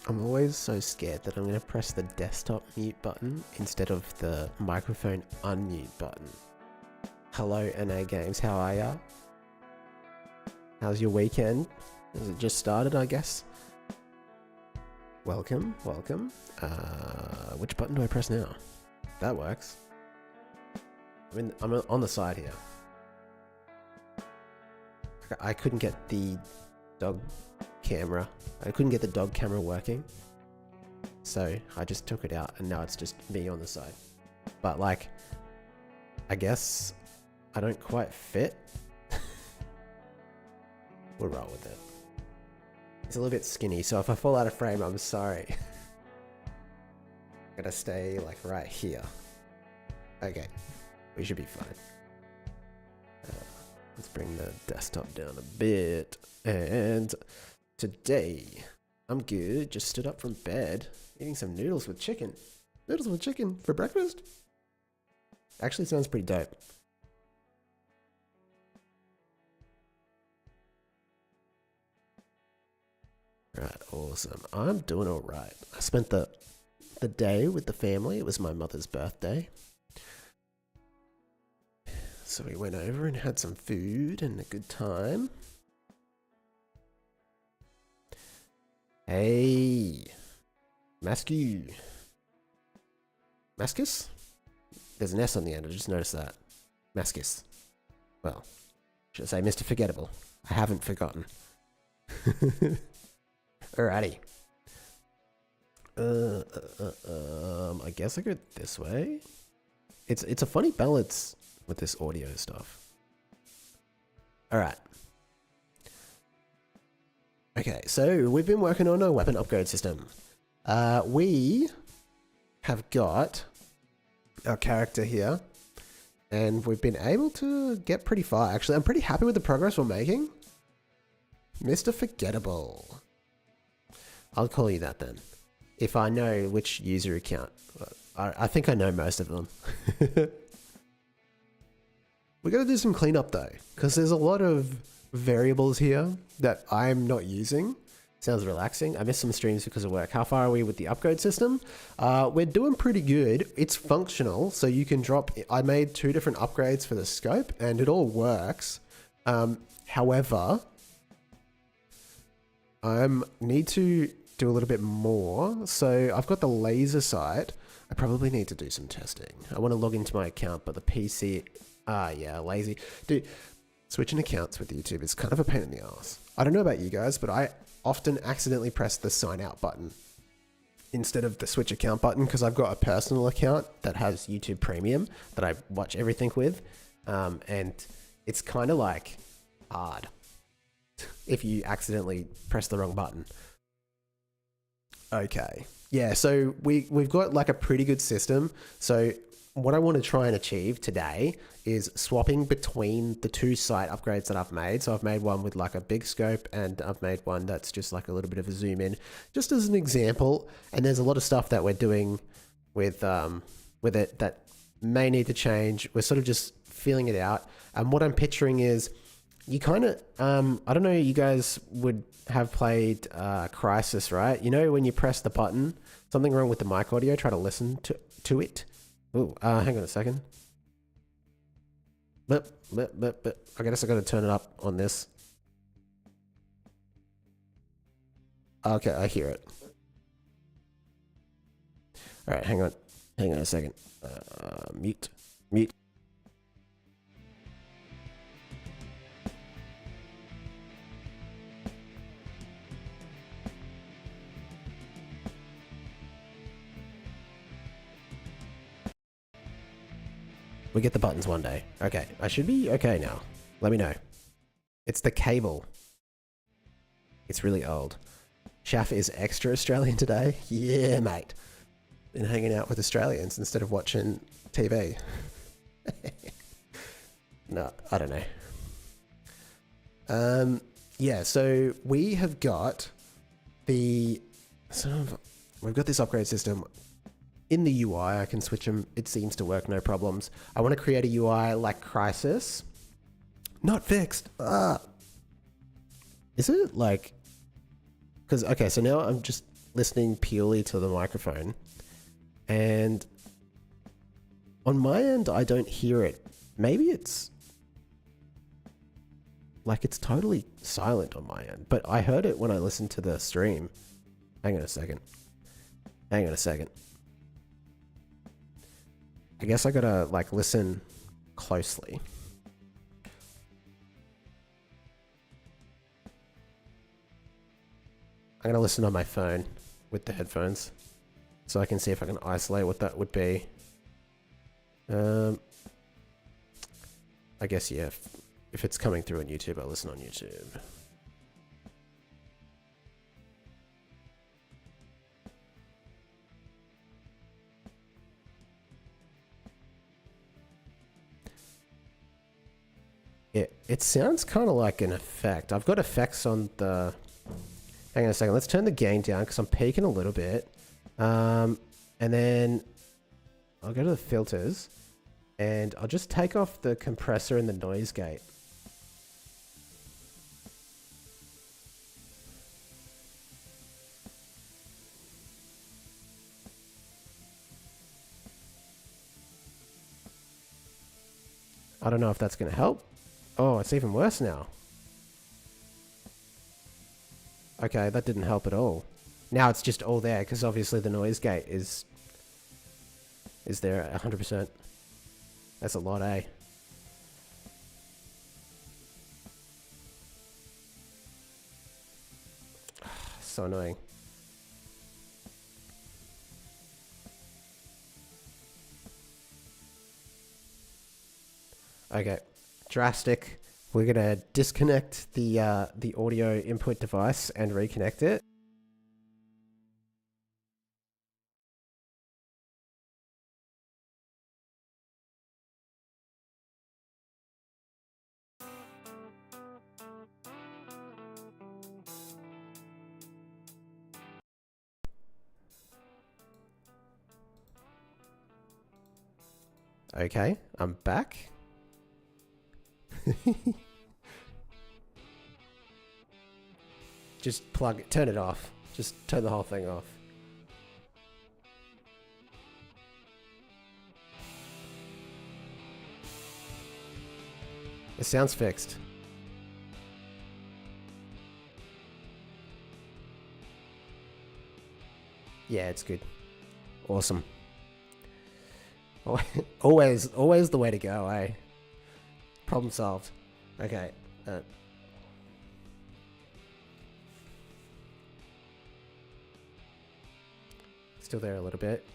I'm always so scared that I'm going to press the desktop mute button instead of the microphone unmute button. Hello, NA Games, how are ya? How's your weekend? Has it just started, I guess? Welcome, welcome. Which button do I press now? That works. I'm on the side here. I couldn't get the dog camera. I couldn't get the dog camera working. So I just took it out and now it's just me on the side. But like, I guess I don't quite fit. We'll roll with it. It's a little bit skinny, so if I fall out of frame, I'm sorry. I'm gonna stay like right here. Okay, we should be fine. Let's bring the desktop down a bit. And today, I'm good. Just stood up from bed, eating some noodles with chicken. Noodles with chicken for breakfast? Actually sounds pretty dope. Right, awesome. I'm doing all right. I spent the day with the family. It was my mother's birthday. So we went over and had some food and a good time. Hey, Mascu. Mascus? There's an S on the end, I just noticed that. Mascus. Well, should I say Mr. Forgettable? I haven't forgotten. Alrighty. I guess I go this way. It's a funny balance with this audio stuff. Alright. Okay, so we've been working on a weapon upgrade system. We have got our character here, and we've been able to get pretty far. Actually, I'm pretty happy with the progress we're making. Mr. Forgettable. I'll call you that then. If I know which user account. I think I know most of them. We're going to do some cleanup though, because there's a lot of variables here that I'm not using. Sounds relaxing. I missed some streams because of work. How far are we with the upgrade system? We're doing pretty good. It's functional, so you can drop... I made 2 different upgrades for the scope, and it all works. However, I need to do a little bit more. So I've got the laser sight. I probably need to do some testing. I want to log into my account, but the PC... yeah, lazy. Dude, switching accounts with YouTube is kind of a pain in the ass. I don't know about you guys, but I often accidentally press the sign out button instead of the switch account button because I've got a personal account that has YouTube Premium that I watch everything with. And it's kind of like hard if you accidentally press the wrong button. Okay. Yeah, so we've got like a pretty good system. So what I want to try and achieve today is swapping between the 2 sight upgrades that I've made. So I've made one with like a big scope and I've made one that's just like a little bit of a zoom in, just as an example. And there's a lot of stuff that we're doing with it that may need to change. We're sort of just feeling it out. And what I'm picturing is you kind of, I don't know, you guys would have played Crisis, right? You know, when you press the button, something wrong with the mic audio, try to listen to it. Oh, hang on a second. I guess I gotta turn it up on this. Okay, I hear it. All right, hang on a second. Mute. We get the buttons one day. Okay, I should be okay now. Let me know. It's the cable. It's really old. Shaff is extra Australian today. Yeah, mate. Been hanging out with Australians instead of watching TV. No, I don't know. Yeah, so we have got we've got this upgrade system. In the UI, I can switch them. It seems to work, no problems. I want to create a UI like Crisis. Not fixed. Is it like... Because, okay, so now I'm just listening purely to the microphone, and on my end, I don't hear it. Maybe it's like it's totally silent on my end, but I heard it when I listened to the stream. Hang on a second. Hang on a second. I guess I gotta like listen closely. I'm gonna listen on my phone with the headphones so I can see if I can isolate what that would be. I guess, yeah, if it's coming through on YouTube, I'll listen on YouTube. It sounds kind of like an effect. I've got effects on the... Hang on a second. Let's turn the gain down because I'm peaking a little bit. And then I'll go to the filters and I'll just take off the compressor and the noise gate. I don't know if that's going to help. Oh, it's even worse now. Okay, that didn't help at all. Now it's just all there because obviously the noise gate is there 100%. That's a lot, eh? So annoying. Okay, drastic. We're gonna disconnect the audio input device and reconnect it. Okay, I'm back. Just plug it, turn it off. Just turn the whole thing off. It sounds fixed. Yeah, it's good. Awesome. Always the way to go, eh? Problem solved. Okay. Still there a little bit.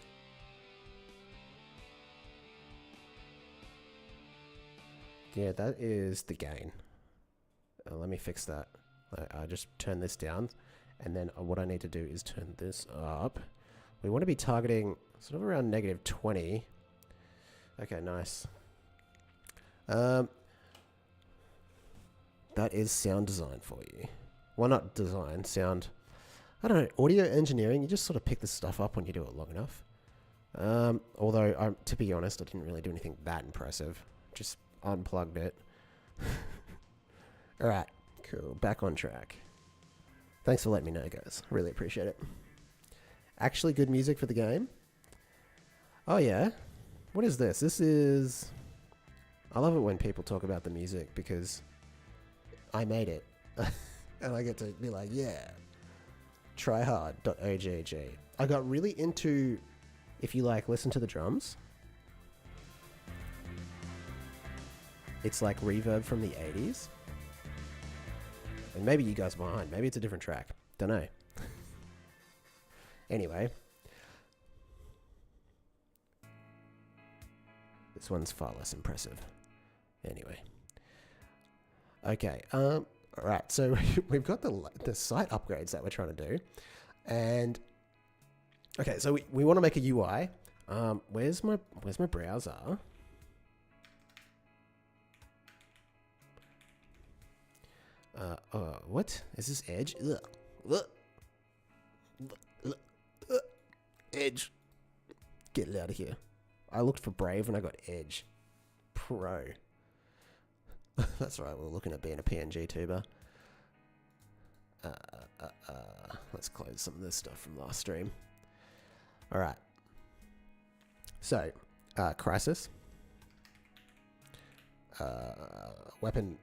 Yeah, that is the gain. Let me fix that. I just turn this down, and then what I need to do is turn this up. We want to be targeting sort of around -20. Okay, nice. That is sound design for you. Well, not design, sound. I don't know, audio engineering, you just sort of pick this stuff up when you do it long enough. Although, to be honest, I didn't really do anything that impressive. Just unplugged it. Alright, cool. Back on track. Thanks for letting me know, guys. Really appreciate it. Actually good music for the game. Oh, yeah. What is this? This is... I love it when people talk about the music because I made it. And I get to be like, yeah. Tryhard.ogg. I got really into, if you like, listen to the drums. It's like reverb from the 80s. And maybe you guys are behind. Maybe it's a different track. Don't know. Anyway. This one's far less impressive. Anyway. Okay. Alright, so we've got the site upgrades that we're trying to do. And okay, so we want to make a UI. Where's my browser? What? Is this Edge? Edge. Get it out of here. I looked for Brave and I got Edge. Pro. That's right, we're looking at being a PNG tuber. Let's close some of this stuff from last stream. All right. So, crisis. Weapon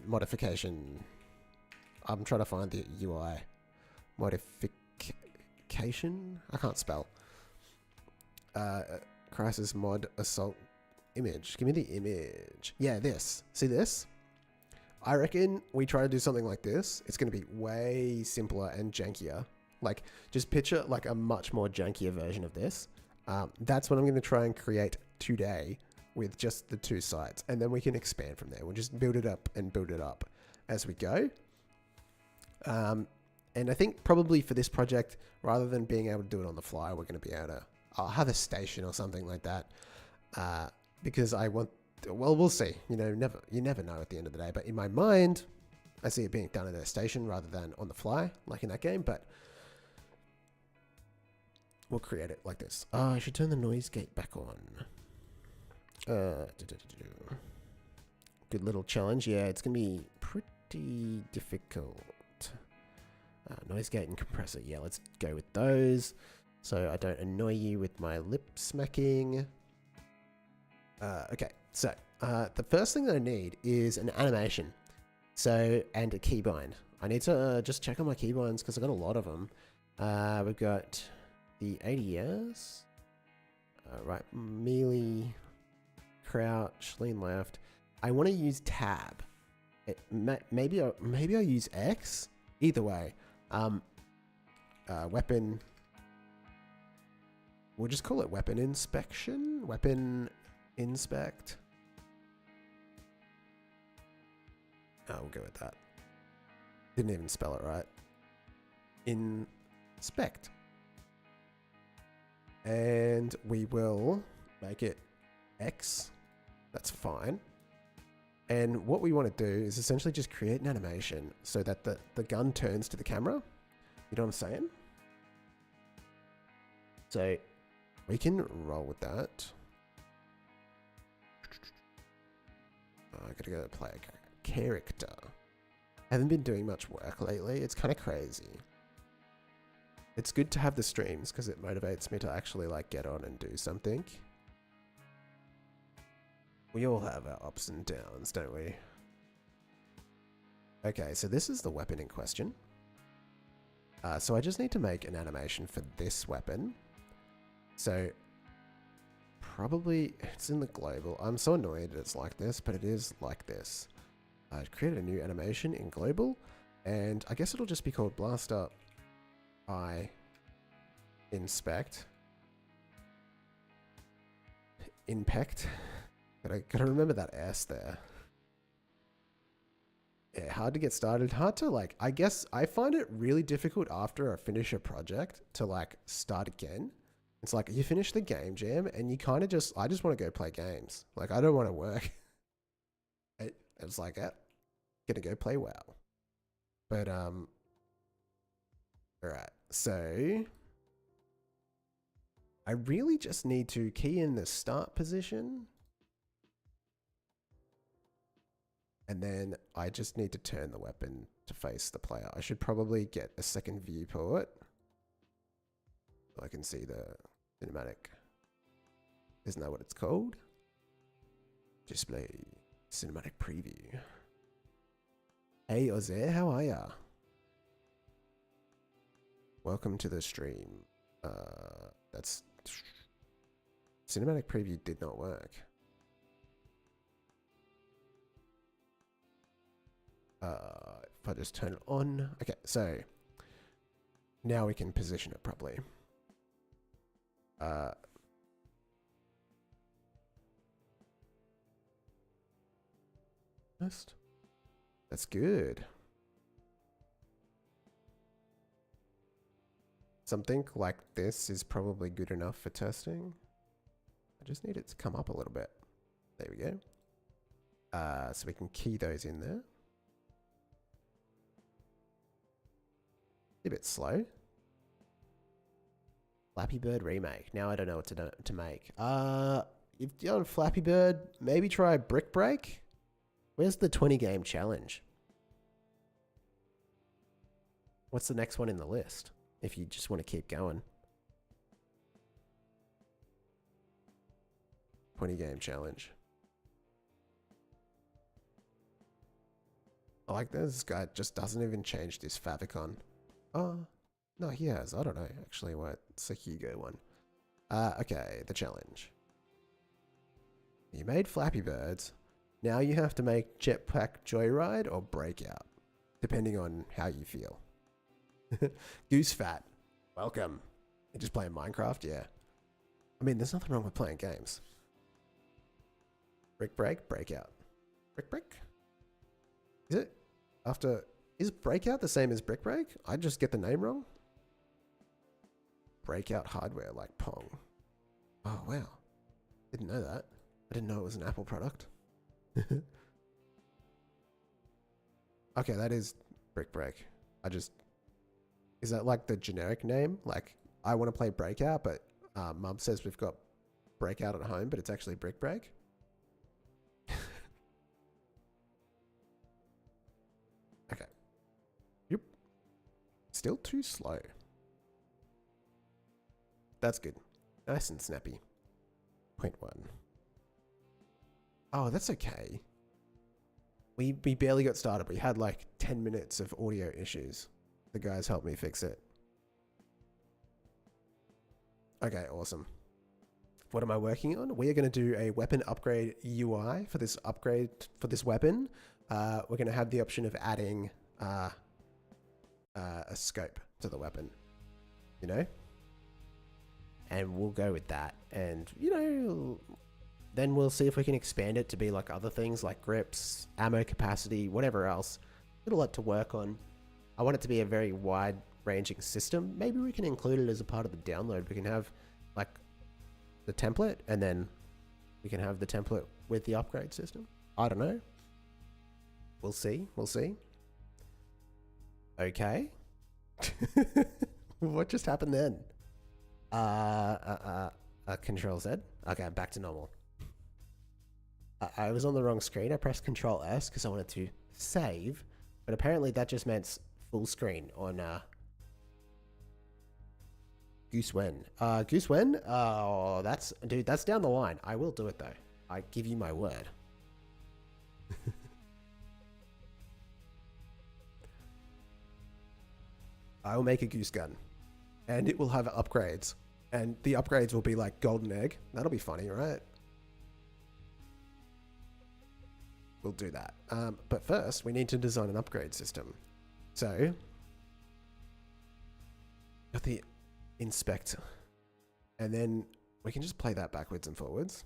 modification. I'm trying to find the UI modification. I can't spell. Crisis mod assault image. Give me the image. Yeah, this. See this? I reckon we try to do something like this. It's going to be way simpler and jankier. Like, just picture like a much more jankier version of this. That's what I'm going to try and create today with just the two sites. And then we can expand from there. We'll just build it up and build it up as we go. And I think probably for this project, rather than being able to do it on the fly, we're going to be able to, I'll have a station or something like that. Because I want, well, we'll see. You never know at the end of the day. But in my mind, I see it being done at a station rather than on the fly, like in that game. But we'll create it like this. Oh, I should turn the noise gate back on. Good little challenge. Yeah, it's going to be pretty difficult. Noise gate and compressor. Yeah, let's go with those. So I don't annoy you with my lip smacking. Okay, so the first thing that I need is an animation. So, and a keybind. I need to just check on my keybinds because I've got a lot of them. We've got the ADS. Right, melee, crouch, lean left. I want to use tab. Maybe I use X. Either way. Weapon. We'll just call it weapon inspection. Weapon inspect. Oh, we'll go with that. Didn't even spell it right. Inspect. And we will make it X. That's fine. And what we want to do is essentially just create an animation so that the gun turns to the camera. You know what I'm saying? So we can roll with that. Oh, I gotta go play a character. I haven't been doing much work lately. It's kind of crazy. It's good to have the streams because it motivates me to actually like get on and do something. We all have our ups and downs, don't we? Okay, so this is the weapon in question. So I just need to make an animation for this weapon. So probably it's in the global. I'm so annoyed that it's like this, but it is like this. I created a new animation in global, and I guess it'll just be called Blaster Eye Inspect. Impact. Gotta remember that S there. Yeah, hard to get started. Hard to like, I guess I find it really difficult after I finish a project to like start again. It's like you finish the game jam and you kind of just, I just want to go play games. Like I don't want to work. It's like, gonna go play WoW. But, all right. So I really just need to key in the start position. And then I just need to turn the weapon to face the player. I should probably get a second viewport so I can see the cinematic. Isn't that what it's called? Display cinematic preview. Hey Ozer, how are ya? Welcome to the stream. That's cinematic preview did not work. If I just turn it on. Okay, so now we can position it properly. That's good. Something like this is probably good enough for testing. I just need it to come up a little bit. There we go. So we can key those in there. A bit slow. Flappy Bird remake. Now I don't know what to make. If you're on Flappy Bird, maybe try Brick Break. Where's the 20 game challenge? What's the next one in the list? If you just want to keep going. 20 game challenge. I like this guy just doesn't even change this favicon. Oh, no, he has. I don't know actually what. It's a Hugo one. Okay, the challenge. You made Flappy Birds. Now you have to make Jetpack Joyride or Breakout, depending on how you feel. Goose Fat, welcome. You just playing Minecraft? Yeah. I mean, there's nothing wrong with playing games. Brick Break, Breakout. Brick Break? Is it? Is Breakout the same as Brick Break? I just get the name wrong? Breakout hardware like Pong. Oh, wow. Didn't know that. I didn't know it was an Apple product. Okay, that is Brick Break. Is that like the generic name? Like, I want to play Breakout, but Mum says we've got Breakout at home, but it's actually Brick Break? Okay. Yep. Still too slow. That's good. Nice and snappy. 0.1. Oh, that's okay. We barely got started. We had like 10 minutes of audio issues. The guys helped me fix it. Okay, awesome. What am I working on? We are going to do a weapon upgrade UI for this upgrade for this weapon. We're going to have the option of adding a scope to the weapon, you know? And we'll go with that. And, you know, then we'll see if we can expand it to be like other things like grips, ammo capacity, whatever else. Got a lot to work on. I want it to be a very wide-ranging system. Maybe we can include it as a part of the download. We can have like the template, and then we can have the template with the upgrade system. I don't know. We'll see. We'll see. Okay. What just happened then? Control Z. Okay, I'm back to normal. I was on the wrong screen. I pressed Control S because I wanted to save, but apparently that just meant full screen on Goose Wen. Goose Wen? Oh, that's down the line. I will do it though. I give you my word. I will make a goose gun, and it will have upgrades, and the upgrades will be like golden egg. That'll be funny, right? We'll do that. But first, we need to design an upgrade system. So, got the inspect, and then we can just play that backwards and forwards.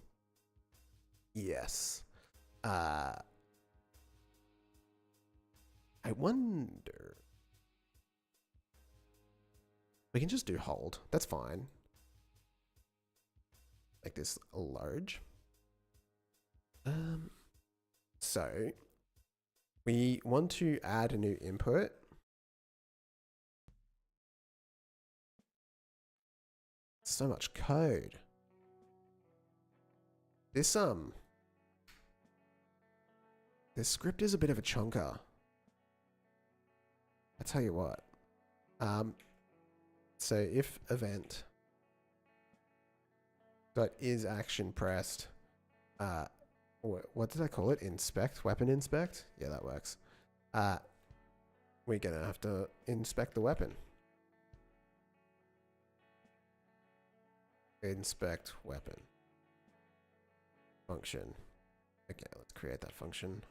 Yes. I wonder. We can just do hold. That's fine. Make this large. So we want to add a new input. So much code. This script is a bit of a chunker. I tell you what. So if event dot is action pressed, what did I call it? Inspect, weapon inspect? Yeah, that works. We're gonna have to inspect the weapon. Inspect weapon. Function. Okay, let's create that function.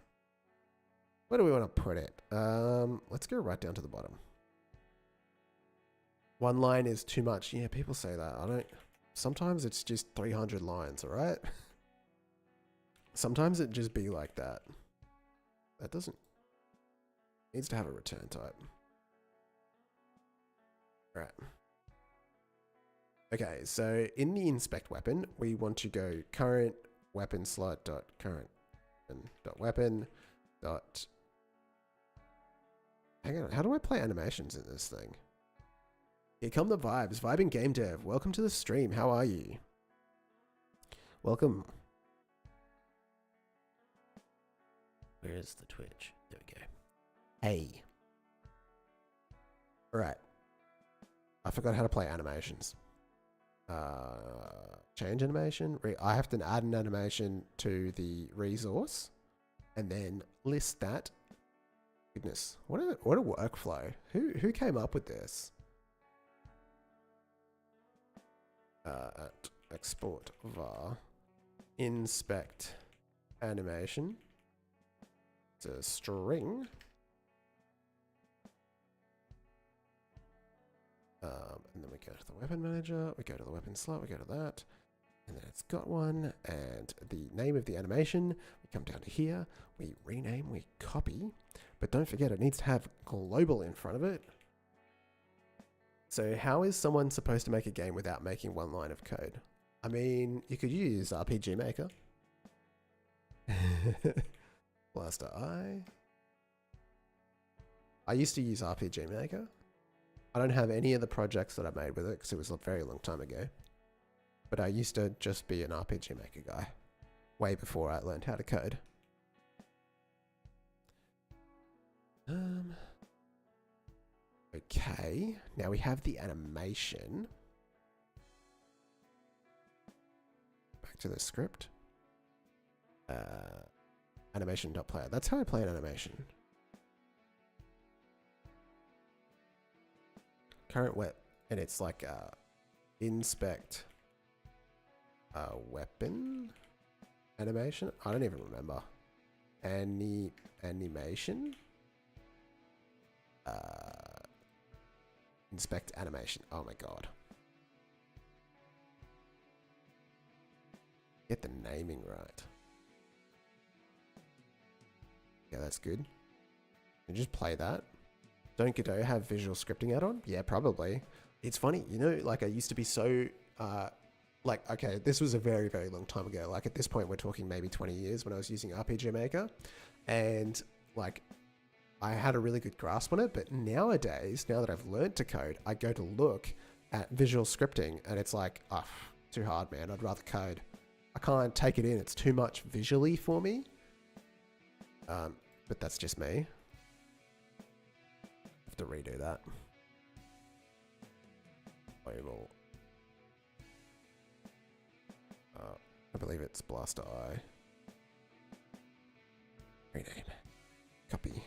Where do we want to put it? Let's go right down to the bottom. One line is too much. Yeah, people say that. I don't. Sometimes it's just 300 lines, alright? Sometimes it just be like that. That doesn't. Needs to have a return type. Right. Okay, so in the inspect weapon, we want to go current weapon slot dot current dot weapon dot. Hang on, how do I play animations in this thing? Here come the vibes. Vibing game dev. Welcome to the stream. How are you? Welcome. Where is the Twitch? There we go. Hey. All right. I forgot how to play animations. Change animation. I have to add an animation to the resource and then list that. Goodness, what a workflow. Who came up with this? At export var inspect animation. It's a string. And then we go to the weapon manager, we go to the weapon slot, we go to that, and then it's got one, and the name of the animation, we come down to here, we rename, we copy, but don't forget it needs to have global in front of it. So how is someone supposed to make a game without making one line of code? I mean, you could use RPG Maker. Blaster I used to use RPG Maker. I don't have any of the projects that I made with it because it was a very long time ago. But I used to just be an RPG Maker guy. Way before I learned how to code. Okay, now we have the animation. Back to the script. Animation.player. That's how I play an animation. Current web, and it's like inspect weapon animation. I don't even remember. Animation. Inspect animation. Oh my god. Get the naming right. Yeah, that's good. And just play that. Don't Godot have visual scripting add-on? Yeah, probably. It's funny, you know, like I used to be so, like, okay, this was a very, very long time ago. Like at this point, we're talking maybe 20 years when I was using RPG Maker. And like, I had a really good grasp on it. But nowadays, now that I've learned to code, I go to look at visual scripting and it's like, oh, too hard, man. I'd rather code. I can't take it in. It's too much visually for me. But that's just me. Have to redo that. Label. I believe it's Blaster I. Rename. Copy.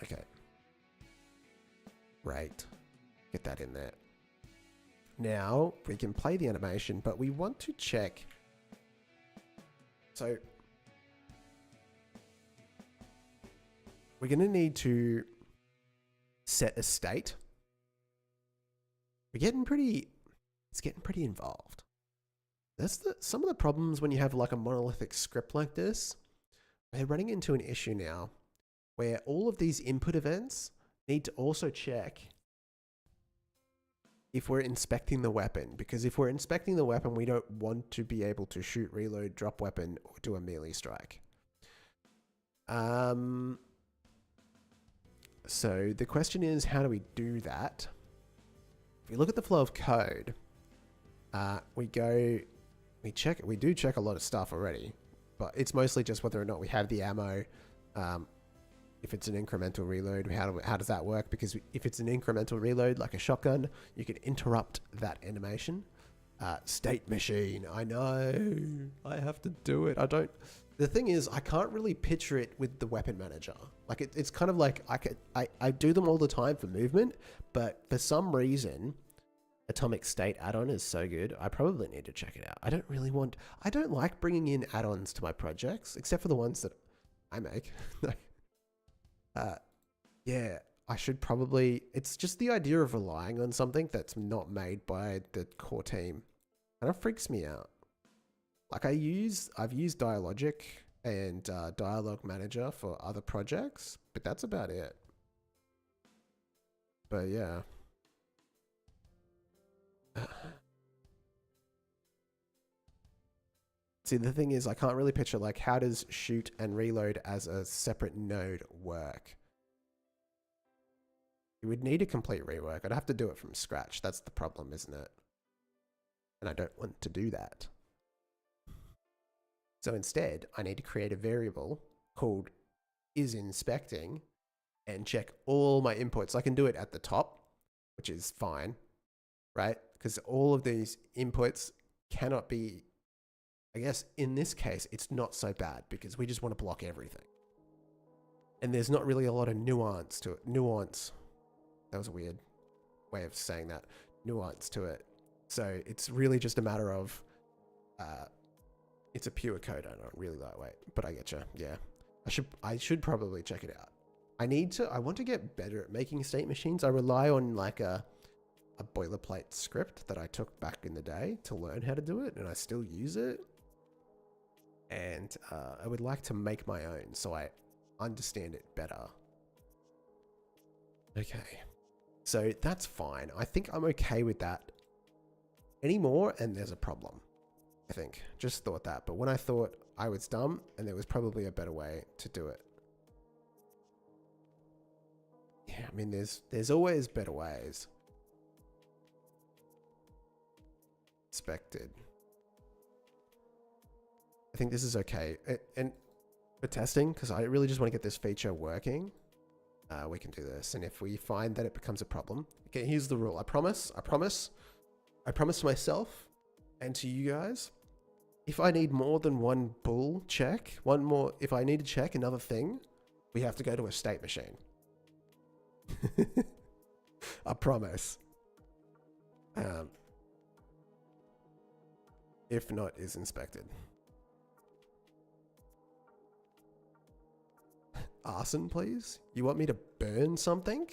Okay. Right. Get that in there. Now we can play the animation, but we want to check. So we're going to need to set a state. It's getting pretty involved. That's some of the problems when you have like a monolithic script like this. We're running into an issue now where all of these input events need to also check if we're inspecting the weapon, because if we're inspecting the weapon, we don't want to be able to shoot, reload, drop weapon, or do a melee strike. So the question is, how do we do that? If we look at the flow of code, we do check a lot of stuff already, but it's mostly just whether or not we have the ammo. If it's an incremental reload, how does that work? Because if it's an incremental reload, like a shotgun, you can interrupt that animation. State machine, I know, I have to do it. The thing is, I can't really picture it with the weapon manager. Like it's kind of like, I do them all the time for movement, but for some reason, Atomic State add-on is so good, I probably need to check it out. I don't like bringing in add-ons to my projects, except for the ones that I make. Yeah, I should probably, it's just the idea of relying on something that's not made by the core team. And it freaks me out. Like I've used Dialogic and Dialogue Manager for other projects, but that's about it. But yeah. See, the thing is, I can't really picture like how does shoot and reload as a separate node work? You would need a complete rework. I'd have to do it from scratch. That's the problem, isn't it? And I don't want to do that. So instead, I need to create a variable called is inspecting and check all my inputs. I can do it at the top, which is fine, right? Because all of these inputs cannot be, I guess in this case, it's not so bad because we just want to block everything. And there's not really a lot of nuance to it. Nuance. That was a weird way of saying that. Nuance to it. So it's really just a matter of, it's a pure code. I don't really that way, but I get you. Yeah. I should probably check it out. I want to get better at making state machines. I rely on like a boilerplate script that I took back in the day to learn how to do it, and I still use it. And I would like to make my own so I understand it better. Okay, so that's fine. I think I'm okay with that. Any more and there's a problem, I think. Just thought that, but when I thought I was dumb and there was probably a better way to do it. Yeah, I mean, there's always better ways. Expected. I think this is okay. And for testing, because I really just want to get this feature working, we can do this. And if we find that it becomes a problem, okay, here's the rule. I promise to myself and to you guys, if I need more than one bool check, if I need to check another thing, we have to go to a state machine. I promise. If not, is inspected. Arson, please? You want me to burn something?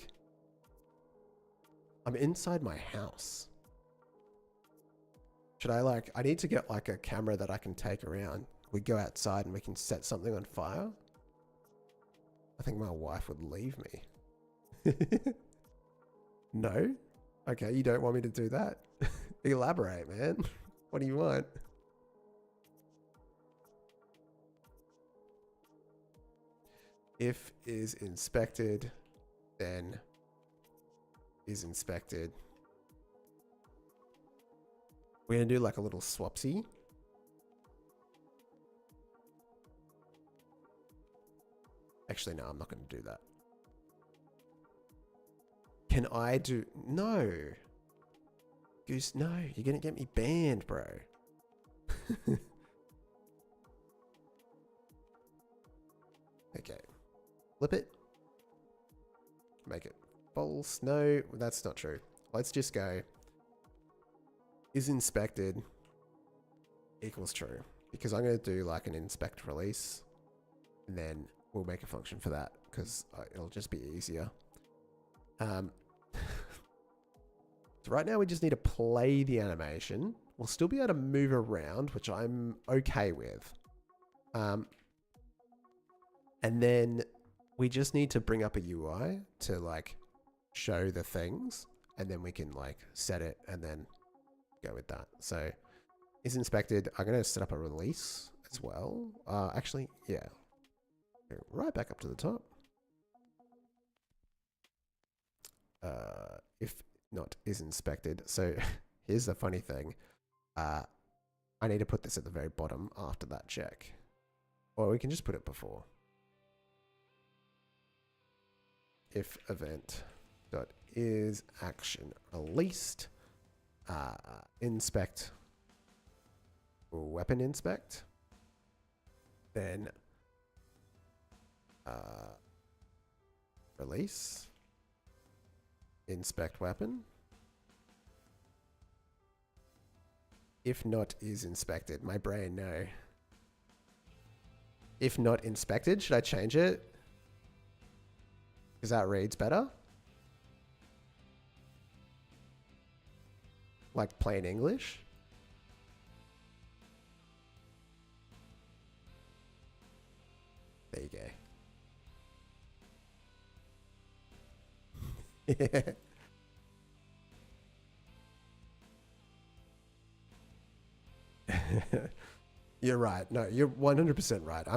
I'm inside my house. Should I need to get like a camera that I can take around. We go outside and we can set something on fire. I think my wife would leave me. No? Okay, you don't want me to do that? Elaborate, man. What do you want? If is inspected, then is inspected. We're gonna do like a little swapsy. Actually, no, I'm not gonna do that. Can I do? No. Goose, no, you're gonna get me banned, bro. Okay. Flip it. Make it false. No, that's not true. Let's just go. Is inspected equals true. Because I'm going to do like an inspect release. And then we'll make a function for that. Because it'll just be easier. So right now we just need to play the animation. We'll still be able to move around, which I'm okay with. And then we just need to bring up a UI to like show the things, and then we can like set it and then go with that. So is inspected. I'm going to set up a release as well. Actually, yeah. Go right back up to the top. If not is inspected. So here's the funny thing. I need to put this at the very bottom after that check. Or we can just put it before. If event dot is action released, inspect weapon inspect, then release inspect weapon. If not is inspected. My brain, no. If not inspected, should I change it? Because that reads better. Like plain English. There you go. Yeah. You're right. No, you're 100% right.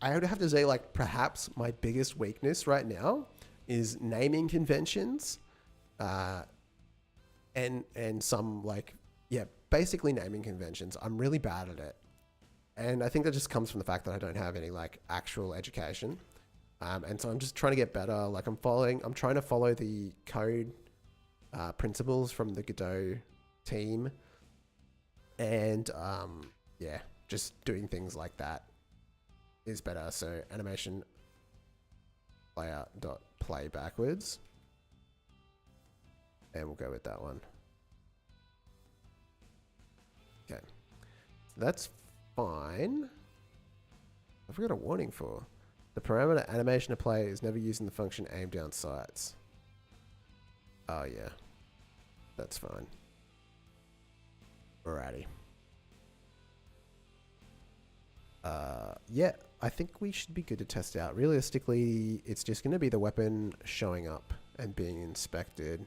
I would have to say, like, perhaps my biggest weakness right now is naming conventions, and some, like, yeah, basically naming conventions. I'm really bad at it. And I think that just comes from the fact that I don't have any like actual education. And so I'm just trying to get better. Like I'm trying to follow the code principles from the Godot team. And yeah, just doing things like that is better. So animation player dot play backwards. And we'll go with that one. Okay. That's fine. I forgot a warning for. The parameter animation to play is never using the function aim down sights. Oh yeah. That's fine. Alrighty. Yeah, I think we should be good to test out. Realistically, it's just going to be the weapon showing up and being inspected.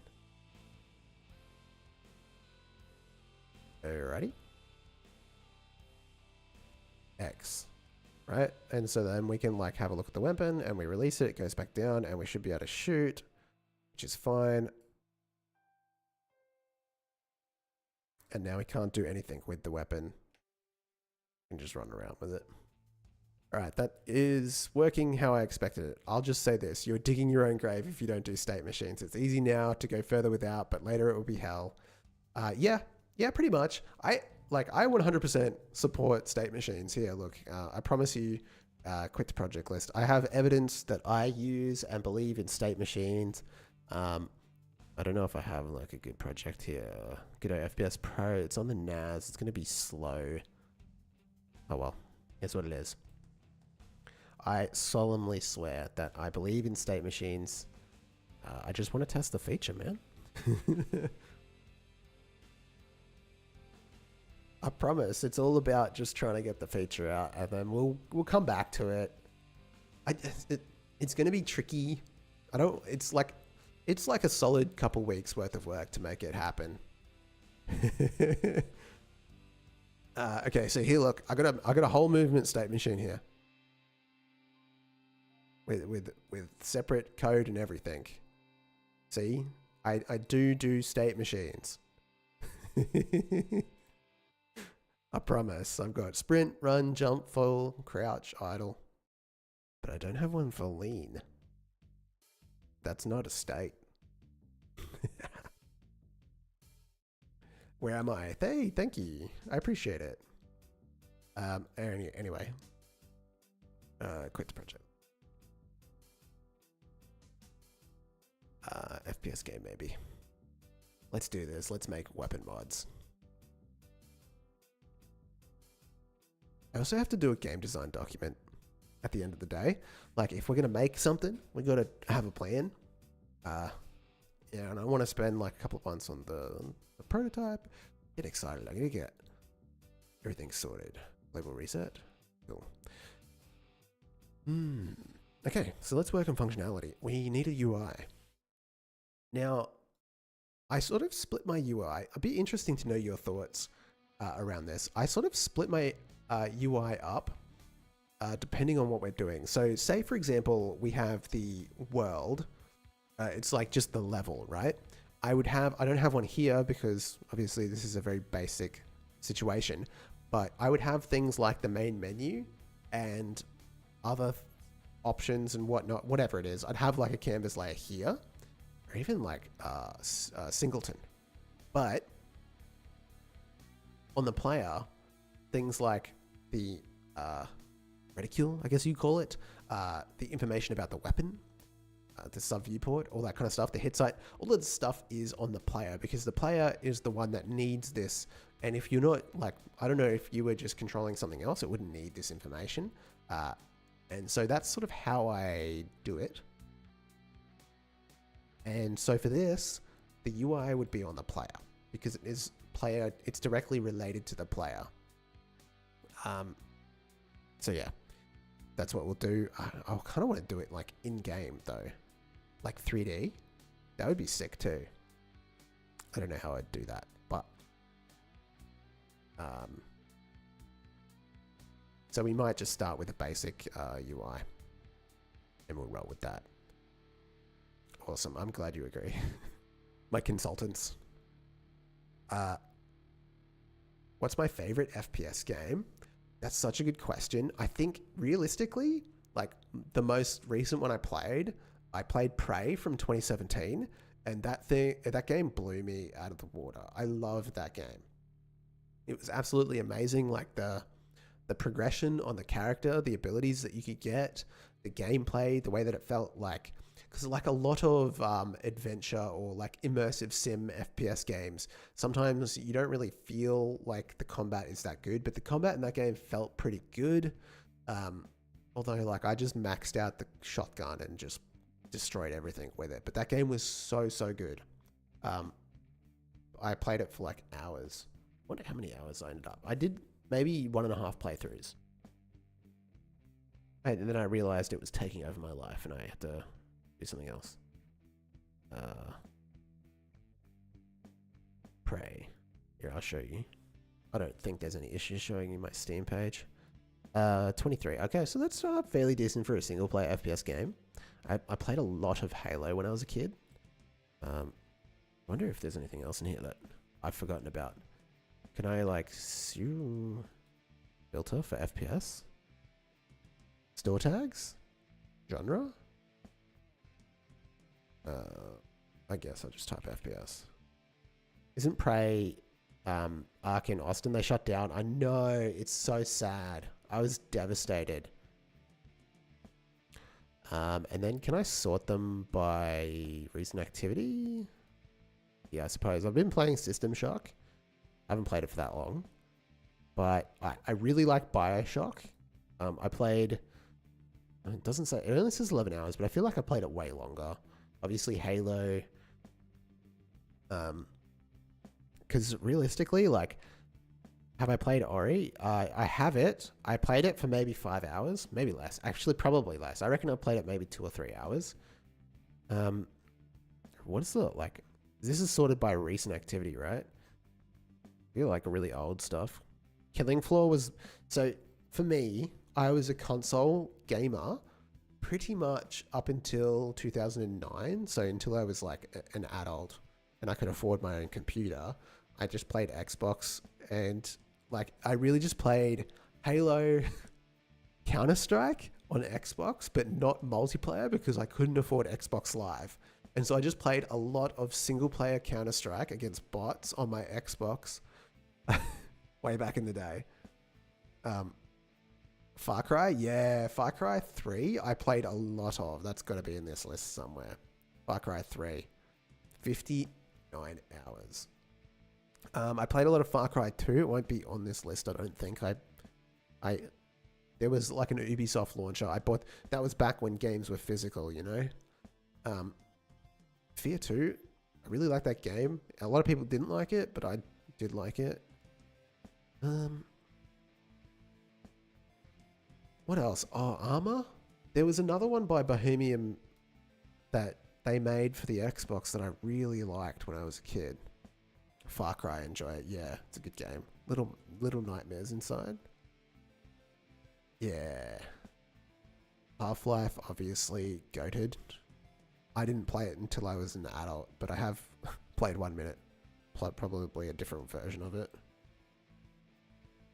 Alrighty. X. Right? And so then we can like have a look at the weapon and we release it, it goes back down and we should be able to shoot, which is fine. And now we can't do anything with the weapon. We can just run around with it. Alright, that is working how I expected it. I'll just say this, you're digging your own grave if you don't do state machines. It's easy now to go further without, but later it will be hell. Yeah, pretty much. I 100% support state machines here. Look, I promise you, quit the project list. I have evidence that I use and believe in state machines. I don't know if I have like a good project here. Godot FPS Pro. It's on the NAS. It's going to be slow. Oh well, here's what it is. I solemnly swear that I believe in state machines. I just want to test the feature, man. I promise. It's all about just trying to get the feature out, and then we'll come back to it. It's going to be tricky. It's like a solid couple weeks worth of work to make it happen. Okay, so here, look, I got a whole movement state machine here, with separate code and everything. See, I do state machines. I promise. I've got sprint, run, jump, fall, crouch, idle, but I don't have one for lean. That's not a state. Where am I? Hey, thank you. I appreciate it. Anyway. Quit the project. FPS game, maybe. Let's do this. Let's make weapon mods. I also have to do a game design document at the end of the day. Like, if we're going to make something, we got to have a plan. Yeah, and I want to spend like a couple of months on the prototype. Get excited. I'm going to get everything sorted. Label reset. Cool. Okay, so let's work on functionality. We need a UI. Now, I sort of split my UI. It'd be interesting to know your thoughts around this. I sort of split my UI up depending on what we're doing. So say, for example, we have the world. It's like just the level, right? I don't have one here because obviously this is a very basic situation, but I would have things like the main menu and other options and whatnot, whatever it is. I'd have like a canvas layer here, or even like singleton. But on the player, things like the reticule, I guess you call it, the information about the weapon, the sub viewport, all that kind of stuff, the hit site, all of this stuff is on the player because the player is the one that needs this. And if you're not like, I don't know, if you were just controlling something else, it wouldn't need this information. And so that's sort of how I do it. And so for this, the UI would be on the player because it's directly related to the player. So yeah, that's what we'll do. I kind of want to do it like in game though, like 3D. That would be sick too. I don't know how I'd do that, but so we might just start with a basic UI and we'll roll with that. Awesome. I'm glad you agree. My consultants. What's my favorite FPS game? That's such a good question. I think realistically, like the most recent one I played Prey from 2017, and that game blew me out of the water. I loved that game. It was absolutely amazing. Like the progression on the character, the abilities that you could get, the gameplay, the way that it felt like. Because like a lot of adventure or like immersive sim FPS games, sometimes you don't really feel like the combat is that good, but the combat in that game felt pretty good. Although like I just maxed out the shotgun and just destroyed everything with it. But that game was so good. I played it for like hours. I wonder how many hours I ended up. I did maybe 1.5 playthroughs. And then I realized it was taking over my life and I had to do something else. Prey. Here, I'll show you. I don't think there's any issues showing you my Steam page. 23. Okay, so that's fairly decent for a single player FPS game. I played a lot of Halo when I was a kid. I wonder if there's anything else in here that I've forgotten about. Can I like filter for FPS? Store tags? Genre? I guess I'll just type FPS. Isn't Prey Arc in Austin? They shut down. I know, it's so sad. I was devastated. And then can I sort them by recent activity? Yeah, I suppose. I've been playing System Shock. I haven't played it for that long. But I really like Bioshock. I played... It doesn't say... It only says 11 hours, but I feel like I played it way longer. Obviously, Halo. Because realistically, like... Have I played Ori? I have it. I played it for maybe 5 hours. Maybe less. Actually, probably less. I reckon I played it maybe 2 or 3 hours. What is the, like... This is sorted by recent activity, right? I feel like really old stuff. Killing Floor was... So, for me, I was a console gamer pretty much up until 2009. So, until I was like an adult and I could afford my own computer, I just played Xbox and like I really just played Halo, Counter-Strike on Xbox, but not multiplayer because I couldn't afford Xbox Live. And so I just played a lot of single-player Counter-Strike against bots on my Xbox way back in the day. Far Cry? Yeah, Far Cry 3 I played a lot of. That's got to be in this list somewhere. Far Cry 3. 59 hours. I played a lot of Far Cry 2. It won't be on this list, I don't think. There was like an Ubisoft launcher. I bought... That was back when games were physical, you know? Fear 2. I really like that game. A lot of people didn't like it, but I did like it. What else? Oh, Armor? There was another one by Bohemian that they made for the Xbox that I really liked when I was a kid. Far Cry, enjoy it. Yeah, it's a good game. Little nightmares inside. Yeah. Half-Life, obviously, goated. I didn't play it until I was an adult, but I have played 1 minute. Probably a different version of it.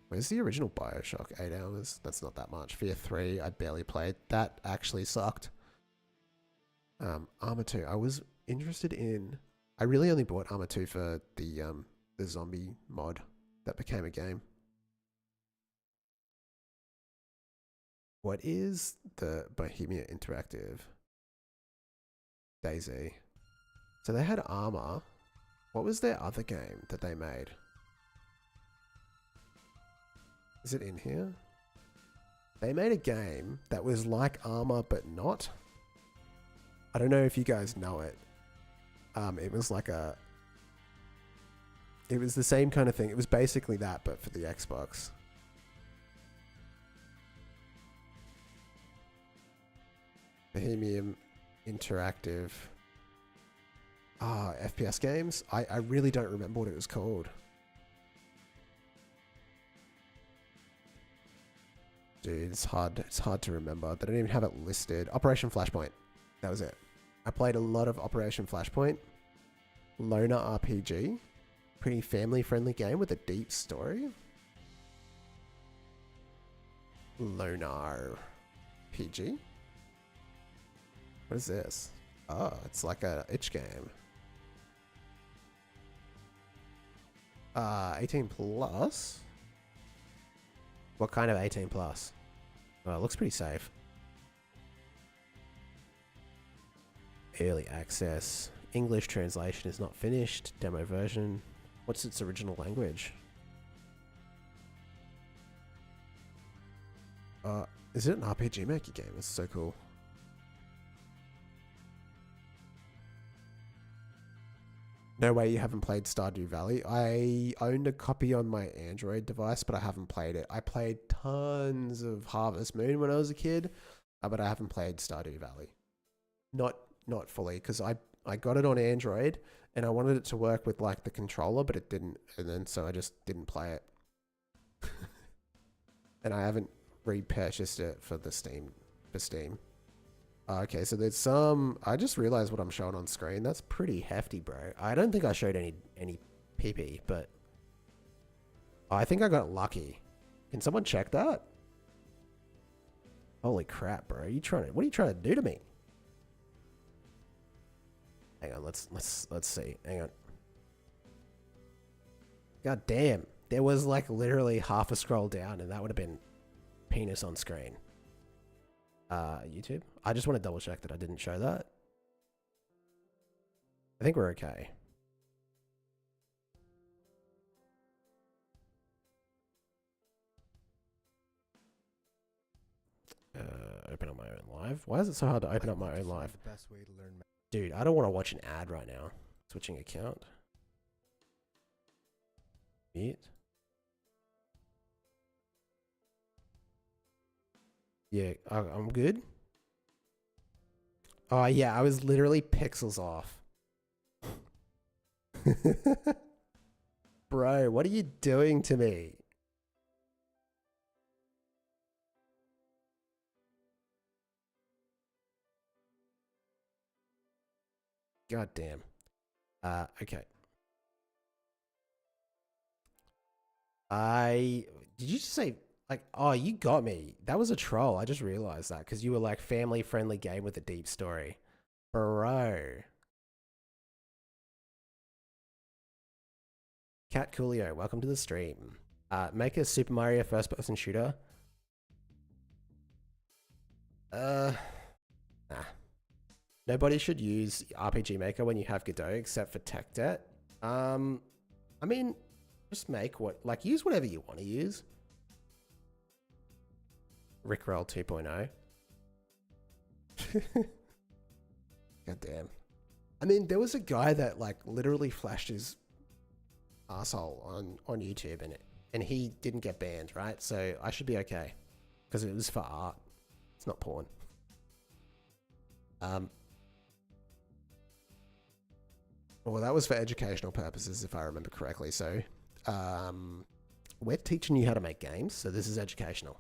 Where's the original Bioshock? 8 hours? That's not that much. Fear 3, I barely played. That actually sucked. Armor 2, I was interested in... I really only bought Armor 2 for the zombie mod that became a game. What is the Bohemia Interactive? DayZ. So they had Armor. What was their other game that they made? Is it in here? They made a game that was like Armor but not. I don't know if you guys know it. It was like a... It was the same kind of thing. It was basically that, but for the Xbox. Bohemian Interactive. FPS games? I really don't remember what it was called. Dude, it's hard to remember. They don't even have it listed. Operation Flashpoint. That was it. I played a lot of Operation Flashpoint. Loner RPG. Pretty family-friendly game with a deep story. Lonar PG. What is this? Oh, it's like a itch game. 18 plus. What kind of 18 plus? Oh, it looks pretty safe. Early access. English translation is not finished. Demo version. What's its original language? Is it an RPG Maker game? It's so cool. No way you haven't played Stardew Valley. I owned a copy on my Android device, but I haven't played it. I played tons of Harvest Moon when I was a kid, but I haven't played Stardew Valley. Not fully, because I got it on Android, and I wanted it to work with like the controller, but it didn't, and then so I just didn't play it. And I haven't repurchased it for Steam. Okay, so there's some... I just realized what I'm showing on screen. That's pretty hefty, bro. I don't think I showed any PP, but... I think I got lucky. Can someone check that? Holy crap, bro. What are you trying to do to me? Hang on, let's see. Hang on. God damn. There was like literally half a scroll down and that would have been penis on screen. YouTube? I just want to double check that I didn't show that. I think we're okay. Open up my own live. Why is it so hard to open up my own live? The best way to learn. Dude, I don't want to watch an ad right now. Switching account. Mute. Yeah, I'm good. Oh yeah, I was literally pixels off. Bro, what are you doing to me? God damn. Okay. Did you just say, like, oh, you got me. That was a troll. I just realized that because you were like family friendly game with a deep story. Bro. Cat Coolio, welcome to the stream. Make a Super Mario first person shooter. Nah. Nobody should use RPG Maker when you have Godot except for tech debt. I mean, just make use whatever you want to use. Rickroll 2.0. God damn. I mean, there was a guy that like literally flashed his asshole on YouTube and he didn't get banned, right? So I should be okay because it was for art. It's not porn. Well, that was for educational purposes, if I remember correctly. So, we're teaching you how to make games, so this is educational.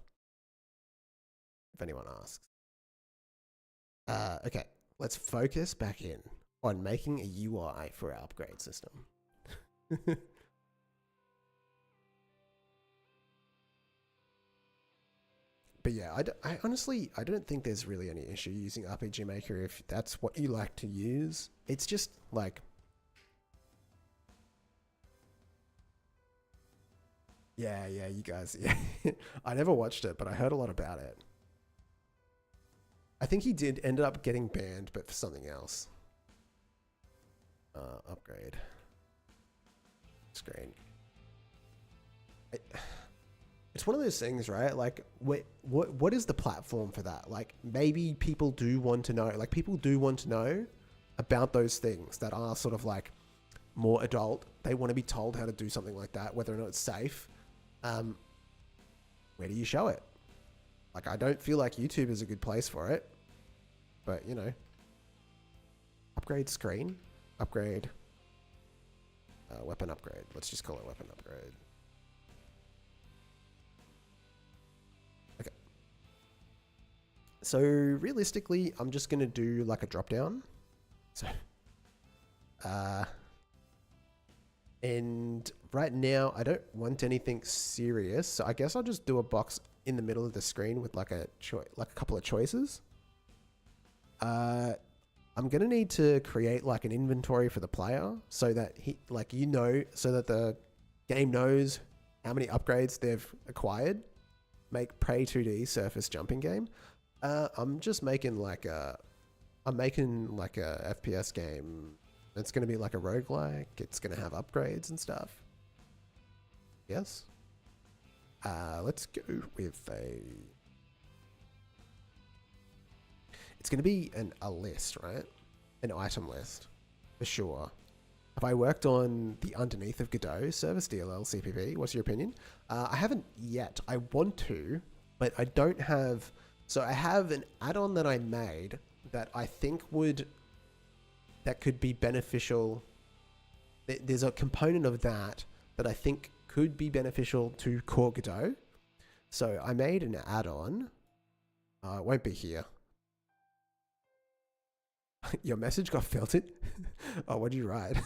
If anyone asks. Okay, let's focus back in on making a UI for our upgrade system. But yeah, I honestly, I don't think there's really any issue using RPG Maker if that's what you like to use. It's just like... Yeah, you guys, yeah. I never watched it, but I heard a lot about it. I think he ended up getting banned, but for something else. Upgrade. Screen. It's one of those things, right? Like, what is the platform for that? Like, maybe people do want to know. Like, people do want to know about those things that are sort of like more adult. They want to be told how to do something like that, whether or not it's safe. Where do you show it? Like, I don't feel like YouTube is a good place for it, but you know, upgrade screen, upgrade, weapon upgrade. Let's just call it weapon upgrade. Okay. So realistically, I'm just going to do like a drop down. So, and right now I don't want anything serious. So I guess I'll just do a box in the middle of the screen with like a couple of choices. I'm gonna need to create like an inventory for the player so that so that the game knows how many upgrades they've acquired. Make Prey 2D surface jumping game. I'm making like a FPS game. It's gonna be like a roguelike. It's gonna have upgrades and stuff. Yes. Let's go with it's going to be a list, right? An item list, for sure. Have I worked on the underneath of Godot service, DLL CPP? What's your opinion? I haven't yet. I want to, but I don't have... So I have an add-on that I made that I think that could be beneficial. There's a component of that I think could be beneficial to core Godot. So I made an add-on. It won't be here. Your message got filtered? Oh, what'd you write?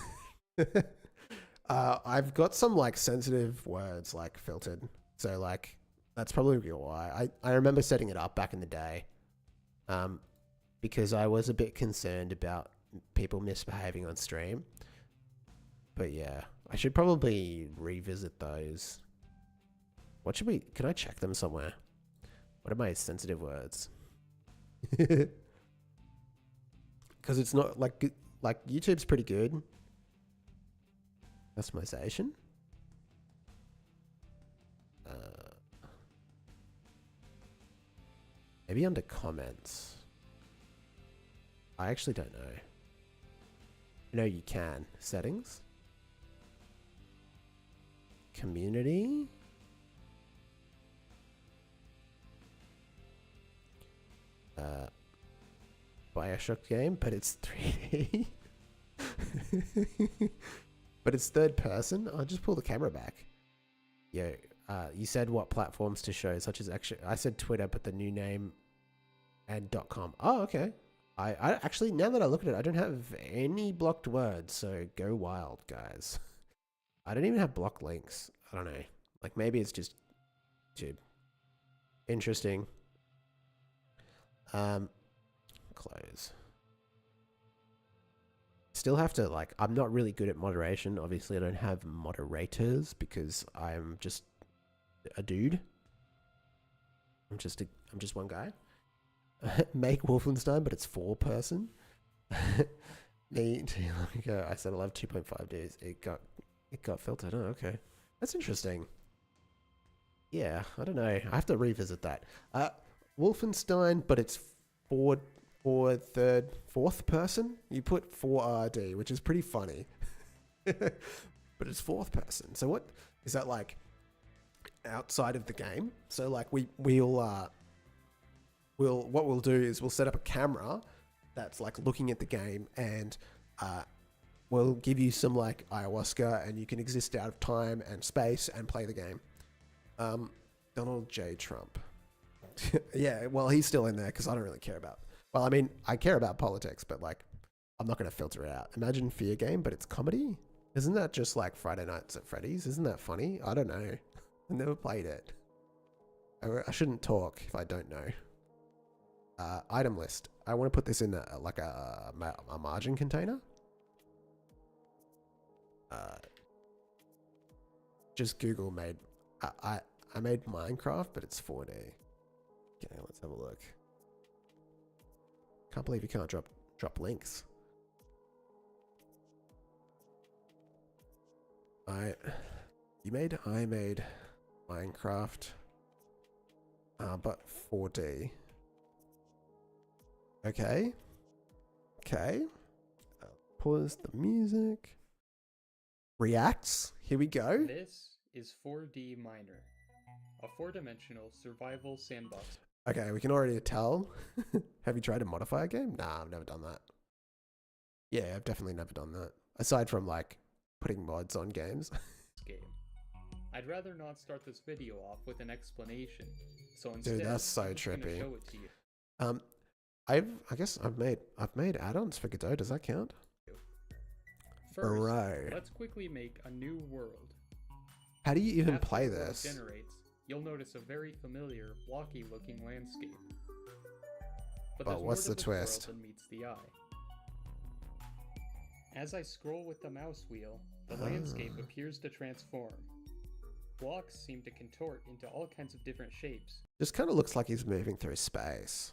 I've got some like sensitive words like filtered. So like, that's probably why. I remember setting it up back in the day. Because I was a bit concerned about people misbehaving on stream. But yeah, I should probably revisit those. Can I check them somewhere? What are my sensitive words? Because it's not like YouTube's pretty good. Customization. Maybe under comments. I actually don't know. No, you can. Settings. Community. Bioshock game, but it's 3D. But it's third person. I'll just pull the camera back. Yo, you said what platforms to show, such as I said Twitter, but the new name and .com. Oh, okay. I actually, now that I look at it, I don't have any blocked words, so go wild, guys. I don't even have blocked links. I don't know. Like maybe it's just YouTube. Interesting. Close. Still have to like, I'm not really good at moderation. Obviously I don't have moderators because I'm just a dude. I'm just one guy. Make Wolfenstein, but it's 4-person. Me too long ago. I said I'll have 2.5 days. It got filtered. Oh, okay. That's interesting. Yeah, I don't know. I have to revisit that. Wolfenstein, but it's fourth person. You put 4RD, which is pretty funny. But it's fourth person. So what is that like outside of the game? So like what we'll do is we'll set up a camera that's like looking at the game, and we'll give you some like ayahuasca, and you can exist out of time and space and play the game. Donald J. Trump. Yeah, well, he's still in there because I don't really care about... Well, I mean, I care about politics, but like, I'm not going to filter it out. Imagine Fear Game, but it's comedy? Isn't that just like Friday Nights at Freddy's? Isn't that funny? I don't know. I've never played it. I shouldn't talk if I don't know. Item list. I want to put this in a margin container. Just Google made... I made Minecraft, but it's 4D. Okay, let's have a look. Can't believe you can't drop links. I made Minecraft, but 4D. Okay. Pause the music. Reacts. Here we go. This is 4D Miner, a 4-dimensional survival sandbox. Okay, we can already tell. Have you tried to modify a game? Nah, I've never done that. Yeah, I've definitely never done that. Aside from like putting mods on games. Game. I'd rather not start this video off with an explanation. So instead, dude, that's so I'm just gonna trippy. show it to you. I guess I've made add-ons for Godot. Does that count? First, Bro. let's quickly make a new world. How do you even After play the world this? generates, you'll notice a very familiar, blocky-looking landscape. But But there's what's more the to this twist? world than meets the eye. As I scroll with the mouse wheel, the landscape appears to transform. Blocks seem to contort into all kinds of different shapes, Just kind of looks like he's moving through space.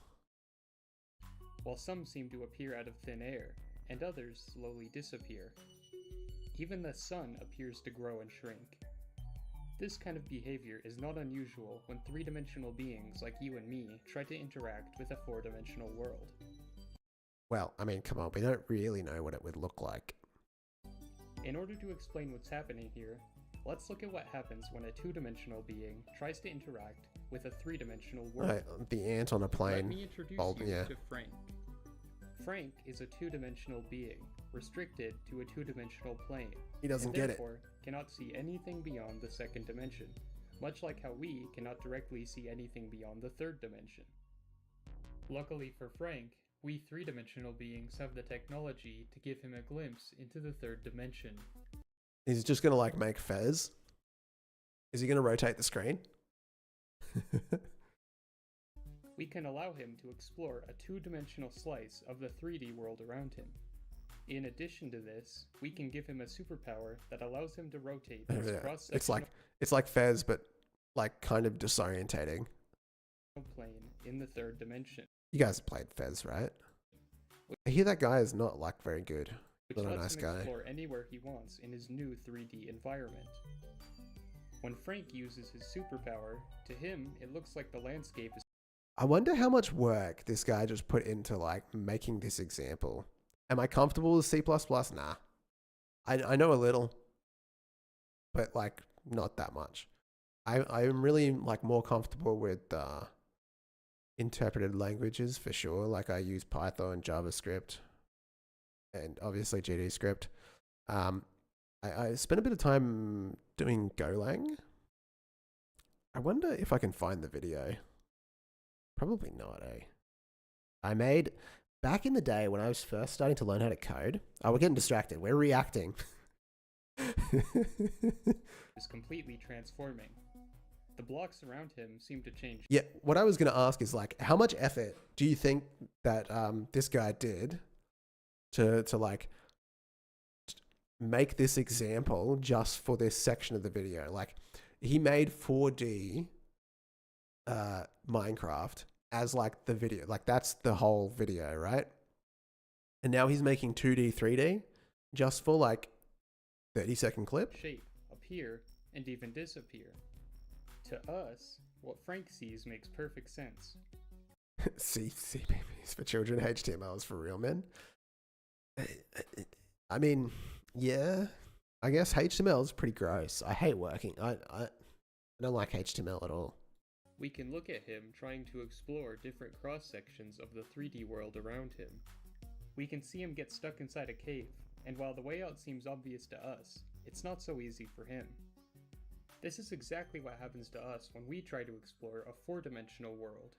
while some seem to appear out of thin air, and others slowly disappear. Even the sun appears to grow and shrink. This kind of behavior is not unusual when three-dimensional beings like you and me try to interact with a four-dimensional world. Well, I mean, come on, we don't really know what it would look like. In order to explain what's happening here, let's look at what happens when a two-dimensional being tries to interact with a three-dimensional world. Right, the ant on a Let plane. me introduce you yeah. to Frank. Frank is a two-dimensional being, restricted to a two-dimensional plane. He doesn't and get it. therefore cannot see anything beyond the second dimension, much like how we cannot directly see anything beyond the third dimension. Luckily for Frank, we three-dimensional beings have the technology to give him a glimpse into the third dimension. He's just gonna like make Fez. Is he gonna rotate the screen? We can allow him to explore a two-dimensional slice of the 3D world around him. In addition to this, we can give him a superpower that allows him to rotate this Yeah, cross-sectional it's like Fez, but like kind of disorientating. plane in the third dimension, You guys have played Fez, right? I hear that guy is not like very good. which Not a lets nice him guy. explore anywhere he wants in his new 3D environment. When Frank uses his superpower, to him it looks like the landscape is I wonder how much work this guy just put into like making this example. Am I comfortable with C++? Nah. I know a little, but like not that much. I'm really like more comfortable with interpreted languages for sure. Like I use Python, JavaScript, and obviously GDScript. I spent a bit of time doing Golang. I wonder if I can find the video. Probably not, eh? I made, back in the day when I was first starting to learn how to code, we're getting distracted. We're reacting. completely transforming. The blocks around him seem to change. Yeah, what I was going to ask is like, how much effort do you think that this guy did to like make this example just for this section of the video? Like, he made 4D Minecraft as like the video, like that's the whole video, right? And now he's making 2D, 3D just for like 30-second clip. Shape, appear, and even disappear. To us, what Frank sees makes perfect sense. CPPs for children, HTML is for real men. I mean, yeah, I guess HTML is pretty gross. I hate working. I don't like HTML at all. We can look at him trying to explore different cross-sections of the 3D world around him. We can see him get stuck inside a cave, and while the way out seems obvious to us, it's not so easy for him. This is exactly what happens to us when we try to explore a four-dimensional world.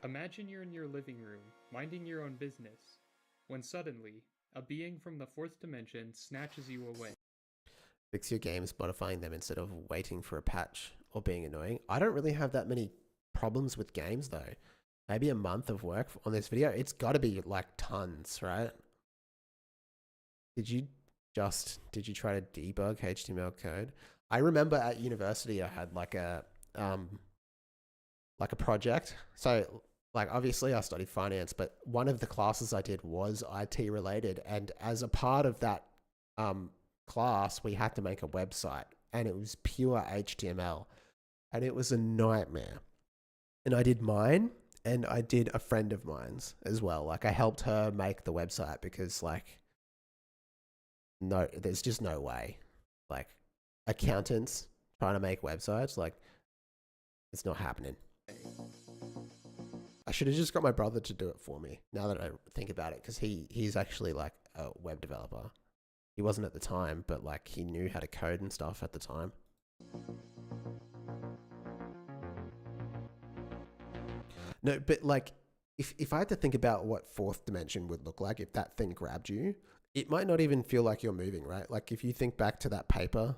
Imagine you're in your living room, minding your own business, when suddenly, a being from the fourth dimension snatches you away. Fix your games, modifying them instead of waiting for a patch or being annoying. I don't really have that many problems with games though. Maybe a month of work on this video. It's got to be like tons, right? Did you try to debug HTML code? I remember at university I had like a project. So like obviously I studied finance, but one of the classes I did was IT related, and as a part of that class we had to make a website, and it was pure HTML, and it was a nightmare. And I did mine, and I did a friend of mine's as well. Like I helped her make the website because like no, there's just no way. Like accountants trying to make websites, like it's not happening. I should have just got my brother to do it for me now that I think about it, because he's actually like a web developer. He wasn't at the time, but like he knew how to code and stuff at the time. No, but like if I had to think about what fourth dimension would look like if that thing grabbed you, it might not even feel like you're moving, right? Like if you think back to that paper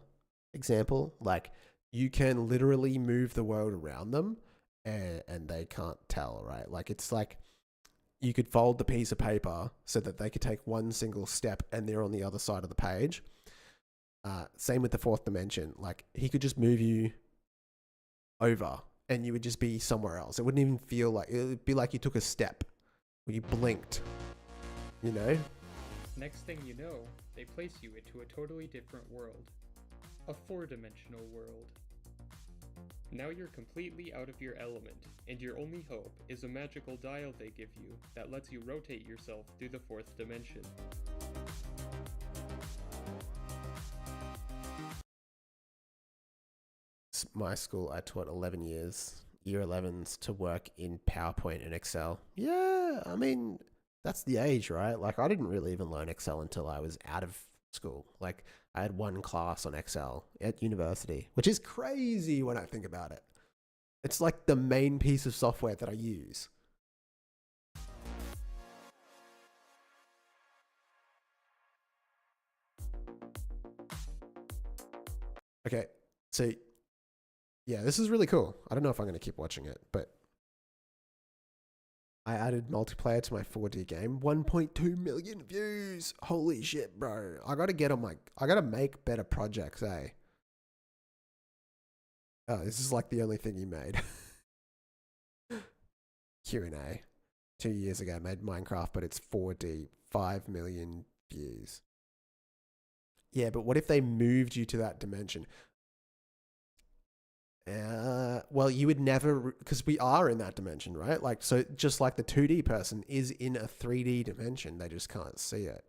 example, like you can literally move the world around them and they can't tell, right? Like it's like you could fold the piece of paper so that they could take one single step and they're on the other side of the page. Same with the fourth dimension. Like he could just move you over and you would just be somewhere else. It wouldn't even feel like, it would be like you took a step when you blinked, you know? Next thing you know, they place you into a totally different world. A four-dimensional world. Now you're completely out of your element, and your only hope is a magical dial they give you that lets you rotate yourself through the fourth dimension. My school, I taught 11 years, year 11s to work in PowerPoint and Excel. Yeah, I mean, that's the age, right? Like, I didn't really even learn Excel until I was out of school. Like, I had one class on Excel at university, which is crazy when I think about it. It's like the main piece of software that I use. Okay, so yeah, this is really cool. I don't know if I'm going to keep watching it, but I added multiplayer to my 4D game. 1.2 million views. Holy shit, bro. I got to get on my... I got to make better projects, eh? Oh, this is like the only thing you made. Q&A. 2 years ago, I made Minecraft, but it's 4D. 5 million views. Yeah, but what if they moved you to that dimension? Well, you would never, because we are in that dimension, right? Like, so just like the 2D person is in a 3D dimension, they just can't see it.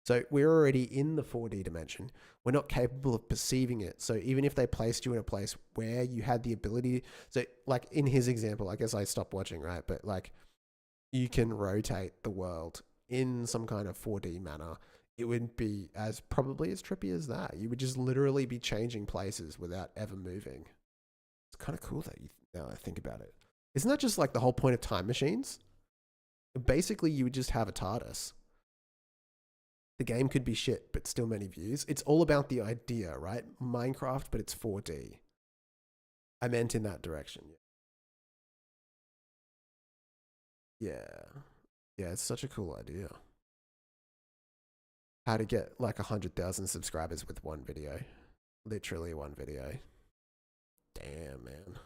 So we're already in the 4D dimension. We're not capable of perceiving it. So even if they placed you in a place where you had the ability, so like in his example, I guess I stopped watching, right? But like you can rotate the world in some kind of 4D manner. It wouldn't be as probably as trippy as that. You would just literally be changing places without ever moving. It's kind of cool that now I think about it. Isn't that just like the whole point of time machines? Basically, you would just have a TARDIS. The game could be shit, but still many views. It's all about the idea, right? Minecraft, but it's 4D. I meant in that direction. Yeah. Yeah, it's such a cool idea. How to get like 100,000 subscribers with one video. Literally one video. Damn, man.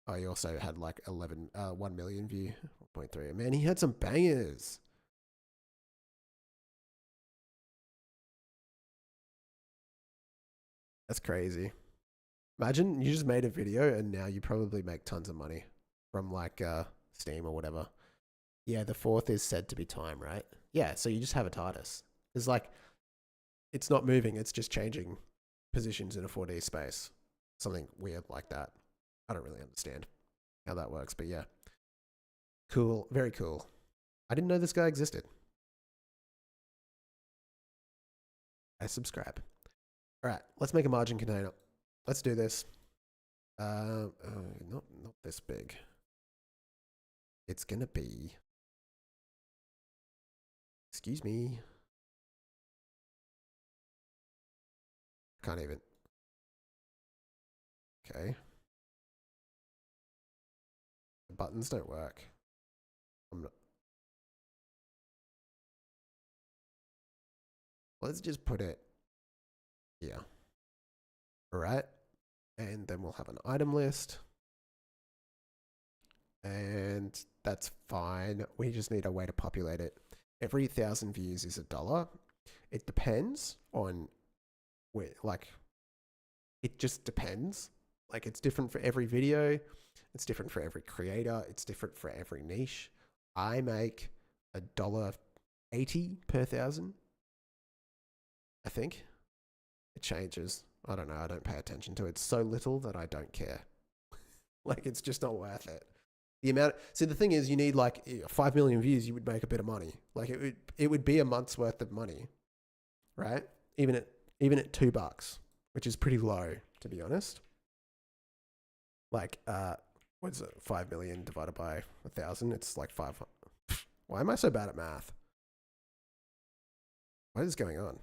Oh, he also had like 1 million view, 1.3. Man, he had some bangers. That's crazy. Imagine you just made a video and now you probably make tons of money from like Steam or whatever. Yeah, the fourth is said to be time, right? Yeah, so you just have a TARDIS. It's like, it's not moving, it's just changing positions in a 4D space. Something weird like that. I don't really understand how that works, but yeah. Cool, very cool. I didn't know this guy existed. I subscribe. All right, let's make a margin container. Let's do this. Not this big. It's gonna be. Excuse me. Can't even. Okay. The buttons don't work. I'm not. Let's just put it here. All right. And then we'll have an item list. And that's fine. We just need a way to populate it. Every 1,000 views is $1. It depends on where, like, it just depends. Like, it's different for every video. It's different for every creator. It's different for every niche. I make $1.80 per 1,000. I think it changes. I don't know. I don't pay attention to it. It's so little that I don't care. Like, it's just not worth it. The amount. See, the thing is, you need like 5 million views. You would make a bit of money. Like it would be a month's worth of money, right? Even at $2, which is pretty low, to be honest. Like, what's it? 5 million divided by 1,000. It's like 500. Why am I so bad at math? What is going on?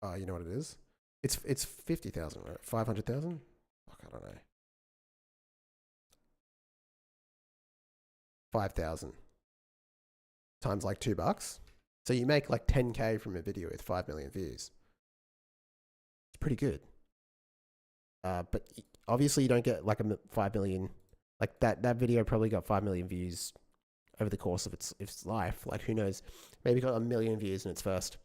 Oh, you know what it is? It's 50,000, right? 500,000. Fuck, I don't know. 5,000 times like $2. So you make like 10K from a video with 5 million views. It's pretty good. But obviously you don't get like 5 million. Like that video probably got 5 million views over the course of its life. Like who knows? Maybe got 1 million views in its first.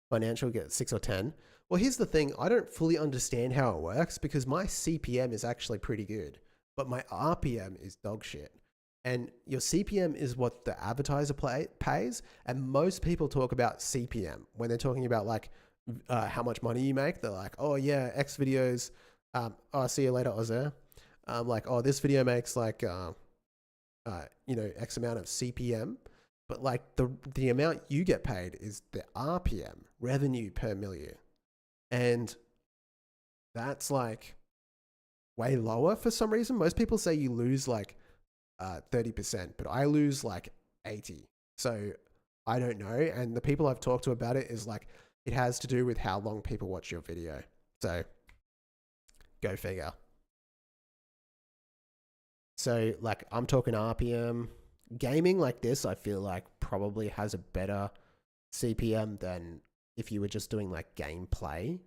Financial get 6 or 10. Well, here's the thing. I don't fully understand how it works because my CPM is actually pretty good, but my RPM is dog shit. And your CPM is what the advertiser pays. And most people talk about CPM when they're talking about like how much money you make. They're like, oh yeah, X videos. Oh, see you later, Ozer. Like, oh, this video makes like, X amount of CPM. But like the amount you get paid is the RPM, revenue per million. And that's like way lower for some reason. Most people say you lose like 30%, but I lose like 80. So I don't know. And the people I've talked to about it is like, it has to do with how long people watch your video. So go figure. So like I'm talking RPM. Gaming like this, I feel like probably has a better CPM than if you were just doing like gameplay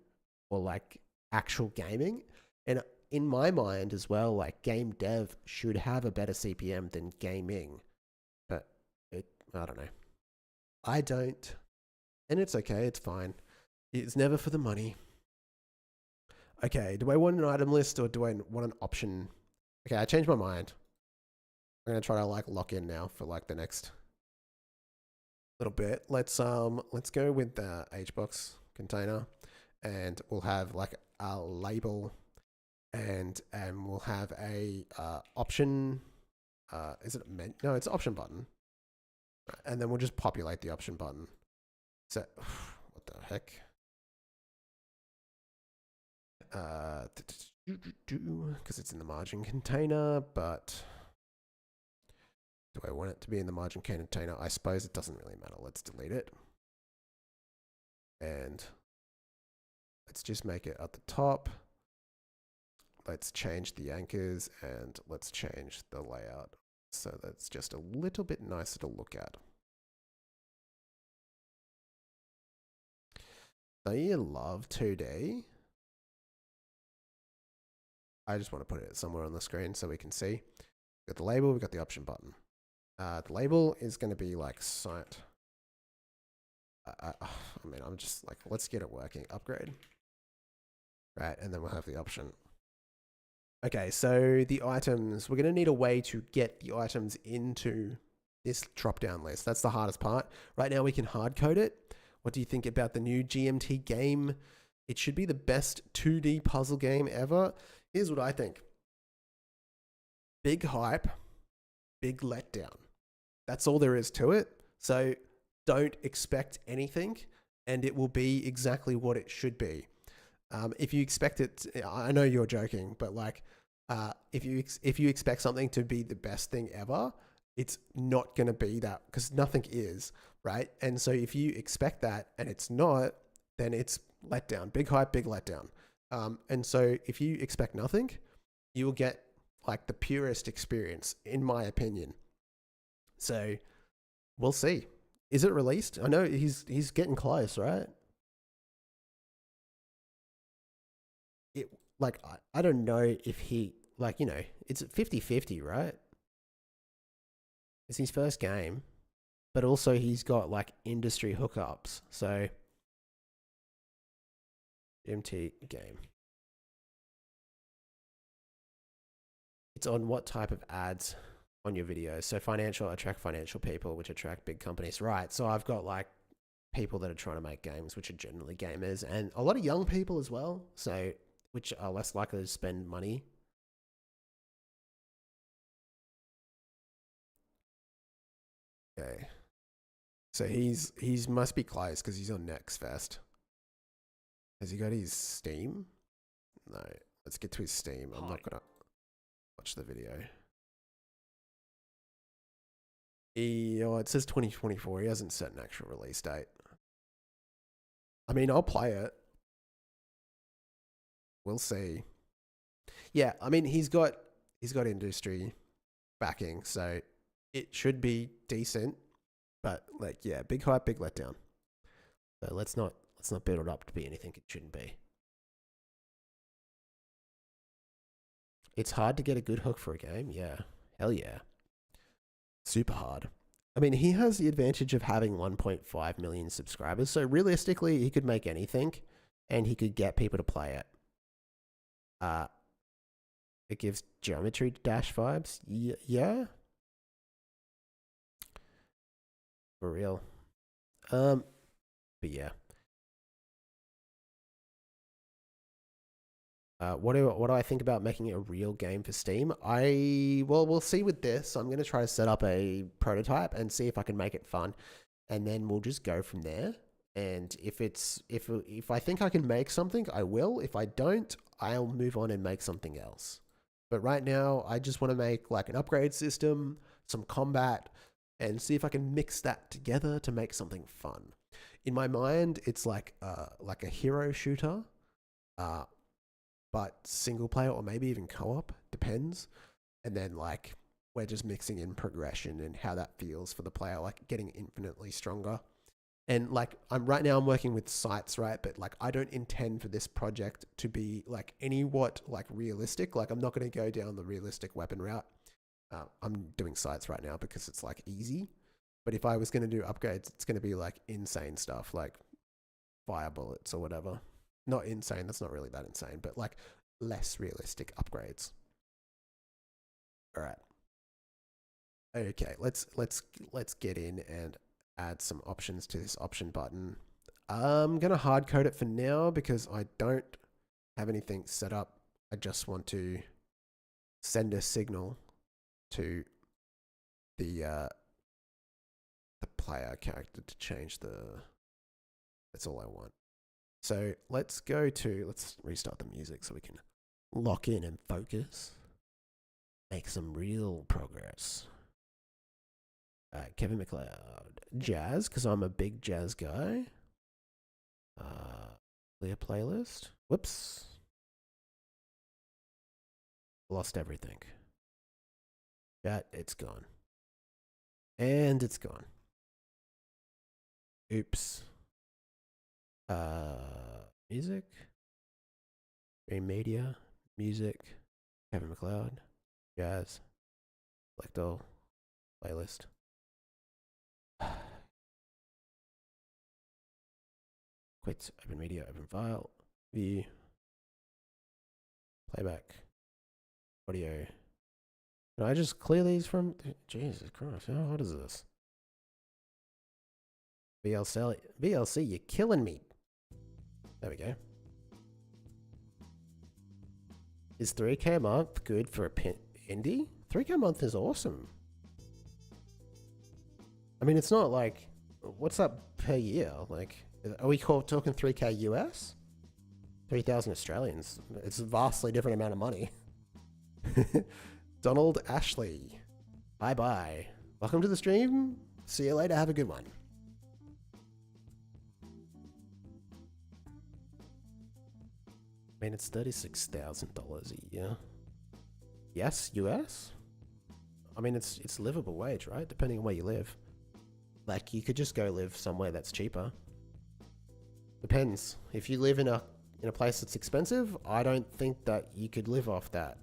or like actual gaming. And in my mind as well, like game dev should have a better CPM than gaming. But I don't know. I don't. And it's okay, it's fine. It's never for the money. Okay, do I want an item list or do I want an option? Okay, I changed my mind. I'm gonna try to like lock in now for like the next little bit. Let's go with the HBox container, and we'll have like a label, and we'll have a option. Is it no? It's option button, and then we'll just populate the option button. So what the heck? Because it's in the margin container, but do I want it to be in the margin container? I suppose it doesn't really matter. Let's delete it. And let's just make it at the top. Let's change the anchors and let's change the layout so that's just a little bit nicer to look at. Don't you love 2D? I just want to put it somewhere on the screen so we can see. We've got the label, we've got the option button. The label is going to be like site. I mean, I'm just like, let's get it working. Upgrade. Right, and then we'll have the option. Okay, so the items, we're going to need a way to get the items into this drop-down list. That's the hardest part. Right now we can hard code it. What do you think about the new GMT game? It should be the best 2D puzzle game ever. Here's what I think. Big hype, big letdown. That's all there is to it. So don't expect anything and it will be exactly what it should be. If you expect it, I know you're joking, but like, if you expect something to be the best thing ever, it's not going to be that because nothing is, right? And so if you expect that and it's not, then it's letdown, big hype, big letdown. And so if you expect nothing, you will get like the purest experience, in my opinion. So we'll see. Is it released? I know he's getting close, right? Like, I don't know if he, like, you know, it's 50-50, right? It's his first game, but also he's got like industry hookups. So, MT game. It's on what type of ads on your videos? So financial, attract financial people, which attract big companies. Right. So I've got like people that are trying to make games, which are generally gamers, and a lot of young people as well. So, which are less likely to spend money. Okay. So he's must be close because he's on Next Fest. Has he got his Steam? No. Let's get to his Steam. I'm not gonna watch the video. It says 2024. He hasn't set an actual release date. I mean, I'll play it. We'll see. Yeah, I mean, he's got industry backing, so it should be decent. But like, yeah, big hype, big letdown. So let's not build it up to be anything it shouldn't be. It's hard to get a good hook for a game. Yeah, hell yeah, super hard. I mean, he has the advantage of having 1.5 million subscribers, so realistically, he could make anything, and he could get people to play it. It gives Geometry Dash vibes. Yeah, for real. But yeah. What do I think about making a real game for Steam? We'll see with this. I'm gonna try to set up a prototype and see if I can make it fun, and then we'll just go from there. And if I think I can make something, I will. If I don't, I'll move on and make something else. But right now, I just want to make like an upgrade system, some combat, and see if I can mix that together to make something fun. In my mind, it's like a hero shooter, but single player or maybe even co-op, depends. And then like we're just mixing in progression and how that feels for the player, like getting infinitely stronger. And like I'm working with sights, right? But like I don't intend for this project to be like like realistic. Like I'm not going to go down the realistic weapon route. I'm doing sights right now because it's like easy. But if I was going to do upgrades, it's going to be like insane stuff, like fire bullets or whatever. Not insane. That's not really that insane, but like less realistic upgrades. All right. Okay. Let's get in and add some options to this option button. I'm gonna hard code it for now because I don't have anything set up. I just want to send a signal to the player character to change that's all I want. So let's restart the music so we can lock in and focus. Make some real progress. Kevin MacLeod. Jazz, because I'm a big jazz guy. Clear playlist. Whoops. Lost everything. Chat, it's gone. And it's gone. Oops. Music. Stream media. Music. Kevin MacLeod. Jazz. Select all. Playlist. Quit. Open media. Open file. View. Playback. Audio. Can I just clear these from... Jesus Christ. How hard is this? VLC, you're killing me. There we go. Is 3K a month good for a indie? 3K a month is awesome. I mean, it's not like... What's that per year? Like, are we talking 3K US? 3,000 Australians. It's a vastly different amount of money. Donald Ashley. Bye-bye. Welcome to the stream. See you later. Have a good one. I mean, it's $36,000 a year. Yes, US? I mean, it's livable wage, right? Depending on where you live. Like, you could just go live somewhere that's cheaper. Depends. If you live in a place that's expensive, I don't think that you could live off that.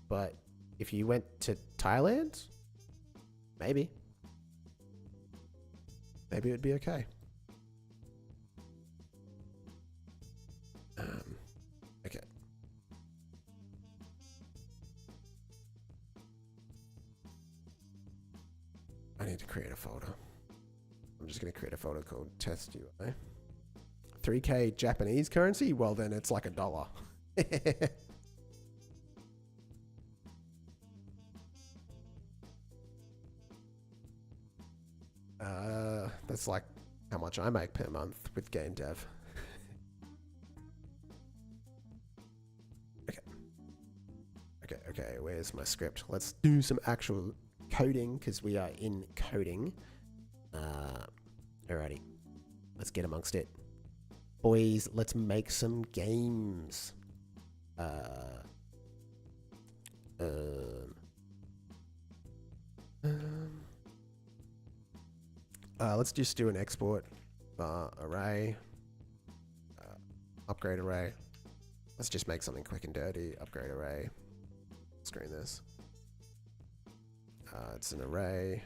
But if you went to Thailand, maybe. Maybe it would be okay. Okay. I need to create a folder. I'm just going to create a folder called test UI. 3K Japanese currency? Well, then it's like $1. That's like how much I make per month with game dev. Okay, where's my script? Let's do some actual coding because we are in coding. Alrighty, let's get amongst it. Boys, let's make some games. Let's just do an export array, upgrade array. Let's just make something quick and dirty. Upgrade array. Screen this. It's an array,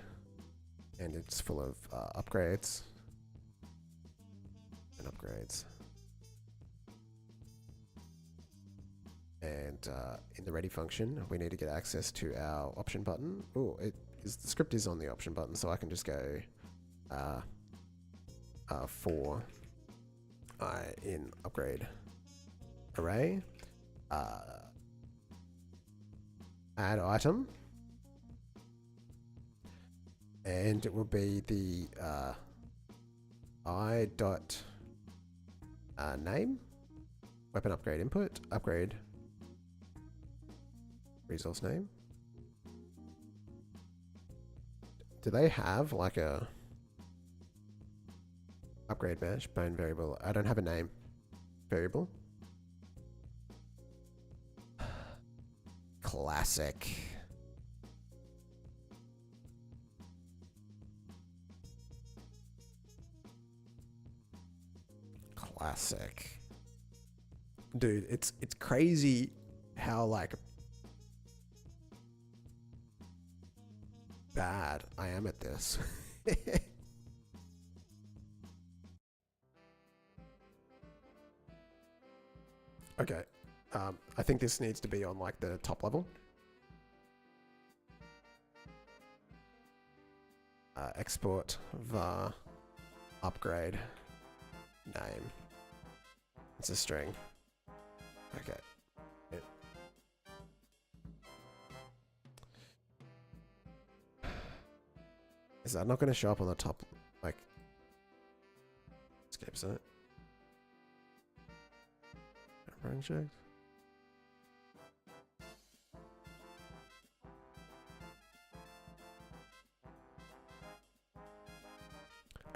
and it's full of upgrades and upgrades. And in the ready function, we need to get access to our option button. Oh, the script is on the option button, so I can just go for in upgrade array, add item, and it will be the I dot name, weapon upgrade input, upgrade resource name. Do they have like a upgrade mesh bone variable? I don't have a name variable. Classic. Classic. Dude, it's crazy how like bad I am at this. Okay. I think this needs to be on like the top level. Export var upgrade name. It's a string. Okay. Is that not going to show up on the top? Like, escapes it. Run checked.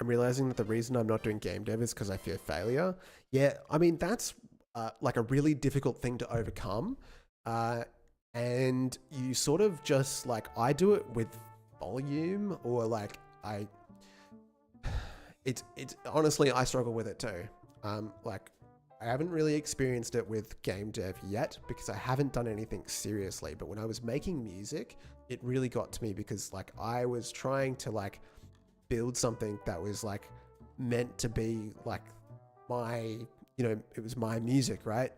I'm realizing that the reason I'm not doing game dev is because I fear failure. Yeah, I mean, that's like a really difficult thing to overcome. And you sort of just like, I do it with volume, or like it's honestly, I struggle with it too. Like, I haven't really experienced it with game dev yet because I haven't done anything seriously. But when I was making music, it really got to me because like I was trying to like build something that was like meant to be like my, you know, it was my music, right?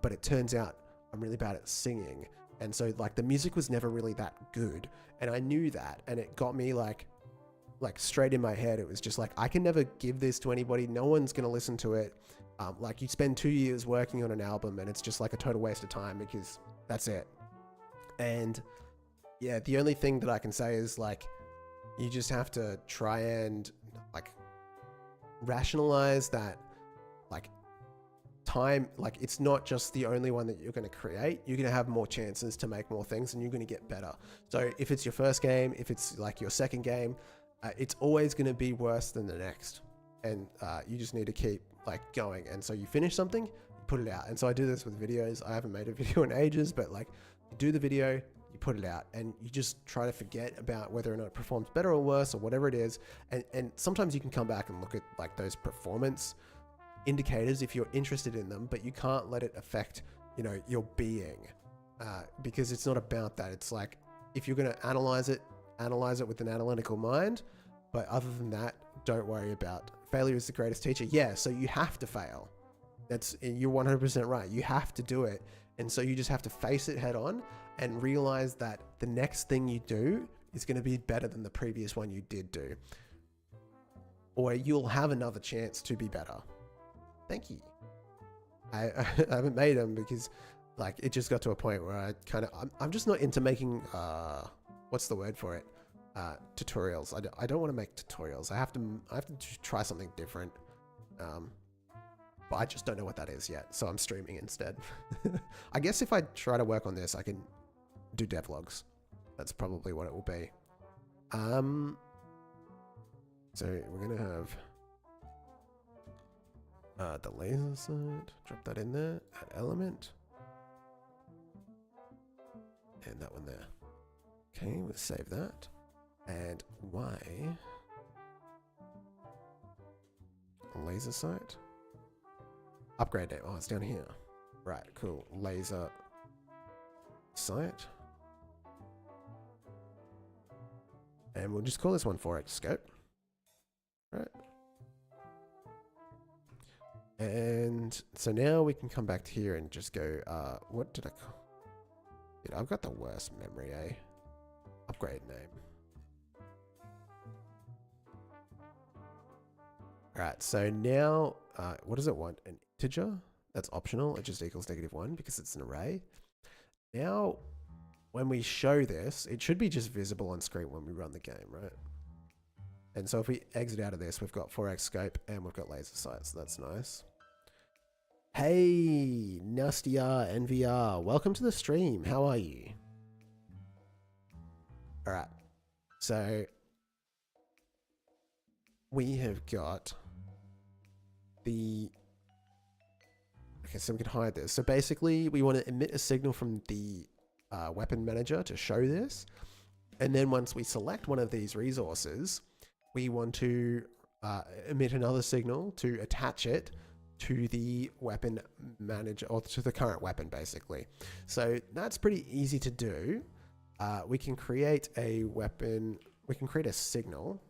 But it turns out I'm really bad at singing. And so like the music was never really that good. And I knew that, and it got me like straight in my head. It was just like, I can never give this to anybody. No one's going to listen to it. Like you spend 2 years working on an album and it's just like a total waste of time because that's it. And yeah, the only thing that I can say is like, you just have to try and like rationalize that like time, like it's not just the only one that you're going to create. You're going to have more chances to make more things and you're going to get better. So if it's your first game, if it's like your second game, it's always going to be worse than the next. And you just need to keep like going. And so you finish something, you put it out. And so I do this with videos. I haven't made a video in ages, but like you do the video, you put it out, and you just try to forget about whether or not it performs better or worse or whatever it is. And sometimes you can come back and look at like those performance indicators if you're interested in them, but you can't let it affect, you know, your being, because it's not about that. It's like, if you're going to analyze it with an analytical mind. But other than that, don't worry about failure is the greatest teacher. Yeah, so you have to fail. You're 100% right. You have to do it. And so you just have to face it head on and realize that the next thing you do is going to be better than the previous one you did do. Or you'll have another chance to be better. Thank you. I haven't made them because like it just got to a point where I kind of, I'm just not into making, what's the word for it? Tutorials. I don't want to make tutorials. I have to try something different. But I just don't know what that is yet. So I'm streaming instead. I guess if I try to work on this, I can do devlogs. That's probably what it will be. So we're going to have The laser sight, drop that in there, add element. And that one there. Okay, we'll save that. And Y. Laser sight. Upgrade name. Oh, it's down here. Right, cool. Laser sight. And we'll just call this one 4x scope. Right. And so now we can come back to here and just go, what did I call? Dude, I've got the worst memory, eh? Upgrade name. Alright, so now, what does it want? An integer? That's optional. It just equals -1 because it's an array. Now, when we show this, it should be just visible on screen when we run the game, right? And so if we exit out of this, we've got 4x scope and we've got laser sight, so that's nice. Hey, Nastia NVR, welcome to the stream. How are you? All right, so we have got the, okay, so we can hide this. So basically we want to emit a signal from the weapon manager to show this. And then once we select one of these resources, we want to emit another signal to attach it to the weapon manager, or to the current weapon, basically. So that's pretty easy to do. We can create a weapon, we can create a signal.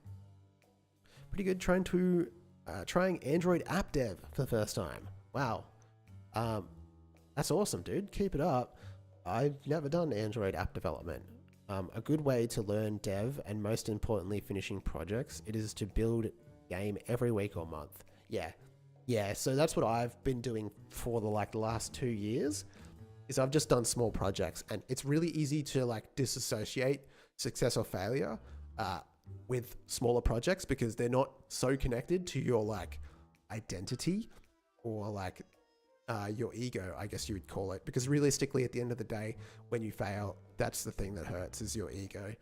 Pretty good trying Android app dev for the first time. Wow. That's awesome, dude. Keep it up. I've never done Android app development. A good way to learn dev, and most importantly finishing projects, it is to build game every week or month. Yeah, so that's what I've been doing for the last 2 years, is I've just done small projects, and it's really easy to disassociate success or failure with smaller projects because they're not so connected to your identity or your ego, I guess you would call it, because realistically at the end of the day, when you fail, that's the thing that hurts, is your ego.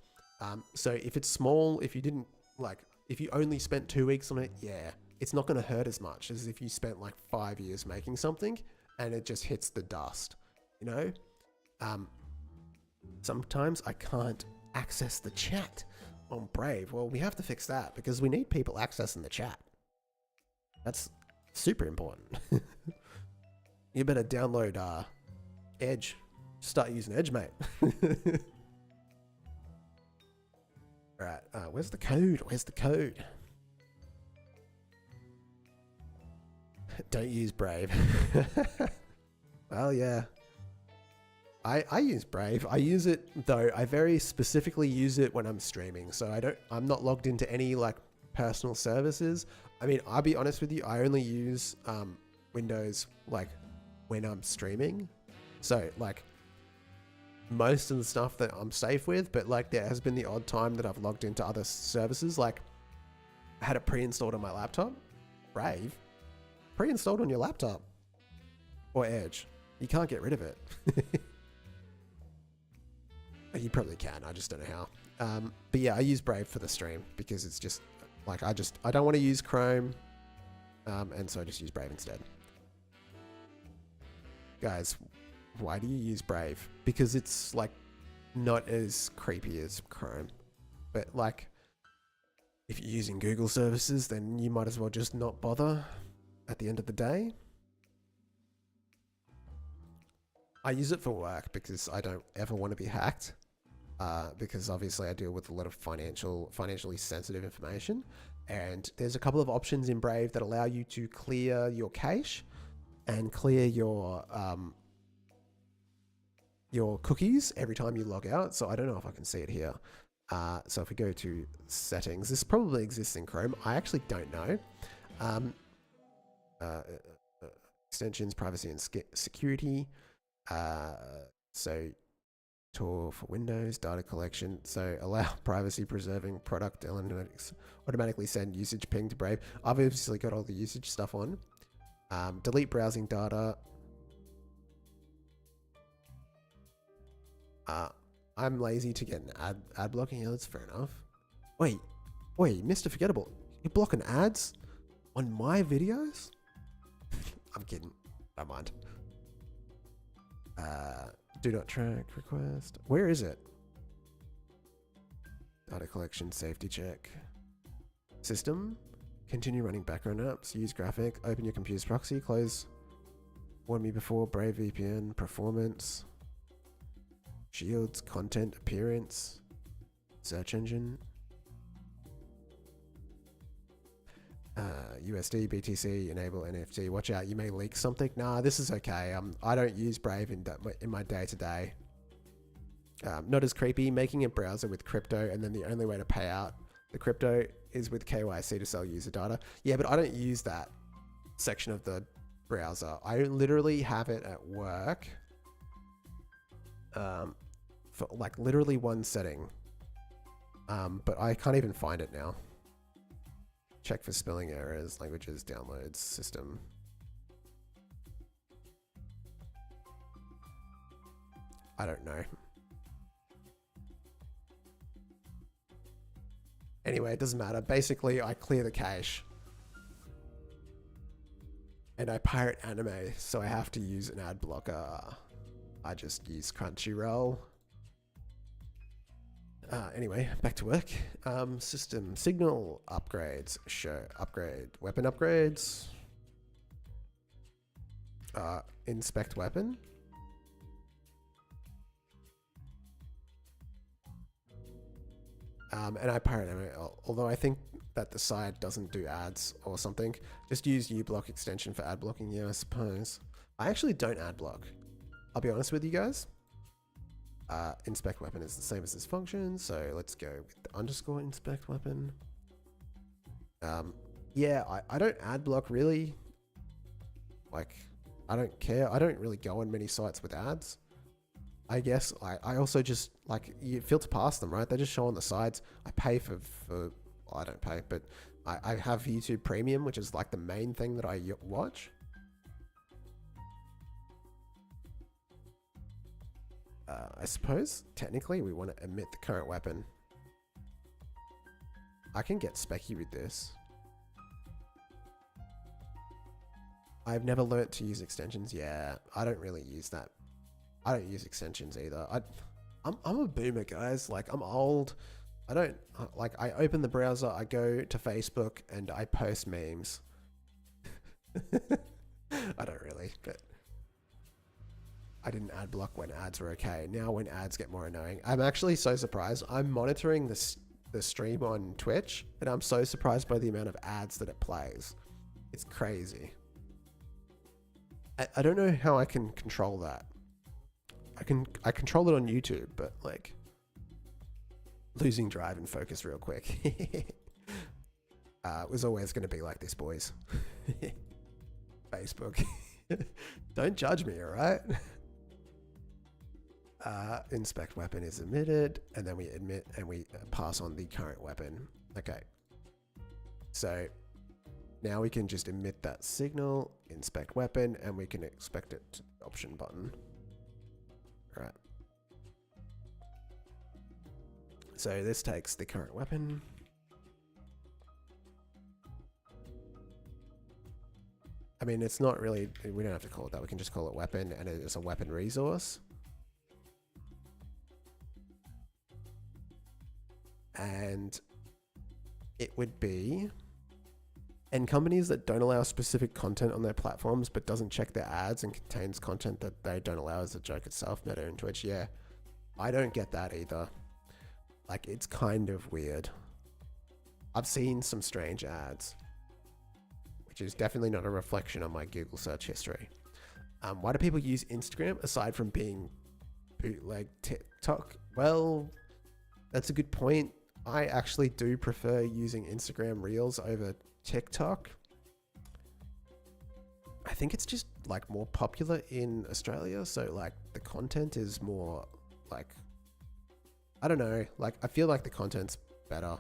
So if it's small, if you didn't if you only spent 2 weeks on it, yeah, it's not going to hurt as much as if you spent 5 years making something and it just hits the dust, you know? Sometimes I can't access the chat on Brave. Well, we have to fix that because we need people accessing the chat. That's super important. You better download Edge. Start using Edge, mate. Right, where's the code? Where's the code? Don't use Brave. Well, yeah. I use Brave. I use it, though. I very specifically use it when I'm streaming. So I'm not logged into any personal services. I mean, I'll be honest with you. I only use Windows when I'm streaming. So most of the stuff that I'm safe with, but there has been the odd time that I've logged into other services. I had it pre-installed on my laptop. Brave. Pre-installed on your laptop. Or Edge. You can't get rid of it. You probably can, I just don't know how. But yeah, I use Brave for the stream because it's just I don't want to use Chrome. And so I just use Brave instead. Guys, why do you use Brave? Because it's not as creepy as Chrome. But if you're using Google services, then you might as well just not bother at the end of the day. I use it for work because I don't ever want to be hacked. Because obviously I deal with a lot of financially sensitive information, and there's a couple of options in Brave that allow you to clear your cache and clear your cookies every time you log out. So I don't know if I can see it here. So if we go to settings, this probably exists in Chrome. I actually don't know. Extensions, privacy and security. So tool for Windows, data collection. So allow privacy preserving product analytics, automatically send usage ping to Brave. I've obviously got all the usage stuff on. Delete browsing data. I'm lazy to get an ad blocking. Yeah, that's fair enough. Wait, Mr. Forgettable, you're blocking ads on my videos? I'm kidding. Don't mind. Do not track request. Where is it? Data collection, safety check. System. Continue running background apps. Use graphic. Open your computer's proxy. Close. Warn me before. Brave VPN. Performance. Shields. Content. Appearance. Search engine. USD, BTC, enable NFT. Watch out, you may leak something. Nah, this is okay. I don't use Brave in my day-to-day. Not as creepy. Making a browser with crypto, and then the only way to pay out the crypto is with KYC to sell user data. Yeah, but I don't use that section of the browser. I literally have it at work for like literally one setting. But I can't even find it now. Check for spelling errors, languages, downloads, system. I don't know. Anyway, it doesn't matter. Basically, I clear the cache. And I pirate anime, so I have to use an ad blocker. I just use Crunchyroll. Anyway, back to work. System signal upgrades. Show upgrade. Weapon upgrades. Inspect weapon. And I pirate anime, although I think that the site doesn't do ads or something. Just use uBlock extension for ad blocking. Yeah, I suppose. I actually don't ad block. I'll be honest with you guys. Inspect weapon is the same as this function, so let's go with the underscore inspect weapon. Yeah, I don't ad block really. Like, I don't care. I don't really go on many sites with ads. I guess I also just, like, you filter past them, right? They just show on the sides. I pay for well, I don't pay, but I have YouTube Premium, which is like the main thing that I watch. I suppose, technically, we want to emit the current weapon. I can get specky with this. I've never learnt to use extensions. Yeah, I don't really use that. I don't use extensions either. I'm a boomer, guys. Like, I'm old. I don't, like, I open the browser, I go to Facebook, and I post memes. I don't really, but I didn't ad block when ads were okay. Now when ads get more annoying, I'm actually so surprised. I'm monitoring the stream on Twitch, and I'm so surprised by the amount of ads that it plays. It's crazy. I don't know how I can control that. I control it on YouTube, but like losing drive and focus real quick. It was always going to be like this, boys. Facebook. Don't judge me, all right? Inspect weapon is emitted, and then we admit and we pass on the current weapon. Okay. So now we can just emit that signal, inspect weapon, and we can expect it to the option button. All right. So this takes the current weapon. I mean, it's not really, we don't have to call it that. We can just call it weapon, and it is a weapon resource. And it would be, and companies that don't allow specific content on their platforms but doesn't check their ads and contains content that they don't allow as a joke itself, Meta and Twitch. Yeah, I don't get that either. Like, it's kind of weird. I've seen some strange ads, which is definitely not a reflection on my Google search history. Why do people use Instagram aside from being bootleg TikTok? Well, that's a good point. I actually do prefer using Instagram Reels over TikTok. I think it's just like more popular in Australia, so like the content is more like, I don't know, like I feel like the content's better.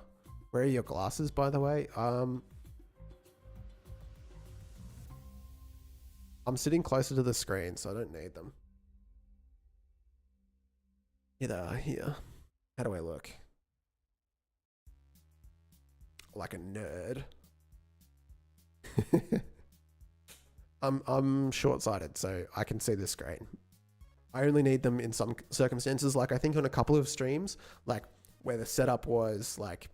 Where are your glasses, by the way? I'm sitting closer to the screen, so I don't need them. Here they are, here. How do I look? Like a nerd. I'm short-sighted, so I can see the screen. I only need them in some circumstances. Like I think on a couple of streams, like where the setup was like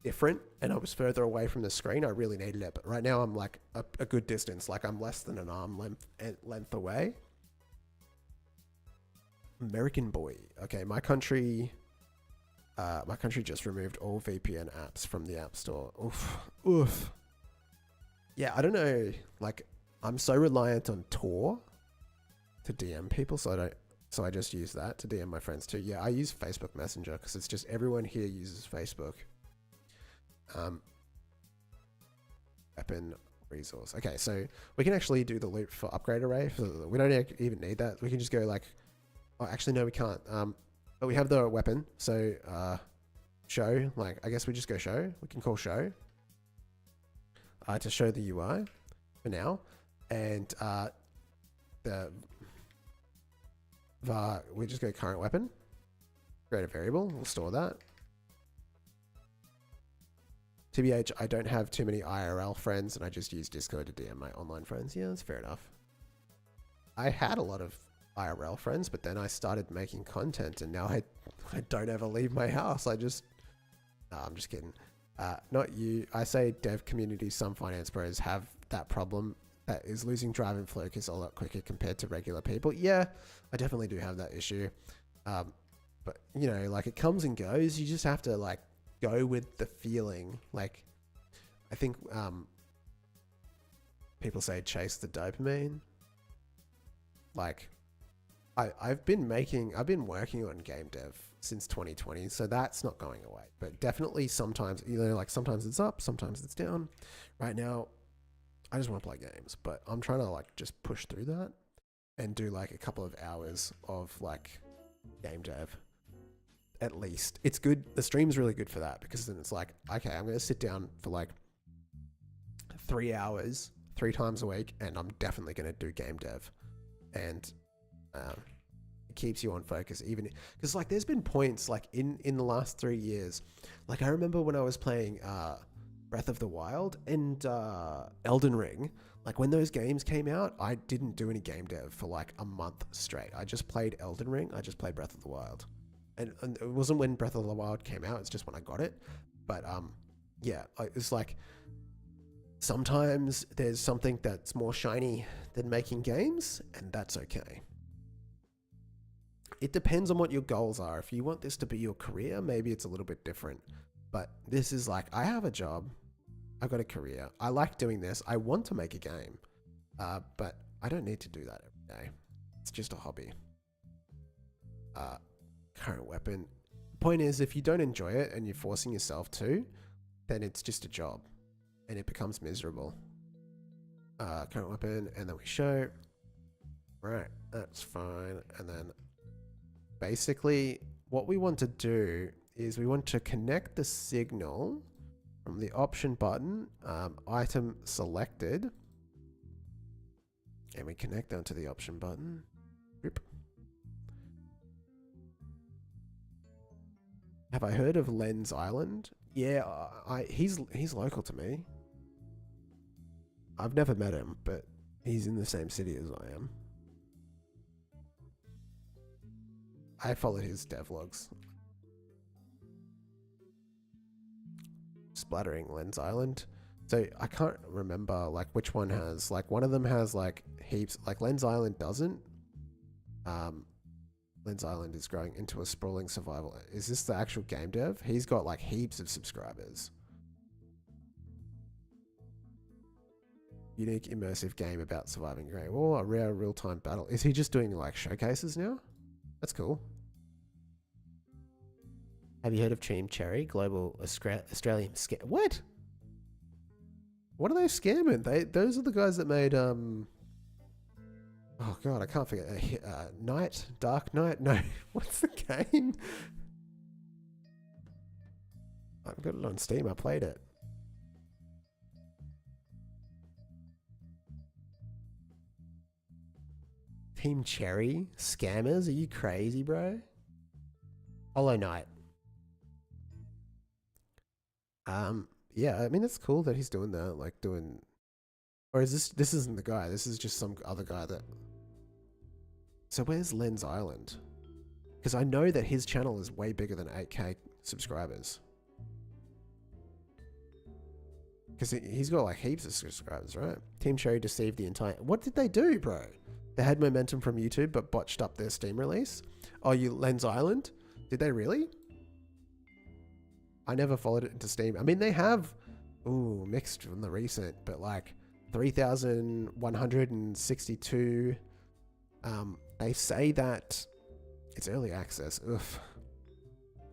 different and I was further away from the screen, I really needed it. But right now I'm like a good distance, like I'm less than an arm length away. American boy. Okay, my country just removed all VPN apps from the App Store. Oof, oof. Yeah, I don't know. Like, I'm so reliant on Tor to DM people, so I just use that to DM my friends too. Yeah, I use Facebook Messenger because it's just everyone here uses Facebook. Weapon resource. Okay, so we can actually do the loop for upgrade array. We don't even need that. We can just go like, oh, actually no, we can't. But we have the weapon. So show. Like, I guess we just go show. We can call show to show the UI for now, and the var, we just go current weapon, create a variable, we'll store that. TBH, I don't have too many IRL friends and I just use Discord to DM my online friends. Yeah, that's fair enough. I had a lot of IRL friends, but then I started making content and now I don't ever leave my house. I'm just kidding. Not you. I say dev community, some finance bros have that problem that is losing drive and focus a lot quicker compared to regular people. Yeah, I definitely do have that issue. But you know, like it comes and goes. You just have to like go with the feeling. Like I think people say chase the dopamine. Like I've been working on game dev since 2020, so that's not going away. But definitely sometimes, you know, like sometimes it's up, sometimes it's down. Right now, I just want to play games, but I'm trying to like just push through that and do like a couple of hours of like game dev at least. It's good. The stream's really good for that because then it's like, okay, I'm going to sit down for like 3 hours, 3 times a week, and I'm definitely going to do game dev. And it keeps you on focus, even because like there's been points like in the last 3 years, like I remember when I was playing Breath of the Wild and Elden Ring, like when those games came out, I didn't do any game dev for like a month straight. I just played Elden Ring, I just played Breath of the Wild, and it wasn't when Breath of the Wild came out, it's just when I got it. But yeah, it's like sometimes there's something that's more shiny than making games, and that's okay. It depends on what your goals are. If you want this to be your career, maybe it's a little bit different. But this is like, I have a job, I've got a career, I like doing this, I want to make a game, but I don't need to do that every day. It's just a hobby. Current weapon. Point is, if you don't enjoy it and you're forcing yourself to, then it's just a job and it becomes miserable. Current weapon, and then we show. Right, that's fine. And then basically what we want to do is we want to connect the signal from the option button, item selected, and we connect them to the option button. Oop. Have I heard of Lens Island? Yeah, he's local to me. I've never met him, but he's in the same city as I am. I followed his devlogs. Splattering Lens Island. So I can't remember like which one has, like one of them has like heaps, like Lens Island doesn't. Lens Island is growing into a sprawling survival. Is this the actual game dev? He's got like heaps of subscribers. Unique immersive game about surviving Great War, a rare real-time battle. Is he just doing like showcases now? That's cool. Have you heard of Team Cherry, global Australian scam? What? What are they scamming? Those are the guys that made oh god, I can't forget. Dark Knight. No, what's the game? I've got it on Steam. I played it. Team Cherry scammers? Are you crazy, bro? Hollow Knight. Yeah, I mean it's cool that he's doing that, like doing Or is this isn't the guy, this is just some other guy that... So where's Lens Island? Because I know that his channel is way bigger than 8k subscribers. Because he's got like heaps of subscribers, right? Team Cherry deceived the entire... What did they do, bro? They had momentum from YouTube, but botched up their Steam release. Oh, you Lens Island? Did they really? I never followed it into Steam. I mean, they have... Ooh, mixed from the recent, but like 3,162. They say that... It's early access. Oof.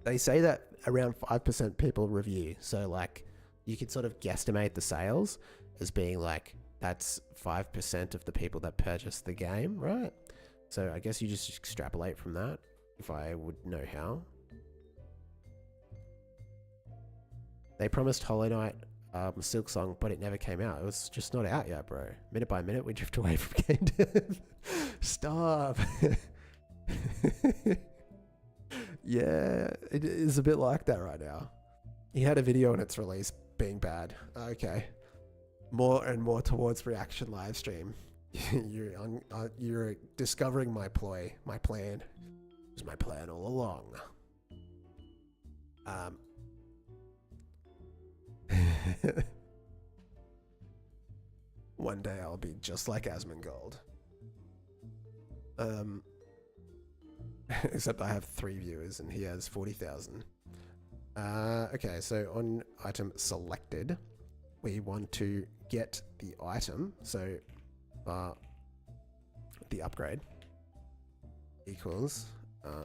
They say that around 5% people review. So like, you could sort of guesstimate the sales as being like, that's 5% of the people that purchase the game, right? So I guess you just extrapolate from that, if I would know how. They promised Hollow Knight Silk Song, but it never came out. It was just not out yet, bro. Minute by minute, we drift away from game dev. Stop. Yeah, it is a bit like that right now. He had a video on its release being bad. Okay. More and more towards reaction live stream. You're discovering my ploy, my plan. It was my plan all along. One day I'll be just like Asmongold. Except I have 3 viewers and he has 40,000. Okay, so on item selected, we want to get the item. So the upgrade equals,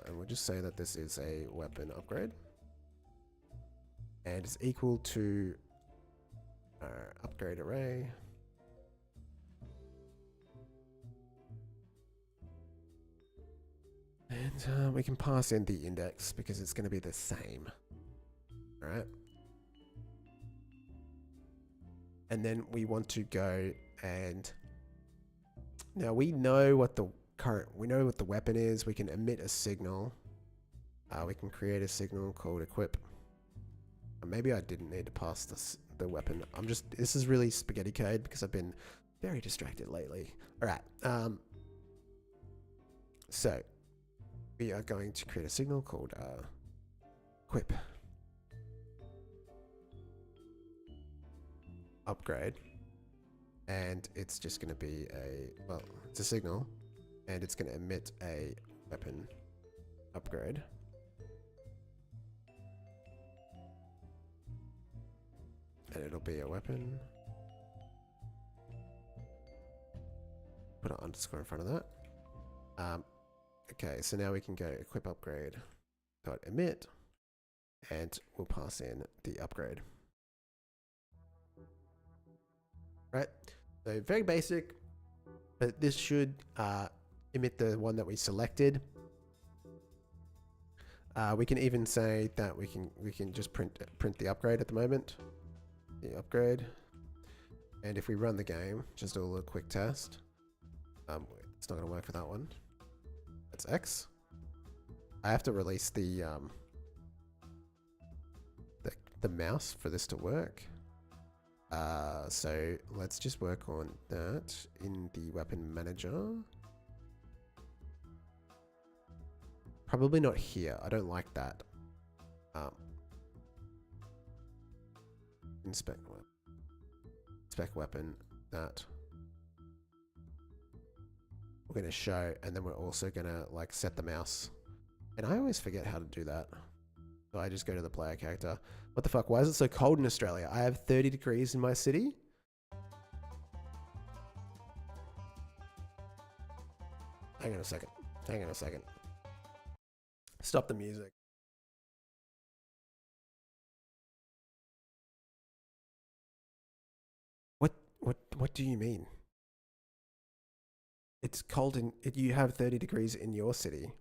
and we'll just say that this is a weapon upgrade, and it's equal to upgrade array. And we can pass in the index because it's going to be the same. All right. And then we want to go and now we know what the weapon is. We can emit a signal. We can create a signal called equip. Maybe I didn't need to pass the weapon. This is really spaghetti code because I've been very distracted lately. All right. So we are going to create a signal called equip upgrade, and it's just going to be it's a signal, and it's going to emit a weapon upgrade. And it'll be a weapon. Put an underscore in front of that. Okay, so now we can go equip upgrade dot emit, and we'll pass in the upgrade. Right, so very basic, but this should emit the one that we selected. We can even say that we can just print the upgrade at the moment. The upgrade, and if we run the game, just do a little quick test. It's not going to work for that one. That's X. I have to release the mouse for this to work. So let's just work on that in the weapon manager. Probably not here. I don't like that. Inspect weapon that we're going to show, and then we're also going to like set the mouse, and I always forget how to do that, so I just go to the player character. What the fuck, why is it so cold in Australia? I have 30 degrees in my city. Hang on a second, stop the music. What do you mean? It's cold you have 30 degrees in your city.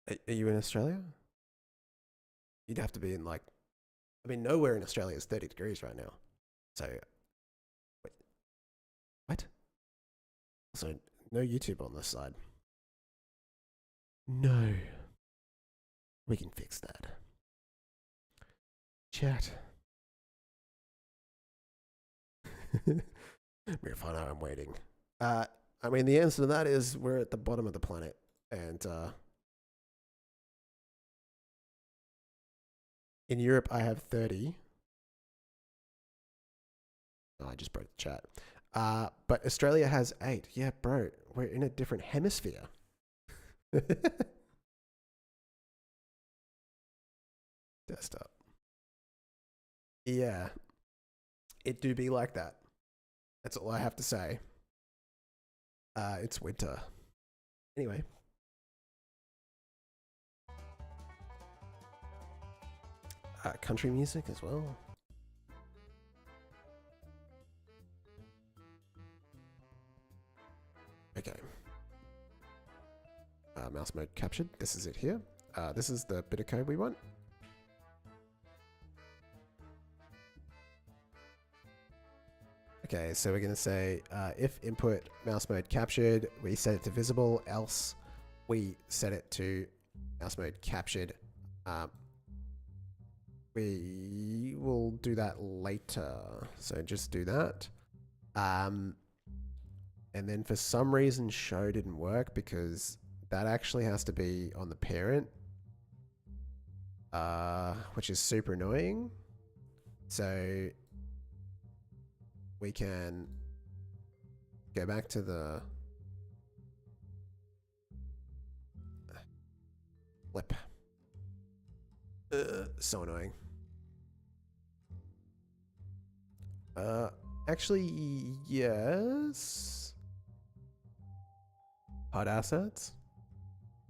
Are you in Australia? You'd have to be in like, I mean, nowhere in Australia is 30 degrees right now. So, wait, what? So, no YouTube on this side. No. We can fix that. Chat. Mirfano, I'm waiting. I mean, the answer to that is we're at the bottom of the planet, and in Europe I have 30. Oh, I just broke the chat. But Australia has 8. Yeah, bro, we're in a different hemisphere. Desktop. Yeah, it do be like that. That's all I have to say. It's winter. Anyway. Country music as well. Okay. Mouse mode captured. This is it here. This is the bit of code we want. Okay, so we're going to say if input mouse mode captured, we set it to visible, else we set it to mouse mode captured. We will do that later. So just do that. And then for some reason show didn't work because that actually has to be on the parent, which is super annoying. So we can go back to the flip. So annoying. Actually, yes. Hard assets.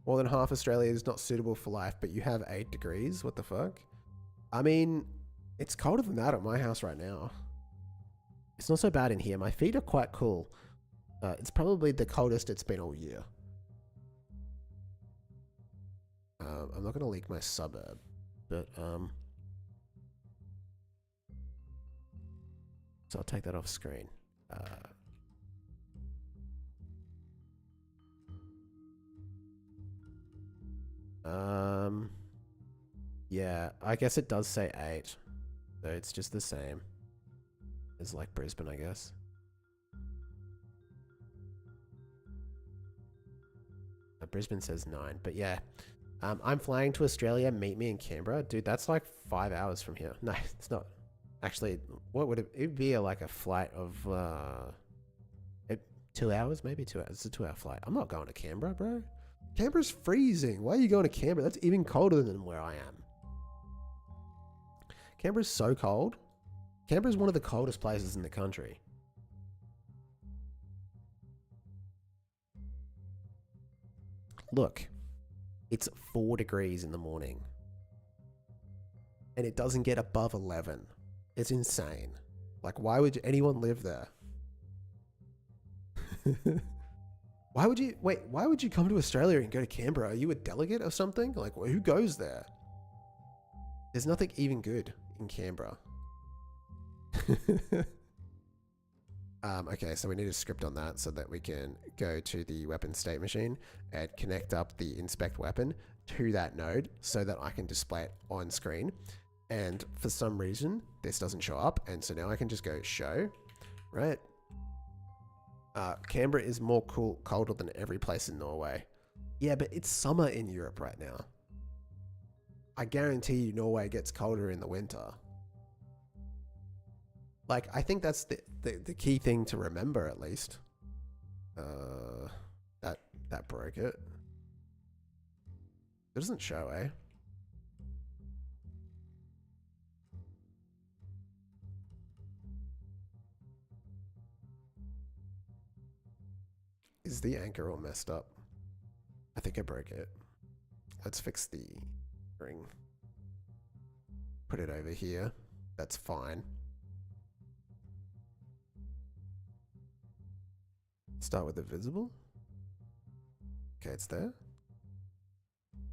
More than half Australia is not suitable for life, but you have 8 degrees. What the fuck? I mean, it's colder than that at my house right now. It's not so bad in here. My feet are quite cool. It's probably the coldest it's been all year. I'm not going to leak my suburb, but so I'll take that off screen. Yeah, I guess it does say 8. So it's just the same as like Brisbane, I guess. Brisbane says 9, but yeah. I'm flying to Australia. Meet me in Canberra. Dude, that's like 5 hours from here. No, it's not. Actually, what would it? It'd be like a flight of 2 hours, maybe 2 hours. It's a 2-hour flight. I'm not going to Canberra, bro. Canberra's freezing. Why are you going to Canberra? That's even colder than where I am. Canberra's so cold. Canberra's one of the coldest places in the country. Look, it's 4 degrees in the morning. And it doesn't get above 11. It's insane. Like, why would anyone live there? Why would you come to Australia and go to Canberra? Are you a delegate or something? Like, who goes there? There's nothing even good in Canberra. Okay, so we need a script on that so that we can go to the weapon state machine and connect up the inspect weapon to that node so that I can display it on screen. And for some reason, this doesn't show up. And so now I can just go show, right? Canberra is more colder than every place in Norway. Yeah, but it's summer in Europe right now. I guarantee you Norway gets colder in the winter. Like, I think that's the key thing to remember, at least. That broke it. It doesn't show, eh? Is the anchor all messed up? I think I broke it. Let's fix the ring. Put it over here. That's fine. Start with the visible. Okay, it's there.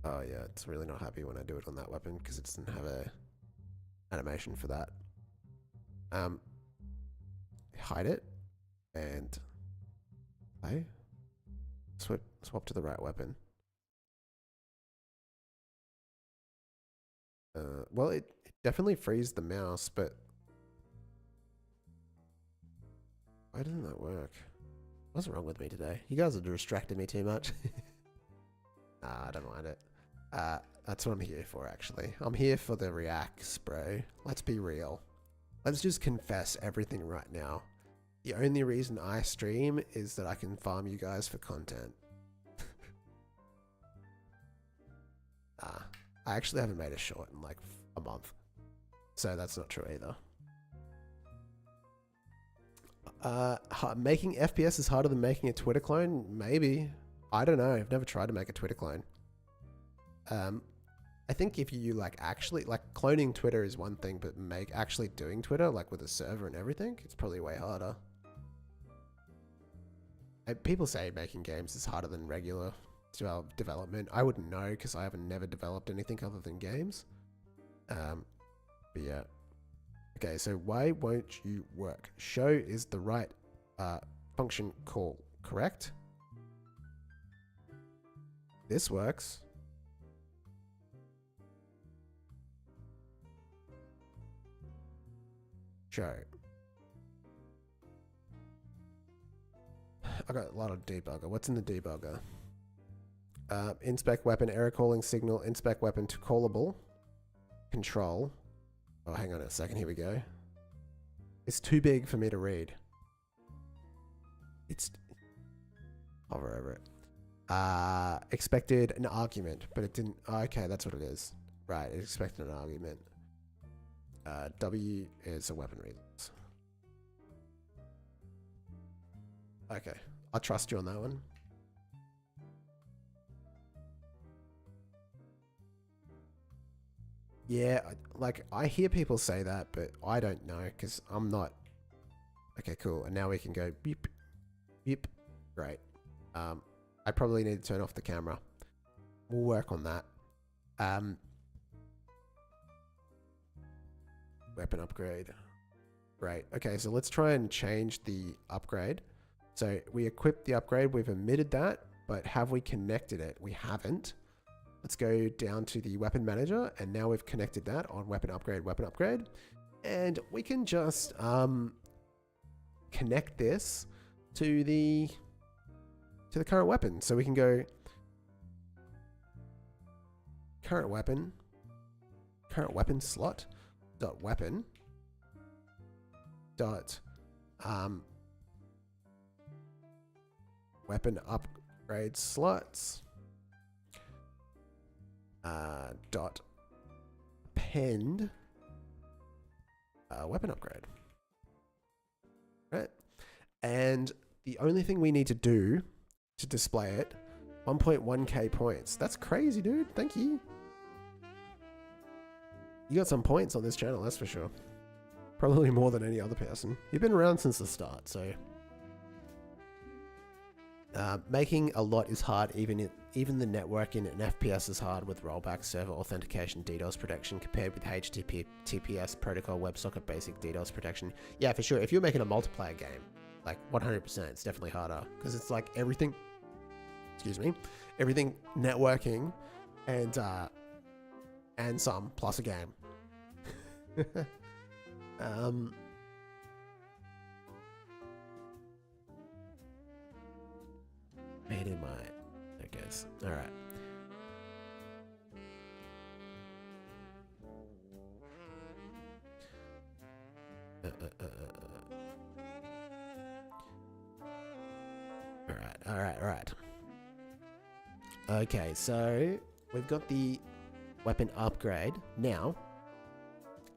Oh yeah, it's really not happy when I do it on that weapon because it doesn't have a animation for that. Hide it and play. Swap to the right weapon. Well, it definitely frees the mouse, but Why didn't that work? What's wrong with me today? You guys are distracting me too much. Nah, I don't mind it. That's what I'm here for, actually. I'm here for the reacts, bro. Let's be real. Let's just confess everything right now. The only reason I stream is that I can farm you guys for content. I actually haven't made a short in like a month. So that's not true either. Making FPS is harder than making a Twitter clone? Maybe. I don't know. I've never tried to make a Twitter clone. I think if you like actually like cloning Twitter is one thing, but actually doing Twitter like with a server and everything, it's probably way harder. People say making games is harder than regular development. I wouldn't know because I haven't never developed anything other than games. But yeah. Okay, so why won't you work? Show is the right function call, correct? This works. Show. I got a lot of debugger. What's in the debugger? Inspect weapon, error calling signal, inspect weapon to callable, control. Oh, hang on a second. Here we go. It's too big for me to read. It's hover over it. Expected an argument, but it didn't. Oh, okay, that's what it is. Right, it expected an argument. W is a weapon resource. Okay, I'll trust you on that one. Yeah, I hear people say that, but I don't know because I'm not. Okay, cool. And now we can go beep, beep. Great. I probably need to turn off the camera. We'll work on that. Weapon upgrade. Great. Okay, so let's try and change the upgrade. So we equipped the upgrade. We've omitted that, but have we connected it? We haven't. Let's go down to the weapon manager, and now we've connected that on weapon upgrade, and we can just connect this to the current weapon. So we can go current weapon slot dot weapon dot weapon upgrade slots dot append weapon upgrade. Right, and the only thing we need to do to display it, 1.1k points. That's crazy, dude. Thank you. You got some points on this channel, that's for sure. Probably more than any other person. You've been around since the start, so making a lot is hard. Even the network in an FPS is hard with rollback, server authentication, DDoS protection compared with HTTP, TPS protocol, WebSocket basic DDoS protection. Yeah, for sure. If you're making a multiplayer game, like 100%, it's definitely harder because it's like everything. Excuse me, everything networking and some plus a game. Made in my, I guess. All right. All right. Okay, so we've got the weapon upgrade now.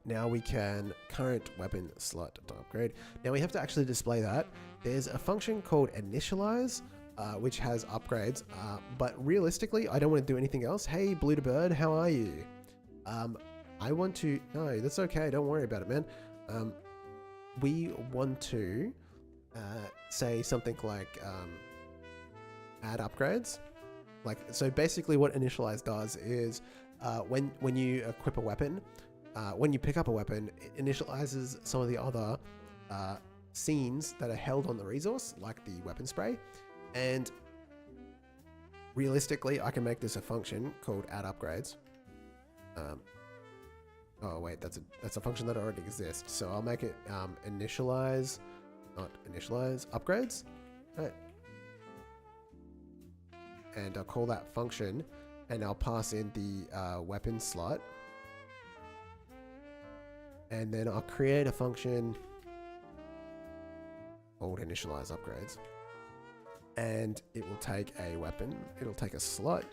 Now we can current weapon slot to upgrade. Now we have to actually display that. There's a function called initialize, which has upgrades, but realistically, I don't want to do anything else. Hey, Blue to Bird, how are you? I want to, no, that's okay. Don't worry about it, man. We want to say something like add upgrades. Like, so basically what initialize does is when you equip a weapon, when you pick up a weapon, it initializes some of the other scenes that are held on the resource, like the weapon spray. And realistically, I can make this a function called add upgrades. Oh wait, that's a function that already exists. So I'll make it initialize not initialize upgrades, right? And I'll call that function, and I'll pass in the weapon slot, and then I'll create a function called initialize upgrades, and it will take a weapon, it'll take a slot,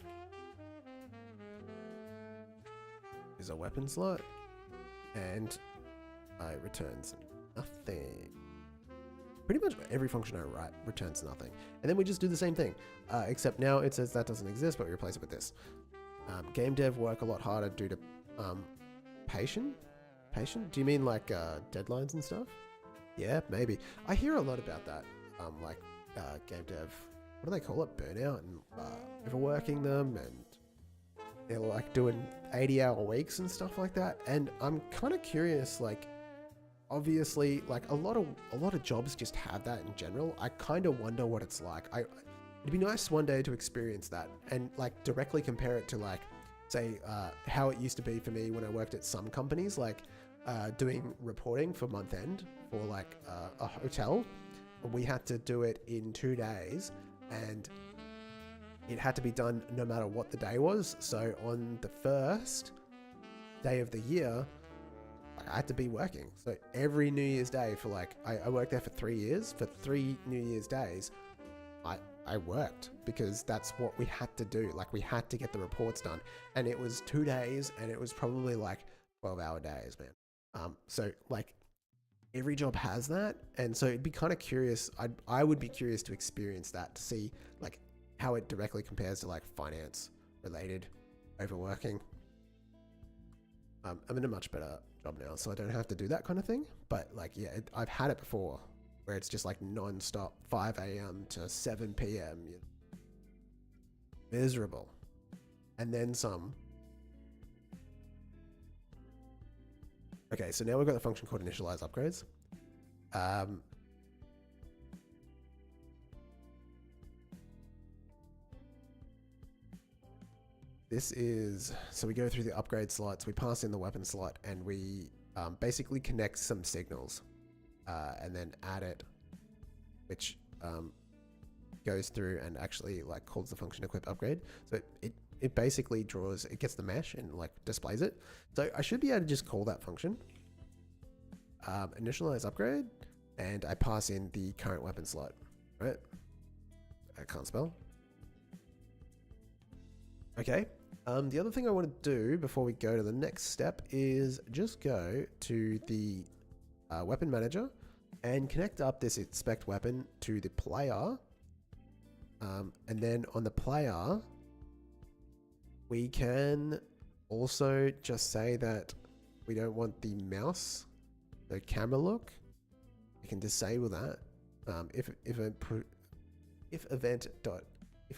is a weapon slot, and it returns nothing. Pretty much every function I write returns nothing. And then we just do the same thing, except now it says that doesn't exist, but we replace it with this. Game dev work a lot harder due to patient? Do you mean like deadlines and stuff? Yeah, maybe. I hear a lot about that. Like game dev, what do they call it? Burnout and overworking them, and they're like doing 80-hour weeks and stuff like that. And I'm kind of curious, like, obviously, like a lot of jobs just have that in general. I kind of wonder what it's like. It'd be nice one day to experience that and like directly compare it to like, say, how it used to be for me when I worked at some companies, like doing reporting for month end for like a hotel. We had to do it in 2 days, and it had to be done no matter what the day was. So on the first day of the year, I had to be working. So every New Year's Day for like, I worked there for 3 years. For 3 New Year's days, I worked because that's what we had to do. Like we had to get the reports done. And it was 2 days, and it was probably like 12-hour days, man. So like every job has that. And so it'd be kind of curious. I would be curious to experience that, to see like how it directly compares to like finance related overworking. I'm in a much better job now, so I don't have to do that kind of thing. But like, yeah, I've had it before where it's just like non-stop 5 a.m. to 7 p.m. Miserable. And then some. Okay, so now we've got the function called initialize upgrades. This is, so we go through the upgrade slots, we pass in the weapon slot, and we basically connect some signals and then add it, which goes through and actually like calls the function equip upgrade. So it basically draws, it gets the mesh and like displays it. So I should be able to just call that function, initialize upgrade, and I pass in the current weapon slot, right? I can't spell. Okay. The other thing I want to do before we go to the next step is just go to the weapon manager and connect up this inspect weapon to the player. And then on the player, we can also just say that we don't want the mouse, the camera look. We can disable that. If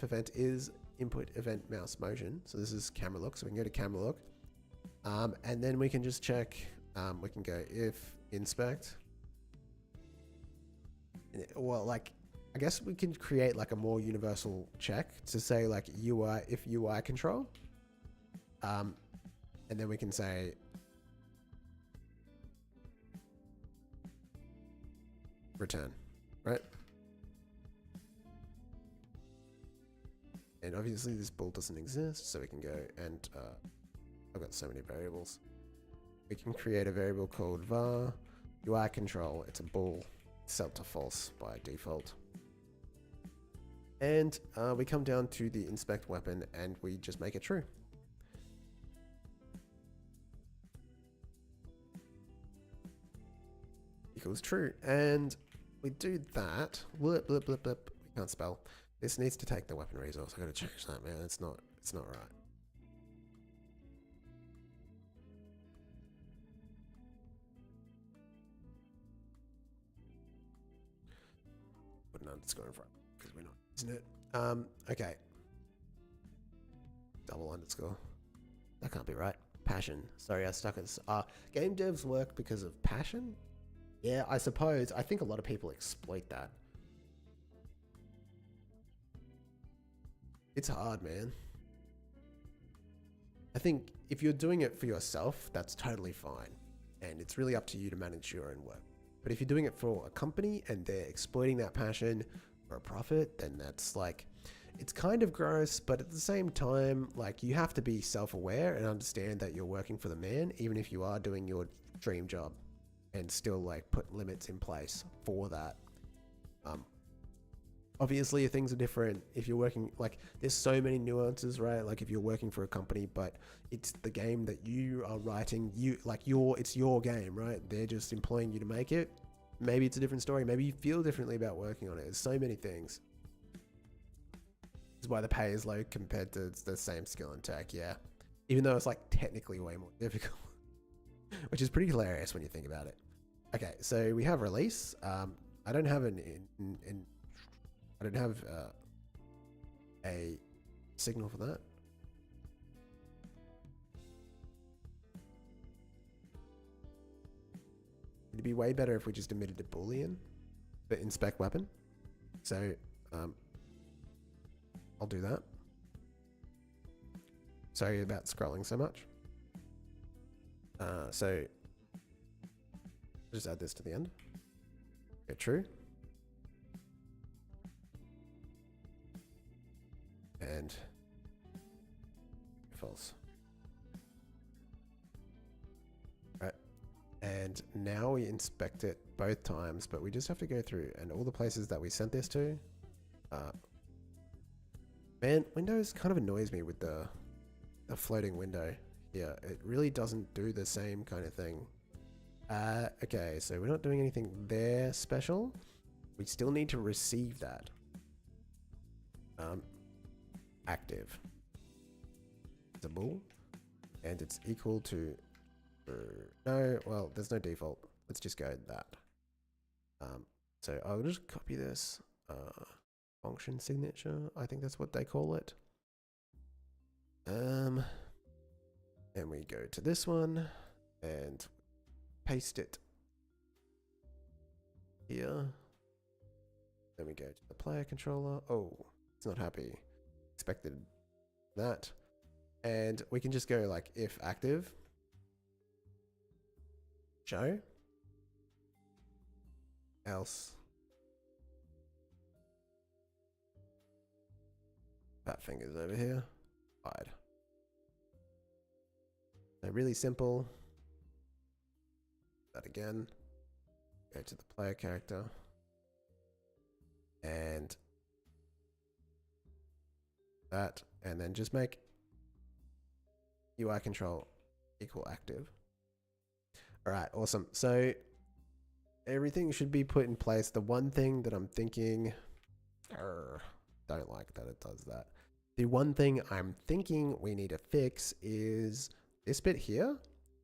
event is input event mouse motion. So this is camera look. So we can go to camera look. And then we can just check, we can go if inspect. Well, like, I guess we can create like a more universal check to say like UI, if UI control. And then we can say return, right? And obviously this bool doesn't exist, so we can go and I've got so many variables. We can create a variable called var UI control. It's a bool, set to false by default. And we come down to the inspect weapon and we just make it true. Equals true. And we do that. Blip, blip, blip, blip. We can't spell. This needs to take the weapon resource. I gotta change that, man. It's not right. Put an underscore in front because we're not using it. Okay. Double underscore. That can't be right. Passion. Sorry, I stuck it. Game devs work because of passion? Yeah, I suppose. I think a lot of people exploit that. It's hard, man. I think if you're doing it for yourself, that's totally fine. And it's really up to you to manage your own work. But if you're doing it for a company and they're exploiting that passion for a profit, then that's like, it's kind of gross, but at the same time, like, you have to be self-aware and understand that you're working for the man, even if you are doing your dream job, and still like put limits in place for that. Obviously things are different if you're working, like, there's so many nuances, right? Like if you're working for a company, but it's the game that you are writing, it's your game, right? They're just employing you to make it. Maybe it's a different story. Maybe you feel differently about working on it. There's so many things. This is why the pay is low compared to the same skill and tech, yeah. Even though it's like technically way more difficult, which is pretty hilarious when you think about it. Okay, so we have release. I don't have I don't have a signal for that. It'd be way better if we just emitted a boolean, but inspect weapon. So I'll do that. Sorry about scrolling so much. So just add this to the end. Okay, true. And false. Right. And now we inspect it both times, but we just have to go through and all the places that we sent this to. Man, Windows kind of annoys me with the floating window here. It really doesn't do the same kind of thing. Okay, so we're not doing anything there special. We still need to receive that. Active. It's a bool, and it's equal to no, well, there's no default. Let's just go with that. So I'll just copy this function signature. I think that's what they call it. And we go to this one and paste it here. Then we go to the player controller. Oh, it's not happy. Expected that. And we can just go like if active show else fat fingers over here hide. So really simple. That again, go to the player character and that, and then just make UI control equal active. All right, awesome. So everything should be put in place. The one thing that I'm thinking, don't like that it does that. The one thing I'm thinking we need to fix is this bit here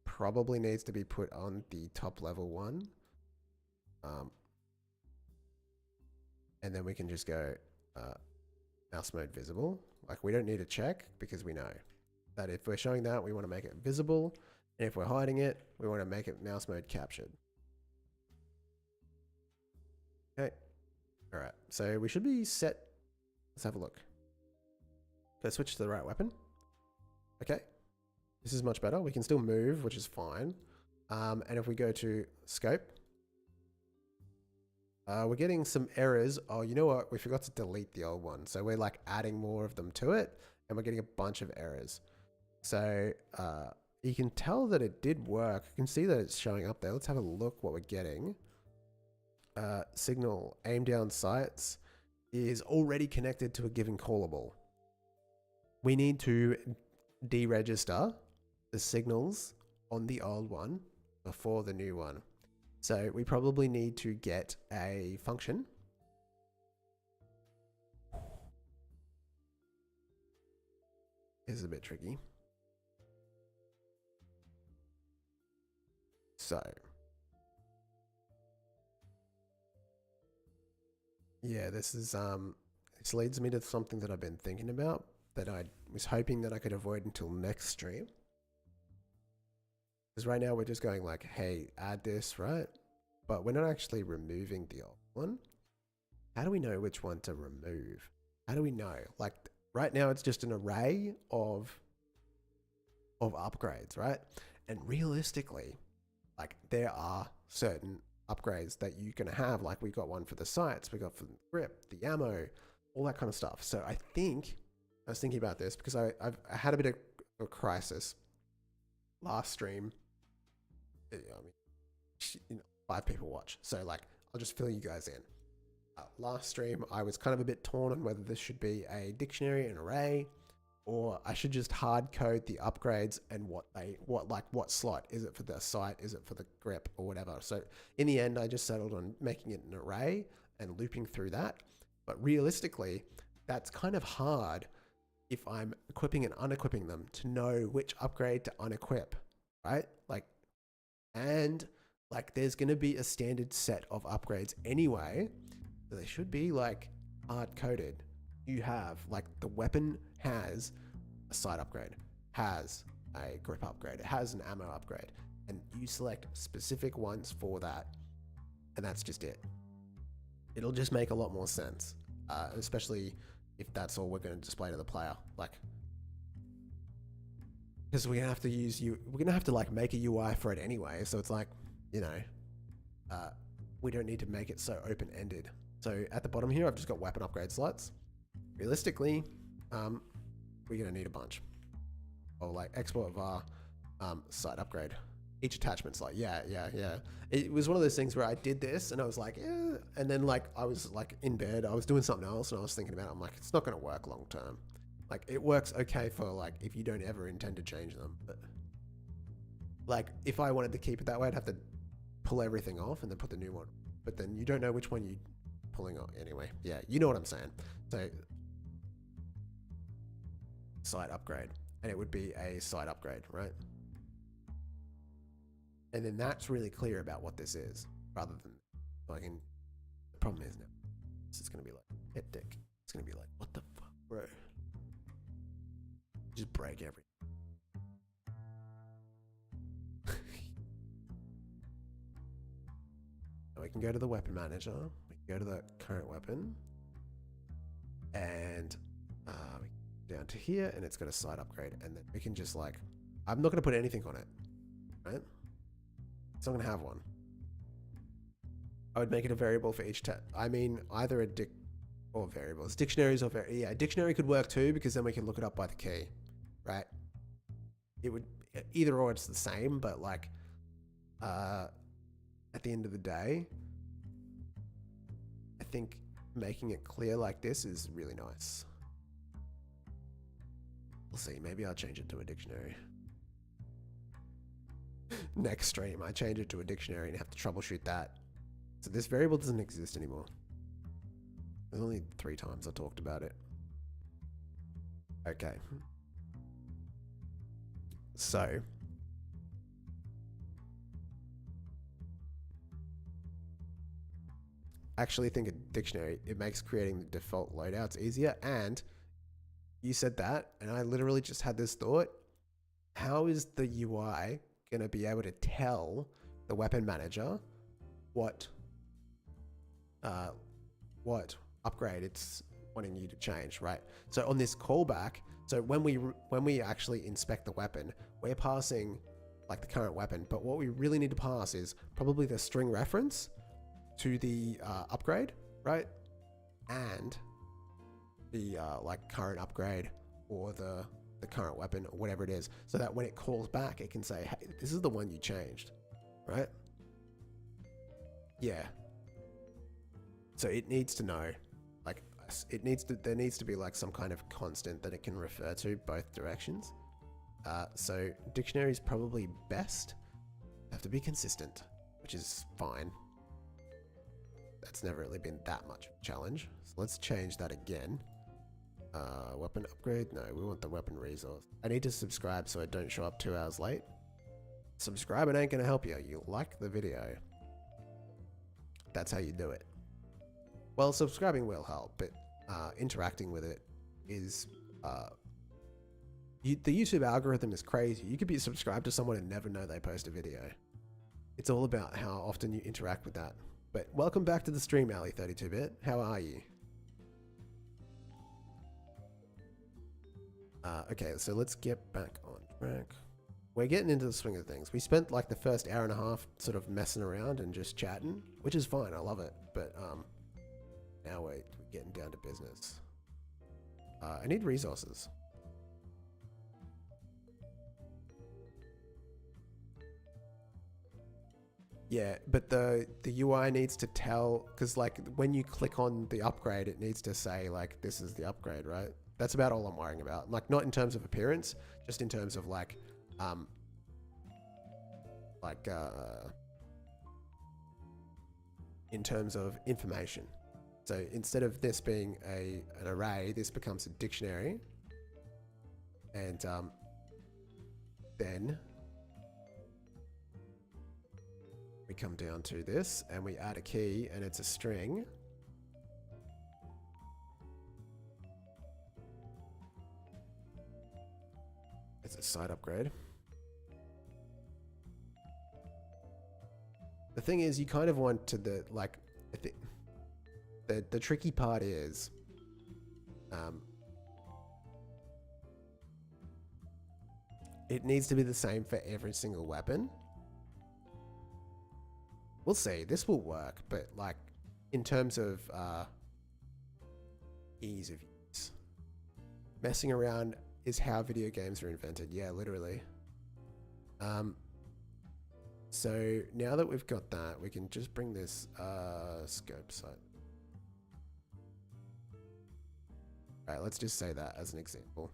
probably needs to be put on the top level one. And then we can just go mouse mode visible. Like we don't need a check because we know that if we're showing that, we want to make it visible. And if we're hiding it, we want to make it mouse mode captured. Okay. All right. So we should be set. Let's have a look. Go switch to the right weapon. Okay. This is much better. We can still move, which is fine. And if we go to scope, we're getting some errors. Oh, you know what? We forgot to delete the old one. So we're like adding more of them to it and we're getting a bunch of errors. So you can tell that it did work. You can see that it's showing up there. Let's have a look what we're getting. Signal aim down sights is already connected to a given callable. We need to deregister the signals on the old one before the new one. So we probably need to get a function. This is a bit tricky. So yeah, this leads me to something that I've been thinking about that I was hoping that I could avoid until next stream. Because right now we're just going like, hey, add this, right? But we're not actually removing the old one. How do we know which one to remove? How do we know? Like right now it's just an array of upgrades, right? And realistically, like there are certain upgrades that you're going to have. Like we got one for the sights, we got for the grip, the ammo, all that kind of stuff. So I was thinking about this because I had a bit of a crisis last stream. I mean, 5 people watch. So like, I'll just fill you guys in. Last stream, I was kind of a bit torn on whether this should be a dictionary and array, or I should just hard code the upgrades and what slot. Is it for the sight? Is it for the grip or whatever? So in the end, I just settled on making it an array and looping through that. But realistically, that's kind of hard if I'm equipping and unequipping them to know which upgrade to unequip, right? And there's going to be a standard set of upgrades anyway. So they should be like hard coded. You have like the weapon has a sight upgrade, has a grip upgrade, it has an ammo upgrade, and you select specific ones for that, and that's just it. It'll just make a lot more sense, especially if that's all we're going to display to the player. Like, because we're gonna have to like make a UI for it anyway. So it's like, we don't need to make it so open-ended. So at the bottom here, I've just got weapon upgrade slots. Realistically, we're gonna need a bunch. Or like export var, sight upgrade. Each attachment slot. Yeah. It was one of those things where I did this and I was like, yeah. And then like, I was like in bed, I was doing something else and I was thinking about it. I'm like, it's not gonna work long term. Like it works okay for like, if you don't ever intend to change them. But like, if I wanted to keep it that way, I'd have to pull everything off and then put the new one. But then you don't know which one you're pulling off. Anyway, yeah, you know what I'm saying. So sight upgrade, and it would be a sight upgrade, right? And then that's really clear about what this is, rather than like the problem is now this is going to be like hectic. It's going to be like, what the fuck, bro? Just break everything. We can go to the weapon manager, we can go to the current weapon, and we can down to here, and it's got a sight upgrade, and then we can just like, I'm not going to put anything on it, right? It's not going to have one. I would make it a variable for each I mean, either a or variables, dictionaries or yeah, dictionary could work too, because then we can look it up by the key, right? It would either or, it's the same, but like, at the end of the day, I think making it clear like this is really nice. We'll see, maybe I'll change it to a dictionary. Next stream, I change it to a dictionary and have to troubleshoot that. So this variable doesn't exist anymore. There's only 3 times I talked about it. Okay. So, actually think a dictionary, it makes creating the default loadouts easier. And you said that, and I literally just had this thought. How is the UI going to be able to tell the weapon manager what upgrade it's wanting you to change, right? So on this callback, so when we actually inspect the weapon, we're passing like the current weapon, but what we really need to pass is probably the string reference to the upgrade, right? And the like current upgrade or the current weapon or whatever it is, so that when it calls back, it can say, hey, this is the one you changed, right? Yeah. So it needs to know, like there needs to be like some kind of constant that it can refer to both directions. So dictionary is probably best. Have to be consistent, which is fine. That's never really been that much of a challenge. So let's change that again. Weapon upgrade? No, we want the weapon resource. I need to subscribe so I don't show up 2 hours late. Subscribing ain't gonna help you. You like the video. That's how you do it. Well, subscribing will help, but interacting with it is... the YouTube algorithm is crazy. You could be subscribed to someone and never know they post a video. It's all about how often you interact with that. But welcome back to the stream, Ali32bit. How are you? Okay, so let's get back on track. we're getting into the swing of things. We spent like the first hour and a half sort of messing around and just chatting, which is fine. I love it. But now we're getting down to business. I need resources. Yeah, but the UI needs to tell, because like when you click on the upgrade, it needs to say like this is the upgrade, right? That's about all I'm worrying about. Like not in terms of appearance, just in terms of like in terms of information. So instead of this being an array, this becomes a dictionary, and then we come down to this and we add a key and it's a string. It's a site upgrade. The thing is, you kind of want to the tricky part is it needs to be the same for every single weapon. We'll see. This will work, but like in terms of ease of use, messing around is how video games are invented. Yeah, literally. So now that we've got that, we can just bring this scope site. All right, let's just say that as an example.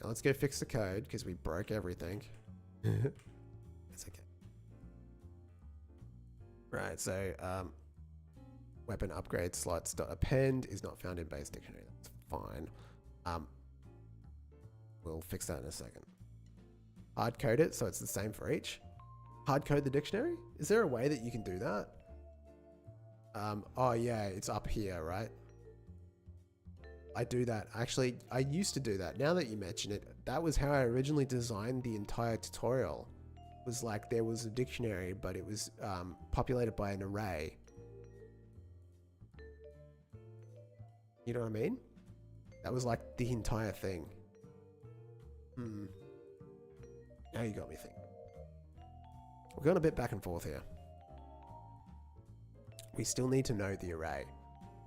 Now let's go fix the code because we broke everything. It's okay. Right, so weapon upgrade slots.append is not found in base dictionary. That's fine. We'll fix that in a second. Hard code it so it's the same for each. Hard code the dictionary? Is there a way that you can do that? Oh yeah, it's up here, right? I do that. Actually, I used to do that. Now that you mention it, that was how I originally designed the entire tutorial. It was like there was a dictionary, but it was populated by an array. You know what I mean? That was like the entire thing. Now you got me thinking. We're going a bit back and forth here. We still need to know the array.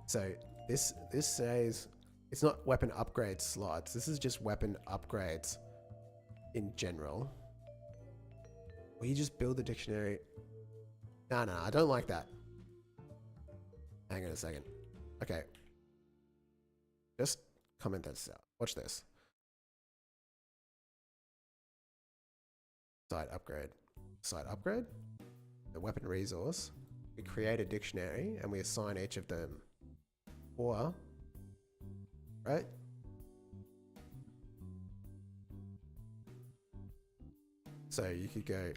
So this says it's not weapon upgrade slots. This is just weapon upgrades in general. Will you just build the dictionary? No, I don't like that. Hang on a second. Okay. Just comment this out. Watch this. Site upgrade. Site upgrade. The weapon resource. We create a dictionary and we assign each of them. Or, right? So you could go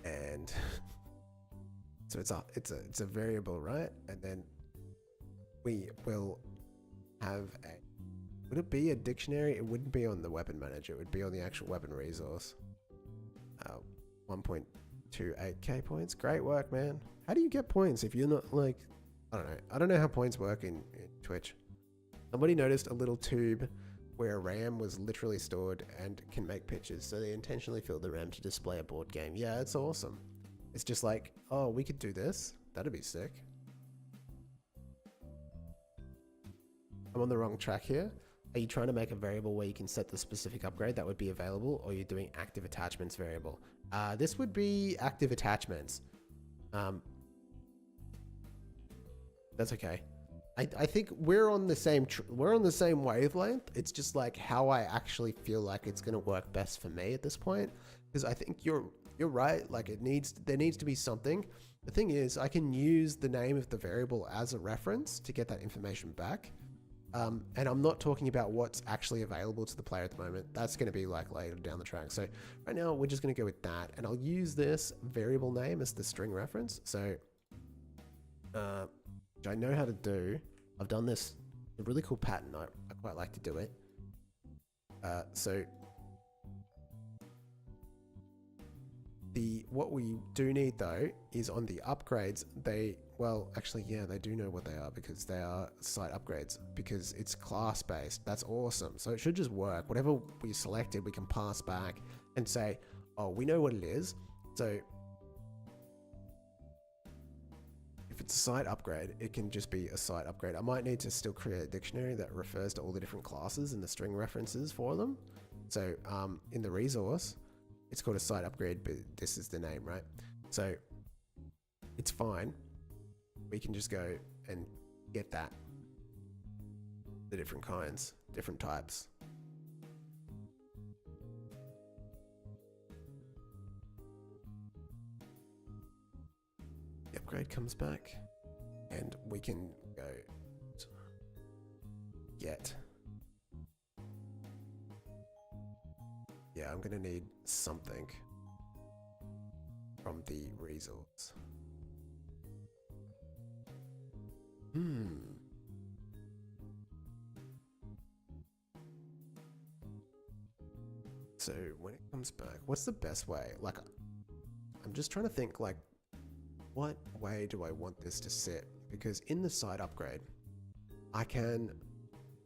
and so it's a variable, right? And then we will have a, would it be a dictionary? It wouldn't be on the weapon manager. It would be on the actual weapon resource. 1.28k points. Great work, man. How do you get points if you're not like, I don't know. I don't know how points work in Twitch. Somebody noticed a little tube where RAM was literally stored and can make pictures. So they intentionally filled the RAM to display a board game. Yeah, it's awesome. It's just like, oh, we could do this. That'd be sick. I'm on the wrong track here. Are you trying to make a variable where you can set the specific upgrade that would be available, or you're doing active attachments variable? This would be active attachments. That's okay. I think we're on the same wavelength. It's just like how I actually feel like it's gonna work best for me at this point. Because I think you're right. Like there needs to be something. The thing is, I can use the name of the variable as a reference to get that information back. And I'm not talking about what's actually available to the player at the moment. That's going to be like later down the track. So right now we're just going to go with that, and I'll use this variable name as the string reference. So which I know how to do. I've done this, a really cool pattern. I quite like to do it. So what we do need though is on the upgrades, well, actually, yeah, they do know what they are because they are site upgrades because it's class based. That's awesome. So it should just work. Whatever we selected, we can pass back and say, oh, we know what it is. So if it's a site upgrade, it can just be a site upgrade. I might need to still create a dictionary that refers to all the different classes and the string references for them. So in the resource, it's called a site upgrade, but this is the name, right? So it's fine. We can just go and get that. The different kinds, different types. The upgrade comes back and we can go get. Yeah, I'm gonna need something from the resource. So when it comes back, what's the best way? Like, I'm just trying to think, like, what way do I want this to sit? Because in the site upgrade, I can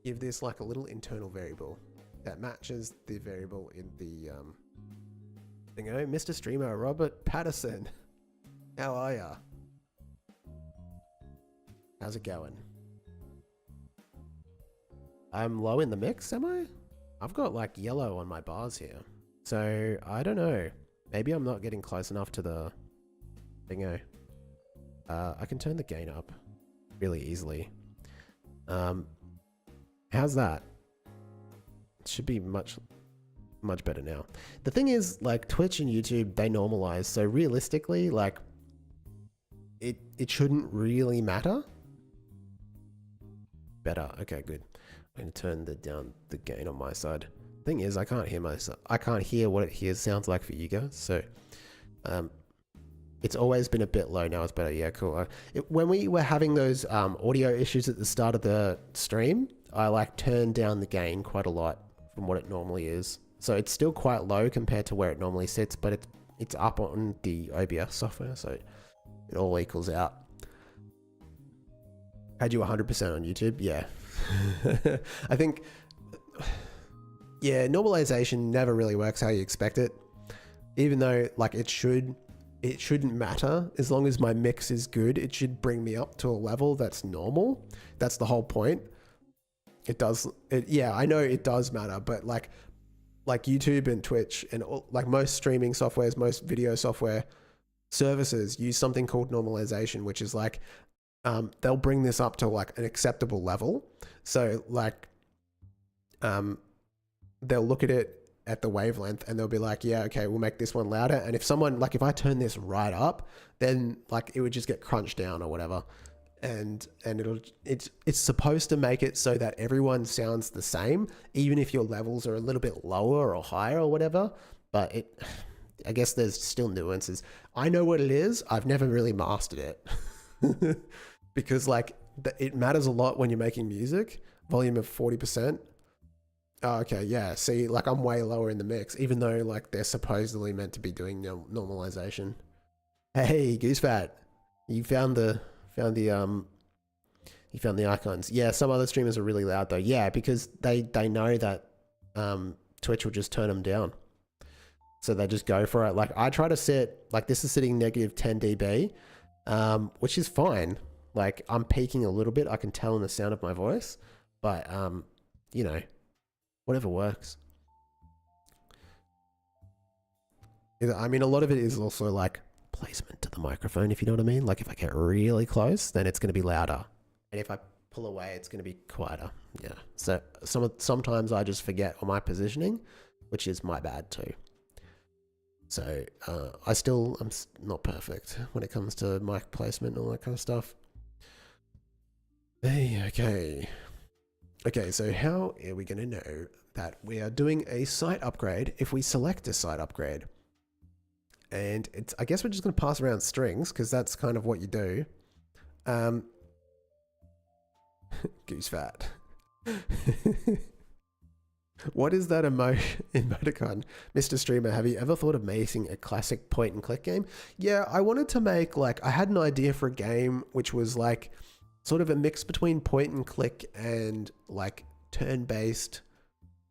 give this like a little internal variable that matches the variable in the thingo. Mr. Streamer, Robert Patterson, how are ya? How's it going? I'm low in the mix, am I? I've got like yellow on my bars here. So I don't know. Maybe I'm not getting close enough to the thingo. I can turn the gain up really easily. How's that? It should be much better now. The thing is, like, Twitch and YouTube, they normalize. So realistically, like, it shouldn't really matter. Better. Okay, good. I'm gonna turn down the gain on my side. Thing is, I can't hear myself. I can't hear what it sounds like for you guys. So, it's always been a bit low. Now it's better. Yeah, cool. When we were having those audio issues at the start of the stream, I like turned down the gain quite a lot from what it normally is. So it's still quite low compared to where it normally sits, but it's up on the OBS software, so it all equals out. Had you 100% on YouTube? Yeah. I think, yeah, normalization never really works how you expect it. Even though, like, it shouldn't matter. As long as my mix is good, it should bring me up to a level that's normal. That's the whole point. Yeah, I know it does matter, but like YouTube and Twitch and like most streaming softwares, most video software services use something called normalization, which is like, they'll bring this up to like an acceptable level. So like, they'll look at it at the wavelength and they'll be like, yeah, okay, we'll make this one louder. And if someone, like, if I turn this right up, then like it would just get crunched down or whatever. And it's supposed to make it so that everyone sounds the same, even if your levels are a little bit lower or higher or whatever. But I guess there's still nuances. I know what it is. I've never really mastered it because like it matters a lot when you're making music. Volume of 40%. Oh, okay, yeah. See, like I'm way lower in the mix, even though like they're supposedly meant to be doing normalization. Hey, Goosefat, you found the icons. Yeah, some other streamers are really loud though. Yeah, because they know that Twitch will just turn them down. So they just go for it. Like I try to set, like this is sitting negative 10 dB, which is fine. Like I'm peaking a little bit. I can tell in the sound of my voice, but you know, whatever works. I mean, a lot of it is also like placement to the microphone, if you know what I mean. Like if I get really close, then it's going to be louder. And if I pull away, it's going to be quieter. Yeah. So sometimes I just forget on my positioning, which is my bad too. So I'm not perfect when it comes to mic placement and all that kind of stuff. Hey, okay. Okay, so how are we going to know that we are doing a site upgrade if we select a site upgrade? And I guess we're just going to pass around strings because that's kind of what you do. Goose fat. What is that emoticon? Mr. Streamer, have you ever thought of making a classic point and click game? Yeah, I wanted to make like, I had an idea for a game which was like sort of a mix between point and click and like turn-based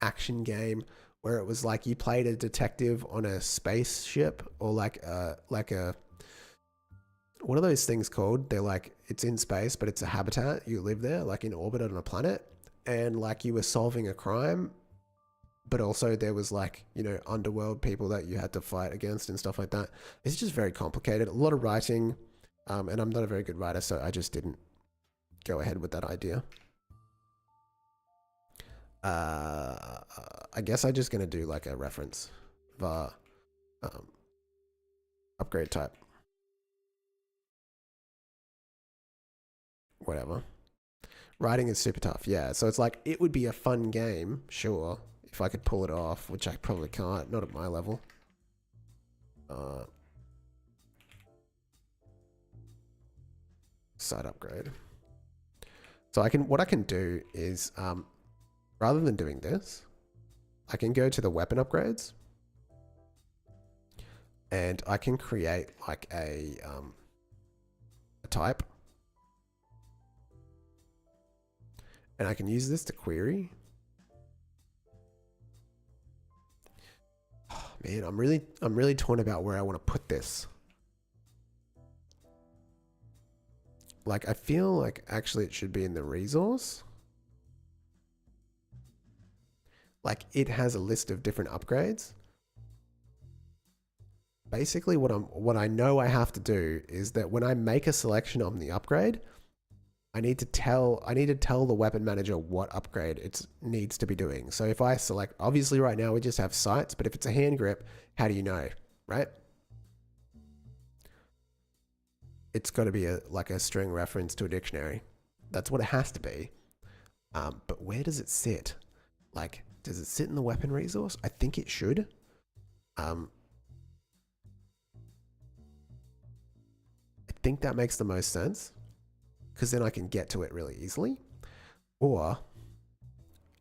action game where it was like you played a detective on a spaceship or like a what are those things called? They're like, it's in space, but it's a habitat. You live there, like in orbit on a planet, and like you were solving a crime, but also there was like, you know, underworld people that you had to fight against and stuff like that. It's just very complicated. A lot of writing, and I'm not a very good writer, so I just didn't go ahead with that idea. I guess I'm just gonna do like a reference var upgrade type, whatever. Writing is super tough, yeah. So it's like it would be a fun game, sure, if I could pull it off, which I probably can't, not at my level. Side upgrade. So what I can do is rather than doing this, I can go to the weapon upgrades and I can create like a type, and I can use this to query. Oh, man, I'm really torn about where I want to put this. Like, I feel like actually it should be in the resource. Like, it has a list of different upgrades. Basically, what I know I have to do is that when I make a selection on the upgrade, I need to tell the weapon manager what upgrade it needs to be doing. So if I select, obviously right now we just have sights, but if it's a hand grip, how do you know, right? It's got to be like a string reference to a dictionary. That's what it has to be. But where does it sit? Like, does it sit in the weapon resource? I think it should. I think that makes the most sense because then I can get to it really easily. Or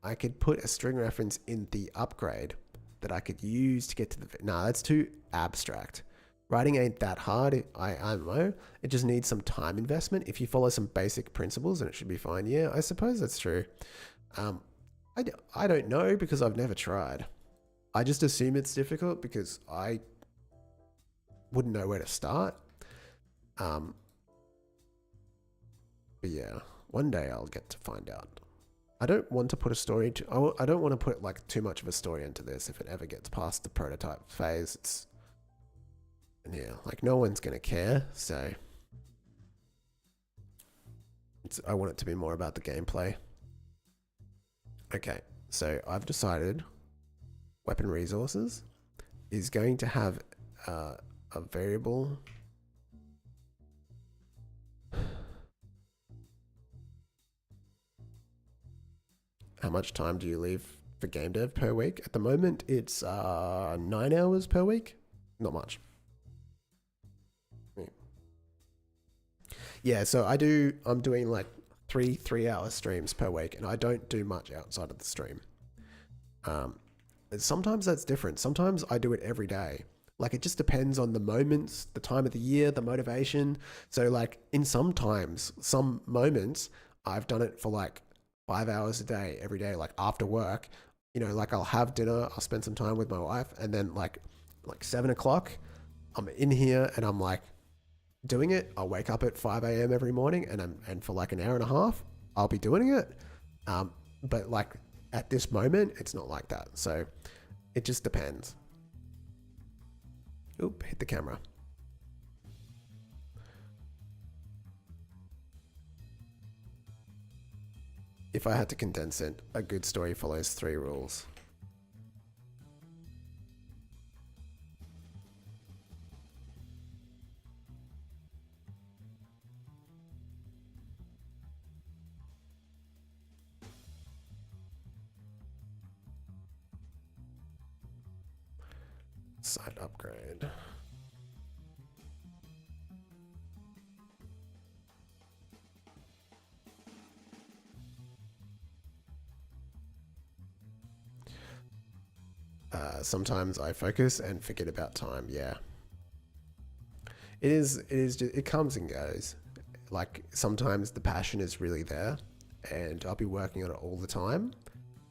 I could put a string reference in the upgrade that I could use to get to the... Nah, that's too abstract. Writing ain't that hard. I don't know. It just needs some time investment. If you follow some basic principles, then it should be fine. Yeah, I suppose that's true. I don't know because I've never tried. I just assume it's difficult because I wouldn't know where to start. But yeah, one day I'll get to find out. I don't want to put a story I don't want to put like too much of a story into this if it ever gets past the prototype phase. Yeah, like no one's gonna care, so I want it to be more about the gameplay. Okay, so I've decided weapon resources is going to have a variable. How much time do you leave for game dev per week? At the moment, it's 9 hours per week. Not much. Yeah, so I'm doing like three-hour streams per week, and I don't do much outside of the stream. Sometimes that's different. Sometimes I do it every day. Like it just depends on the moments, the time of the year, the motivation. So like in some moments, I've done it for like 5 hours a day, every day, like after work. You know, like I'll have dinner, I'll spend some time with my wife, and then like 7 o'clock, I'm in here and I'm like doing it. I'll wake up at 5 a.m. every morning and for like an hour and a half, I'll be doing it. But like at this moment, it's not like that. So it just depends. Oop, hit the camera. If I had to condense it, a good story follows 3 rules. Site upgrade. Sometimes I focus and forget about time. Yeah. It is just, it comes and goes. Like sometimes the passion is really there and I'll be working on it all the time.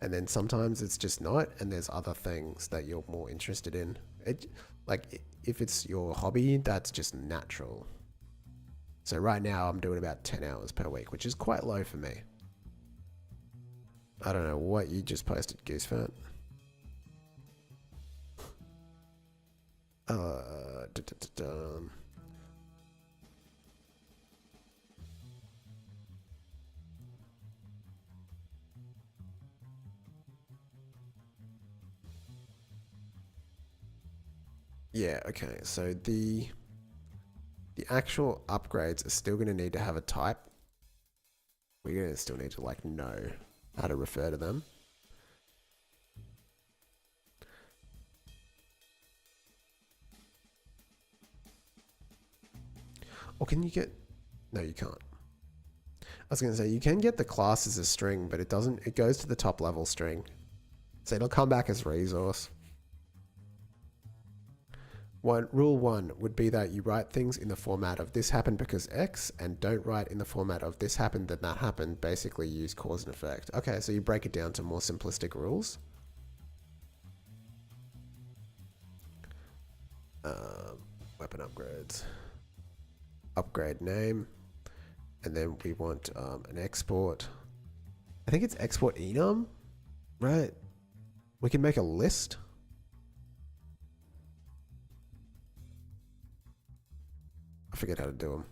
And then sometimes it's just not, and there's other things that you're more interested in. Like if it's your hobby, that's just natural. So right now I'm doing about 10 hours per week, which is quite low for me. I don't know what you just posted, Goosefat. Yeah, okay. So the actual upgrades are still going to need to have a type. We're going to still need to like know how to refer to them. Or can you get... No, you can't. I was going to say, you can get the class as a string, but it doesn't... It goes to the top level string. So it'll come back as resource. Rule 1 would be that you write things in the format of this happened because X, and don't write in the format of this happened then that happened. Basically use cause and effect. Okay, so you break it down to more simplistic rules. Weapon upgrades. Upgrade name. And then we want an export. I think it's export enum, right? We can make a list. I forget how to do them.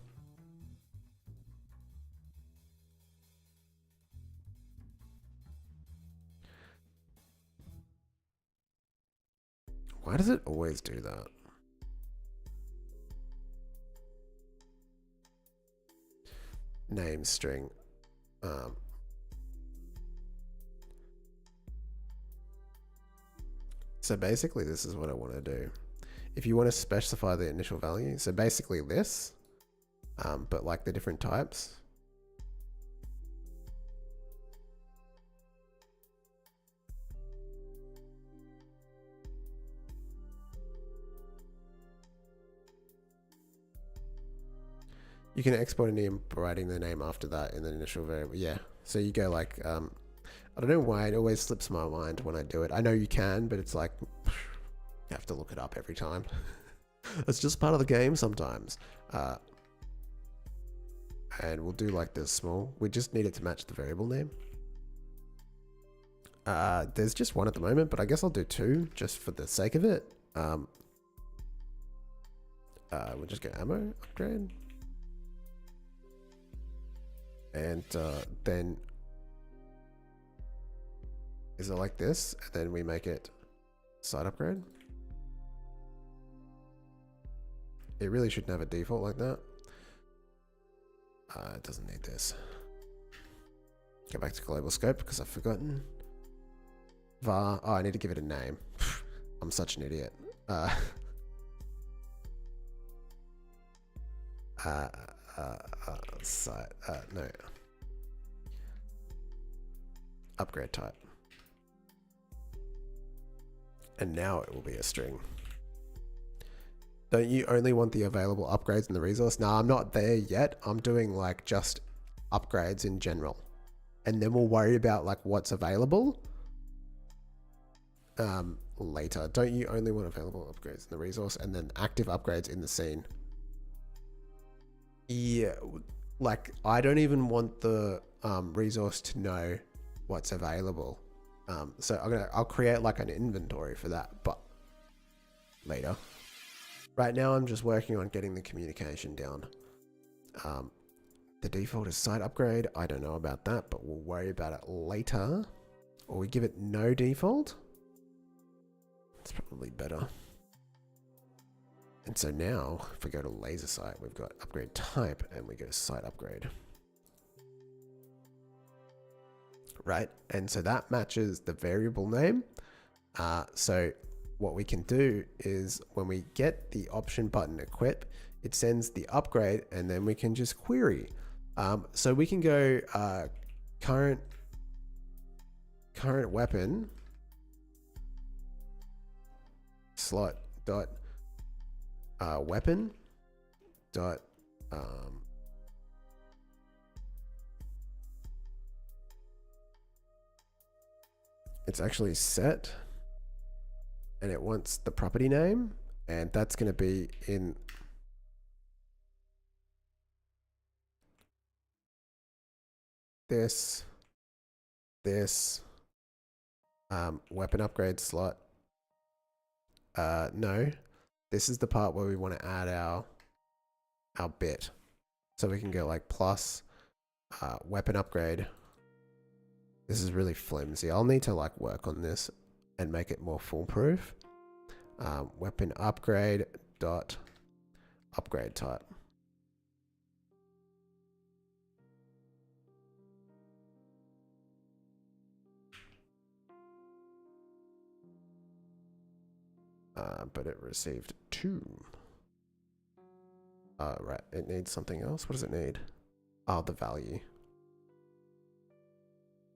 Why does it always do that? Name string. So basically this is what I want to do. If you want to specify the initial value, so basically this, but like the different types. You can export a name by writing the name after that in the initial variable. Yeah. So you go like, I don't know why it always slips my mind when I do it. I know you can, but it's like, you have to look it up every time. It's just part of the game sometimes. And we'll do like this small. We just need it to match the variable name. There's just one at the moment, but I guess I'll do two just for the sake of it. We'll just go ammo upgrade. And then is it like this? And then we make it side upgrade. It really shouldn't have a default like that. It doesn't need this. Go back to global scope because I've forgotten. Var. Oh, I need to give it a name. I'm such an idiot. Site. No. Upgrade type. And now it will be a string. Don't you only want the available upgrades in the resource? No, I'm not there yet. I'm doing like just upgrades in general. And then we'll worry about like what's available later. Don't you only want available upgrades in the resource and then active upgrades in the scene? Yeah, like I don't even want the resource to know what's available. So I'll create like an inventory for that, but later. Right now I'm just working on getting the communication down. The default is site upgrade. I don't know about that, but we'll worry about it later. Or we give it no default. It's probably better. And so now if we go to laser site, we've got upgrade type and we go site upgrade. Right, and so that matches the variable name. So what we can do is when we get the option button equip, it sends the upgrade and then we can just query. So we can go current weapon slot dot weapon dot it's actually set, and it wants the property name, and that's going to be in this weapon upgrade slot. No, this is the part where we want to add our bit, so we can go like plus weapon upgrade. This is really flimsy. I'll need to like work on this and make it more foolproof. Weapon upgrade dot upgrade type. But it received 2. Right, it needs something else. What does it need? Oh, the value.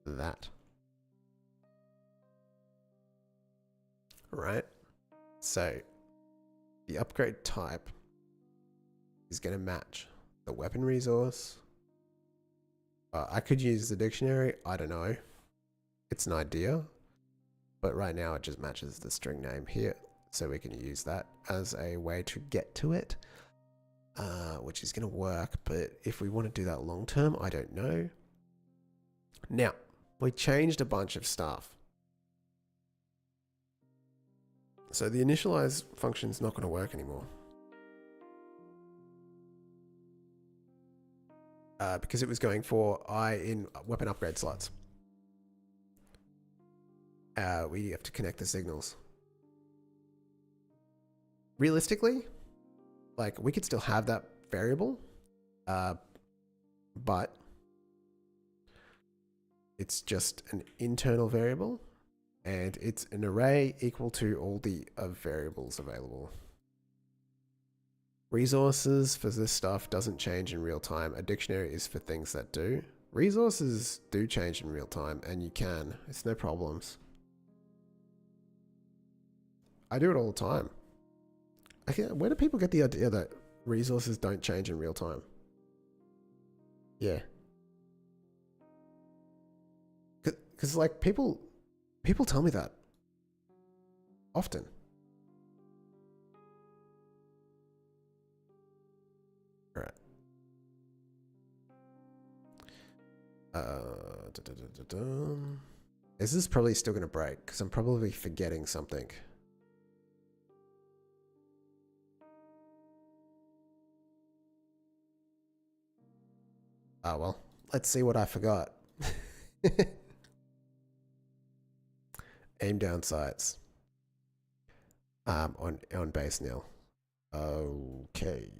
That. Right. So the upgrade type is going to match the weapon resource. I could use the dictionary. I don't know. It's an idea. But right now it just matches the string name here. So we can use that as a way to get to it, which is going to work. But if we want to do that long term, I don't know. Now, we changed a bunch of stuff. So the initialize function is not going to work anymore. Because it was going for I in weapon upgrade slots. We have to connect the signals. Realistically, like we could still have that variable, but it's just an internal variable, and it's an array equal to all the variables available. Resources for this stuff doesn't change in real time. A dictionary is for things that do. Resources do change in real time, and you can. It's no problems. I do it all the time. Where do people get the idea that resources don't change in real time? Yeah. Because like people tell me that often. All right. Is this probably still going to break? Because I'm probably forgetting something. Oh, well, let's see what I forgot. Aim down sights. On base nil. Okay.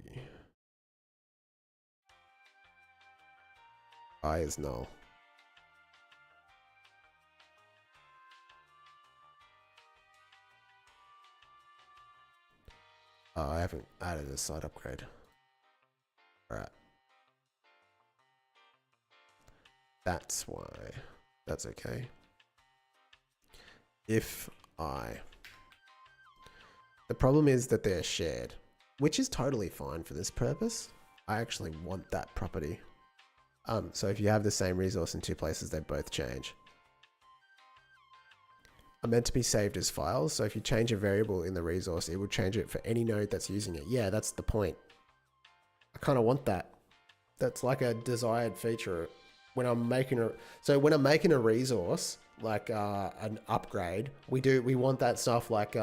I is null. I haven't added a sight upgrade. Alright. That's why. That's okay. If I. The problem is that they're shared, which is totally fine for this purpose. I actually want that property. So if you have the same resource in 2 places, they both change. Are meant to be saved as files. So if you change a variable in the resource, it will change it for any node that's using it. Yeah, that's the point. I kind of want that. That's like a desired feature. When I'm making a resource, like an upgrade, we want that stuff like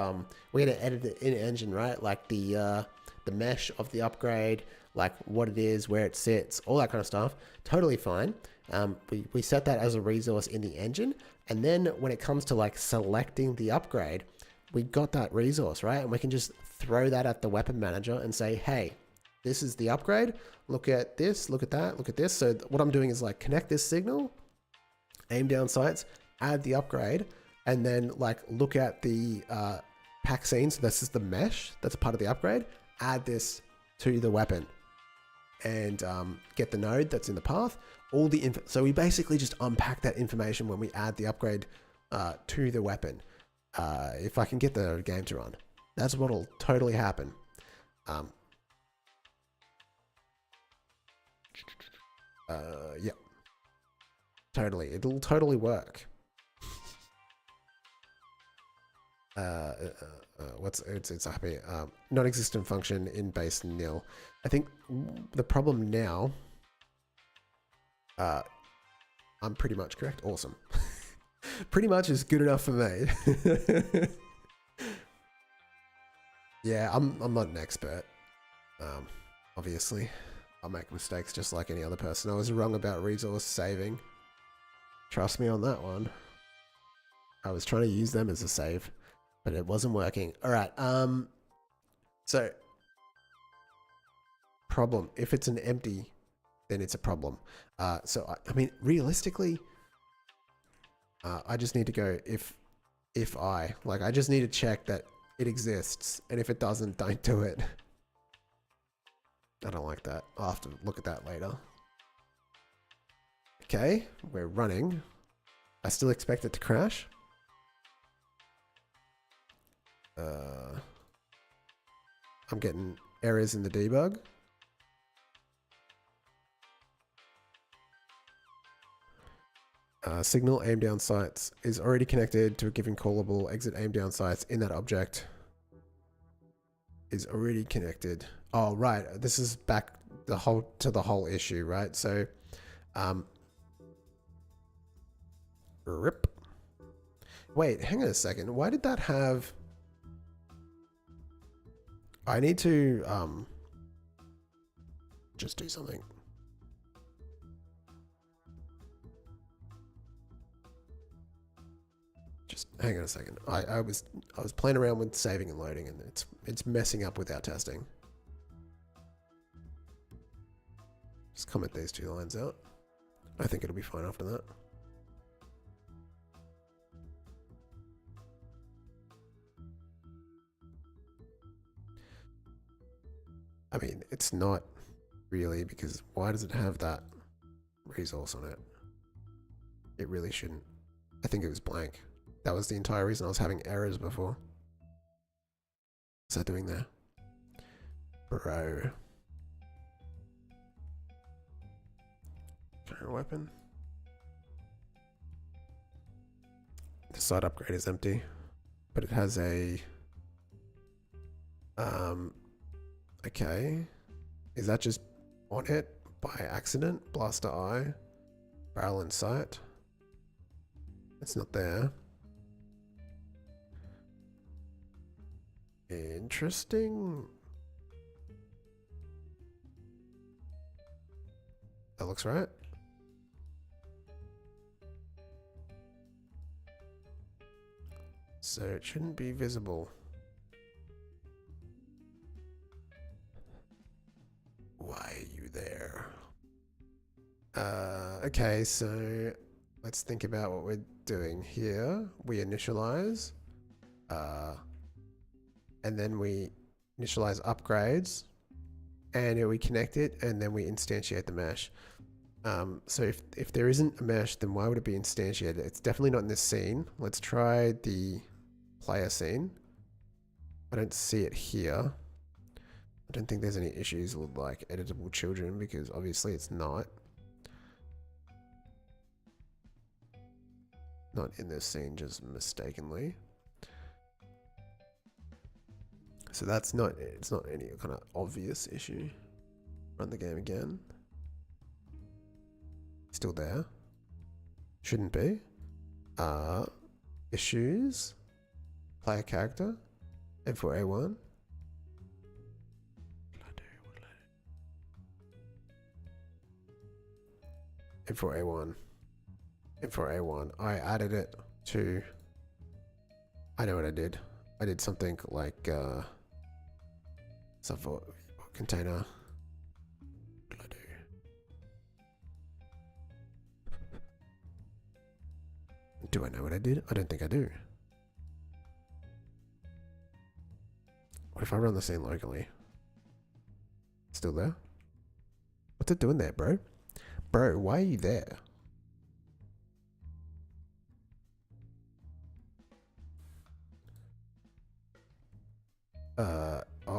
we had to edit it in engine, right? Like the mesh of the upgrade, like what it is, where it sits, all that kind of stuff. Totally fine. We set that as a resource in the engine, and then when it comes to like selecting the upgrade, we got that resource, right? And we can just throw that at the weapon manager and say, hey, this is the upgrade. Look at this, look at that, look at this. So what I'm doing is like connect this signal, aim down sights, add the upgrade, and then like look at the pack scene. So this is the mesh that's part of the upgrade. Add this to the weapon and get the node that's in the path. All the so we basically just unpack that information when we add the upgrade to the weapon. If I can get the game to run. That's what'll totally happen. Yeah, totally. It'll totally work. It's happy. Non-existent function in base nil. I think the problem now. I'm pretty much correct. Awesome. Pretty much is good enough for me. Yeah, I'm not an expert. Obviously, I'll make mistakes just like any other person. I was wrong about resource saving. Trust me on that one. I was trying to use them as a save, but it wasn't working. All right. So problem. If it's an empty, then it's a problem. So I mean, realistically, I just need to go if I just need to check that it exists, and if it doesn't, don't do it. I don't like that. I'll have to look at that later. Okay, we're running. I still expect it to crash. I'm getting errors in the debug. Signal aim down sights is already connected to a given callable. Exit aim down sights in that object is already connected. Oh, right. This is back to the whole issue, right? So, rip. Wait, hang on a second. Why did that have... I need to just do something. Just hang on a second. I was playing around with saving and loading, and it's messing up with our testing. Just comment these two lines out. I think it'll be fine after that. I mean, it's not really, because why does it have that resource on it? It really shouldn't. I think it was blank. That was the entire reason I was having errors before. What's that doing there? Bro. Current weapon. The side upgrade is empty, but it has a... Okay. Is that just on it by accident? Blaster eye. Barrel in sight. It's not there. Interesting. That looks right. So it shouldn't be visible. Why are you there? Okay, so let's think about what we're doing here. We initialize, and then we initialize upgrades, and we connect it, and then we instantiate the mesh. So if there isn't a mesh, then why would it be instantiated? It's definitely not in this scene. Let's try the player scene. I don't see it here. I don't think there's any issues with like editable children, because obviously it's not. Not in this scene, just mistakenly. So that's not, it's not any kind of obvious issue. Run the game again. Still there. Shouldn't be. Issues. Player character. M4A1. M4A1. M4A1. I added it to... I know what I did. I did something like sub container. What did I do? Do I know what I did? I don't think I do. What if I run the scene locally? Still there? What's it doing there, bro? Bro, why are you there?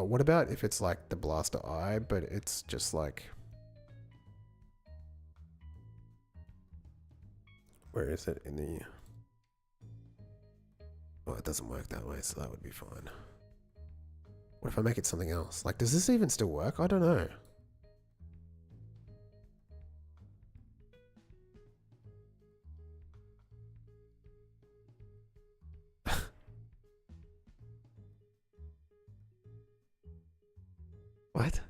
what about if it's like the blaster eye, but it's just like, where is it in the, well, it doesn't work that way, so that would be fine. What if I make it something else? Like, does this even still work? I don't know. What?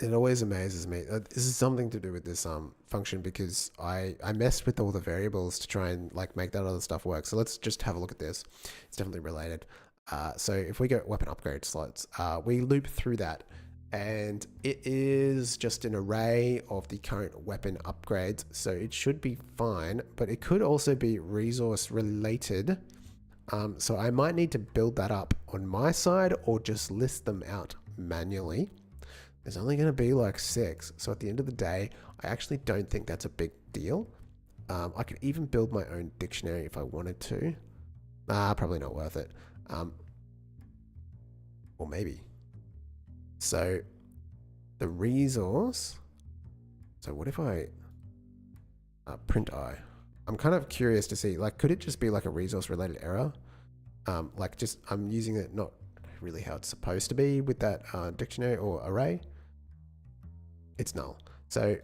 It always amazes me. This is something to do with this function because I messed with all the variables to try and like make that other stuff work. So let's just have a look at this. It's definitely related. So if we go weapon upgrade slots, we loop through that, and it is just an array of the current weapon upgrades. So it should be fine, but it could also be resource related. So I might need to build that up on my side or just list them out manually. There's only going to be like 6. So at the end of the day, I actually don't think that's a big deal. I could even build my own dictionary if I wanted to. Probably not worth it. Or maybe. So the resource. So what if I print I? I'm kind of curious to see, like, could it just be like a resource related error? Like just, I'm using it not really how it's supposed to be with that dictionary or array. It's null. So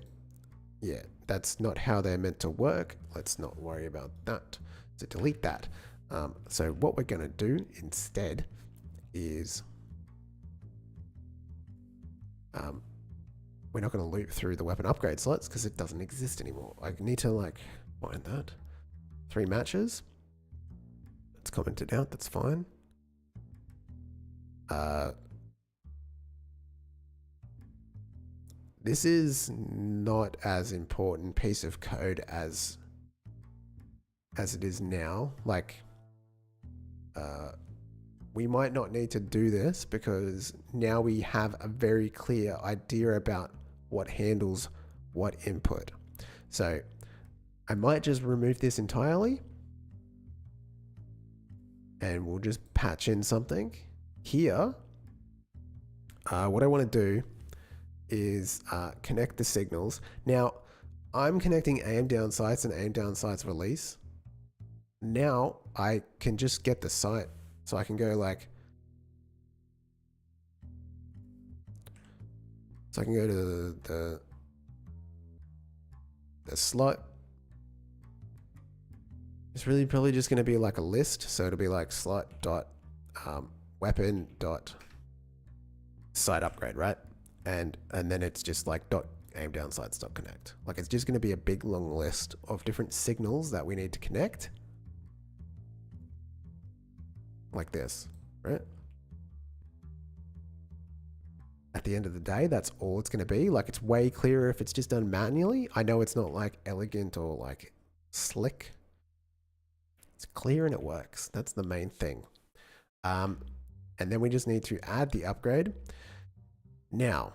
yeah, that's not how they're meant to work. Let's not worry about that. So delete that. So what we're going to do instead is we're not going to loop through the weapon upgrade slots because it doesn't exist anymore. I need to like find that. 3 matches. It's commented out. That's fine. This is not as important piece of code as it is now. Like, we might not need to do this because now we have a very clear idea about what handles what input. So I might just remove this entirely and we'll just patch in something here. What I want to do is connect the signals. Now, I'm connecting aim down sights and aim down sights release. Now I can just get the sight. So I can go like, so I can go to the slot. It's really probably just going to be like a list. So it'll be like slot dot weapon dot sight upgrade, right? And then it's just like dot aim down sights dot connect. Like it's just going to be a big long list of different signals that we need to connect. Like this, right? At the end of the day, that's all it's going to be. Like it's way clearer if it's just done manually. I know it's not like elegant or like slick. It's clear and it works. That's the main thing. And then we just need to add the upgrade. Now,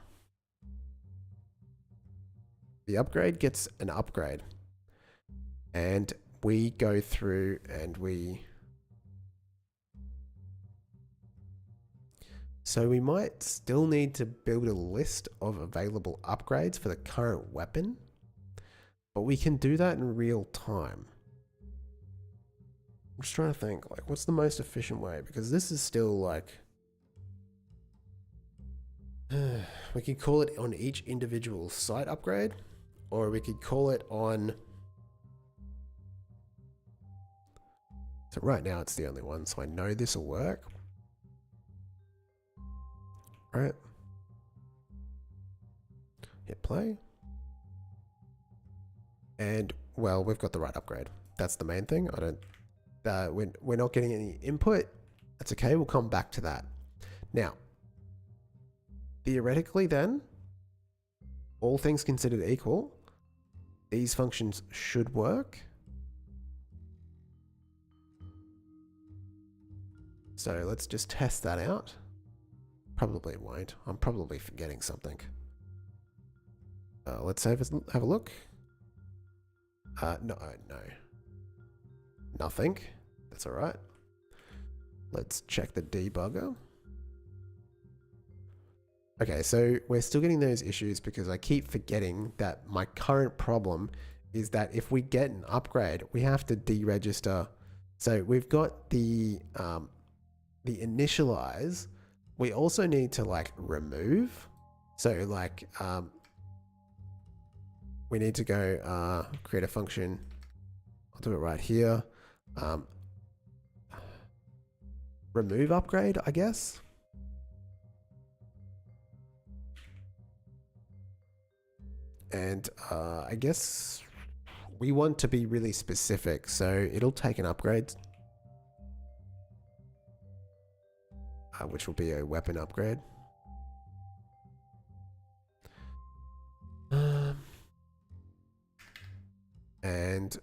the upgrade gets an upgrade. And we go through and so we might still need to build a list of available upgrades for the current weapon, but we can do that in real time. I'm just trying to think, like, what's the most efficient way? Because this is still like, we could call it on each individual site upgrade, or we could call it on, so right now it's the only one, so I know this will work. All right. Hit play. And well, we've got the right upgrade. That's the main thing. We're not getting any input. That's okay. We'll come back to that. Now, theoretically then, all things considered equal, these functions should work. So let's just test that out. Probably it won't. I'm probably forgetting something. Let's have a look. No, no. Nothing. That's all right. Let's check the debugger. Okay, so we're still getting those issues because I keep forgetting that my current problem is that if we get an upgrade, we have to deregister. So we've got the initialize. We also need to like remove. So like we need to go create a function. I'll do it right here. Remove upgrade, I guess. And I guess we want to be really specific, so it'll take an upgrade, which will be a weapon upgrade. And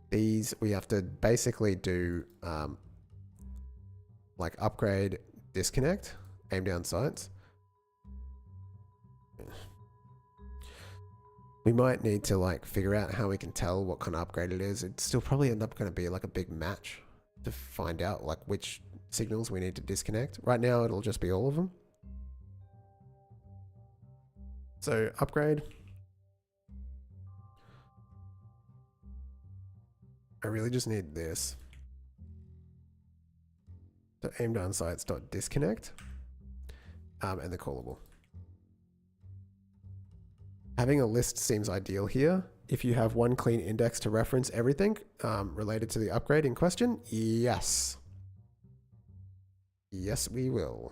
these we have to basically do like upgrade, disconnect, aim down sights. We might need to like figure out how we can tell what kind of upgrade it is. It's still probably end up going to be like a big match to find out like which signals we need to disconnect. Right now it'll just be all of them. So upgrade. I really just need this. So aim down sights dot disconnect, and the callable. Having a list seems ideal here. If you have one clean index to reference everything related to the upgrade in question, yes. Yes, we will.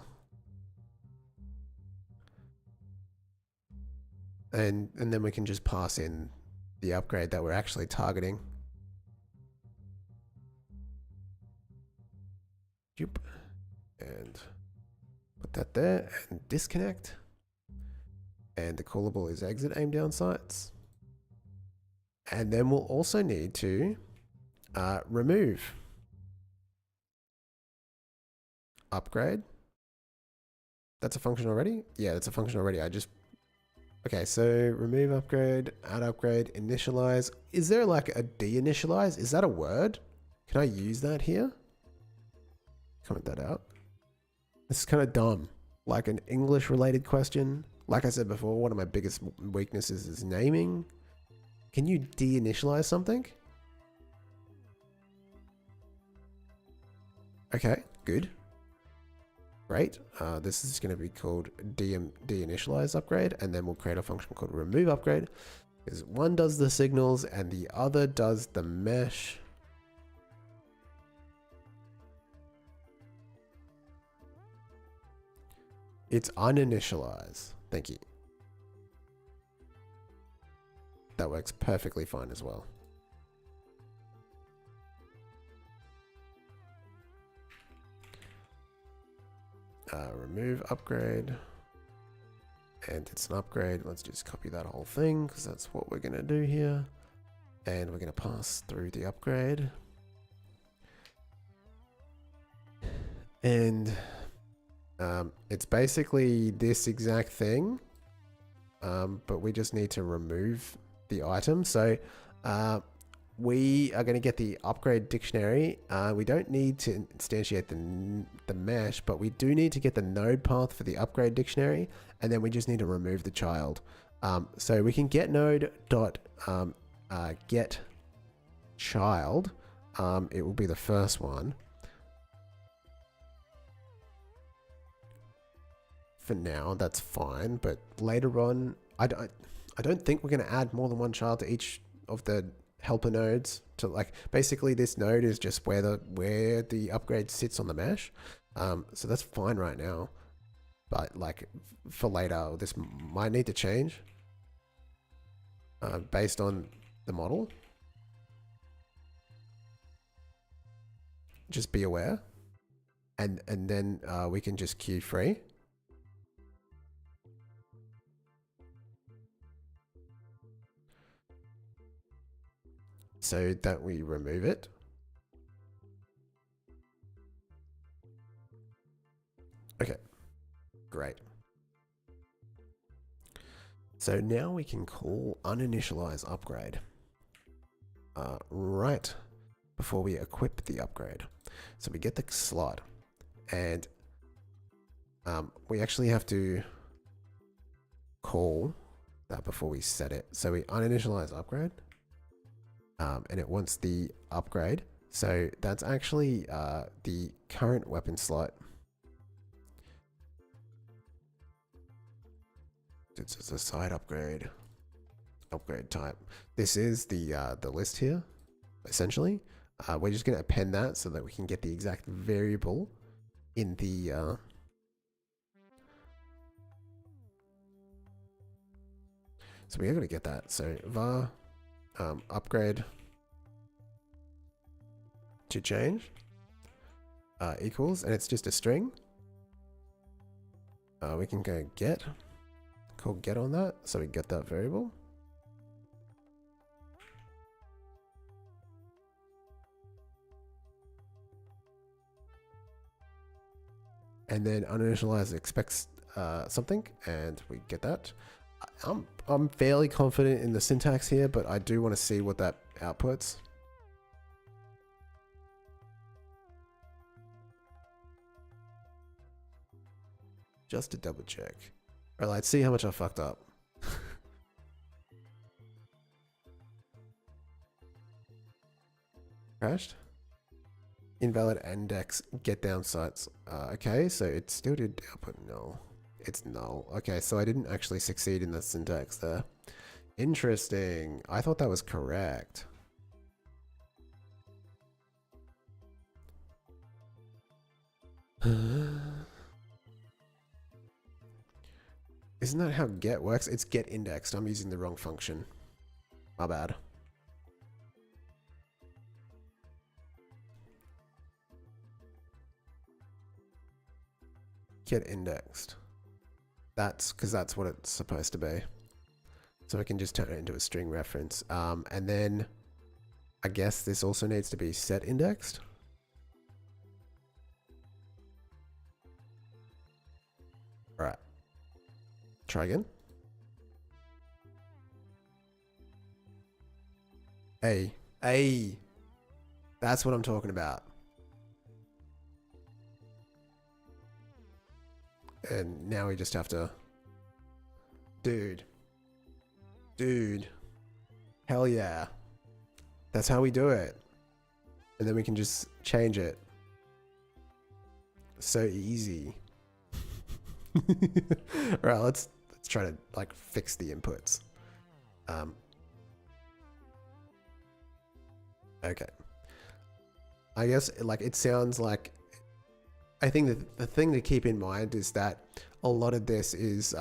And then we can just pass in the upgrade that we're actually targeting. And put that there and disconnect. And the callable is exit aim down sights. And then we'll also need to remove upgrade. That's a function already? Yeah, that's a function already. Okay, so remove upgrade, add upgrade, initialize. Is there like a de-initialize? Is that a word? Can I use that here? Comment that out. This is kind of dumb. Like an English related question. Like I said before, one of my biggest weaknesses is naming. Can you de-initialize something? Okay, good. Great. This is going to be called de-initialize upgrade, and then we'll create a function called remove upgrade, because one does the signals and the other does the mesh. It's uninitialize. Thank you. That works perfectly fine as well. Remove upgrade. And it's an upgrade. Let's just copy that whole thing because that's what we're going to do here. And we're going to pass through the upgrade. And it's basically this exact thing, but we just need to remove the item. So we are going to get the upgrade dictionary. We don't need to instantiate the mesh, but we do need to get the node path for the upgrade dictionary, and then we just need to remove the child. So we can get node dot get child. It will be the first one. For now, that's fine, but later on, I don't think we're going to add more than one child to each of the helper nodes. To like, basically this node is just where the upgrade sits on the mesh. So that's fine right now, but like for later, this might need to change based on the model. Just be aware, and then we can just queue free. So that we remove it. Okay, great. So now we can call uninitialize upgrade. right before we equip the upgrade. So we get the slot, and we actually have to call that before we set it. So we uninitialize upgrade, and it wants the upgrade. So that's actually the current weapon slot. It's a side upgrade type. This is the list here, essentially. We're just going to append that so that we can get the exact variable in the so we are going to get that. So var upgrade to change equals, and it's just a string. We can go call get on that, so we get that variable. And then uninitialize expects something, and we get that. I'm fairly confident in the syntax here, but I do want to see what that outputs. Just to double check. All right, let's see how much I fucked up. Crashed. Invalid index get down sites. Okay, so it still did output null. It's null. Okay, so I didn't actually succeed in the syntax there. Interesting. I thought that was correct. Isn't that how get works? It's get indexed. I'm using the wrong function. My bad. Get indexed. That's because that's what it's supposed to be. So I can just turn it into a string reference. And then I guess this also needs to be set indexed. All right. Try again. A. That's what I'm talking about. And now we just have to... Dude. Hell yeah. That's how we do it. And then we can just change it. So easy. Alright, let's try to like fix the inputs. Okay. I guess like it sounds like, I think that the thing to keep in mind is that a lot of this is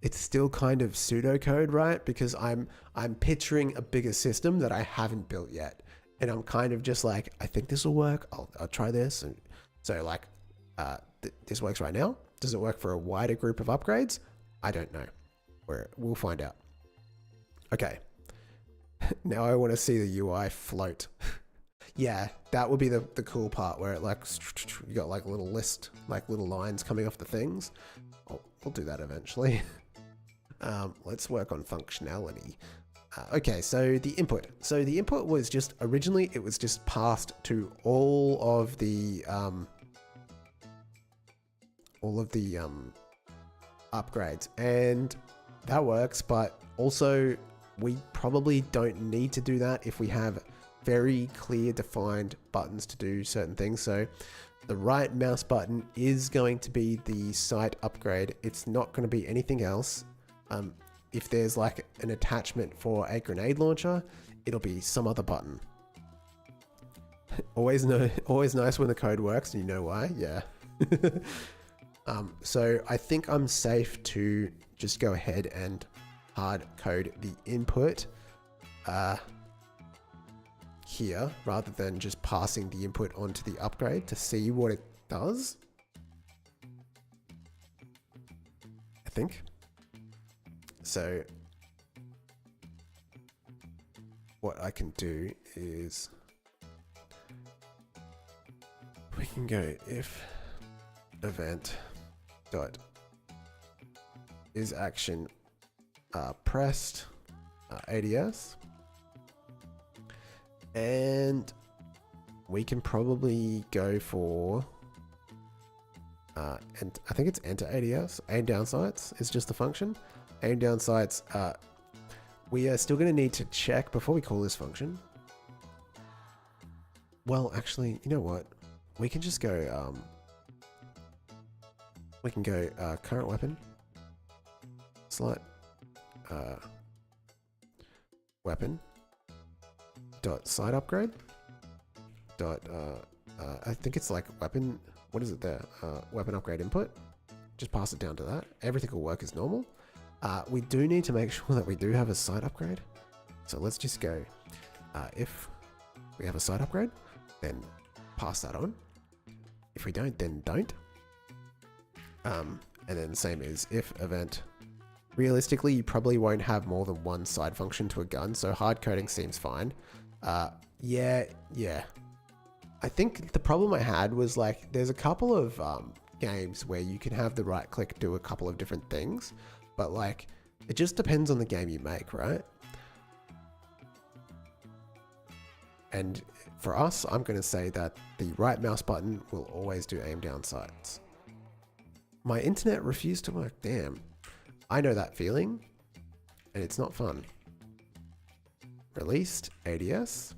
it's still kind of pseudocode, right? Because I'm picturing a bigger system that I haven't built yet, and I'm kind of just like, I think this will work. I'll try this, and so like this works right now. Does it work for a wider group of upgrades? I don't know. We'll find out. Okay. Now I want to see the UI float. Yeah, that would be the cool part where it like you got like a little list, like little lines coming off the things. We'll do that eventually. Let's work on functionality. Okay, so the input. So the input was just originally it was just passed to all of the upgrades, and that works. But also, we probably don't need to do that if we have very clear defined buttons to do certain things. So the right mouse button is going to be the site upgrade. It's not going to be anything else. If there's like an attachment for a grenade launcher, it'll be some other button. Always nice when the code works and you know why. Yeah. So I think I'm safe to just go ahead and hard code the input here rather than just passing the input onto the upgrade to see what it does. I think. So what I can do is we can go if event dot is action pressed ADS. And we can probably go for, and I think it's enter ADS. Aim down sights is just the function. Aim down sights, we are still going to need to check before we call this function. Well, actually, you know what? We can just go, we can go current weapon, slight, weapon, dot sight upgrade, dot, I think it's like weapon, what is it there? Weapon upgrade input. Just pass it down to that. Everything will work as normal. We do need to make sure that we do have a sight upgrade. So let's just go, if we have a sight upgrade, then pass that on. If we don't, then don't. And then same as if event. Realistically, you probably won't have more than one side function to a gun, so hard coding seems fine. Yeah. I think the problem I had was like, there's a couple of games where you can have the right click do a couple of different things, but like, it just depends on the game you make, right? And for us, I'm going to say that the right mouse button will always do aim down sights. My internet refused to work. Damn. I know that feeling, and it's not fun. Released ADS.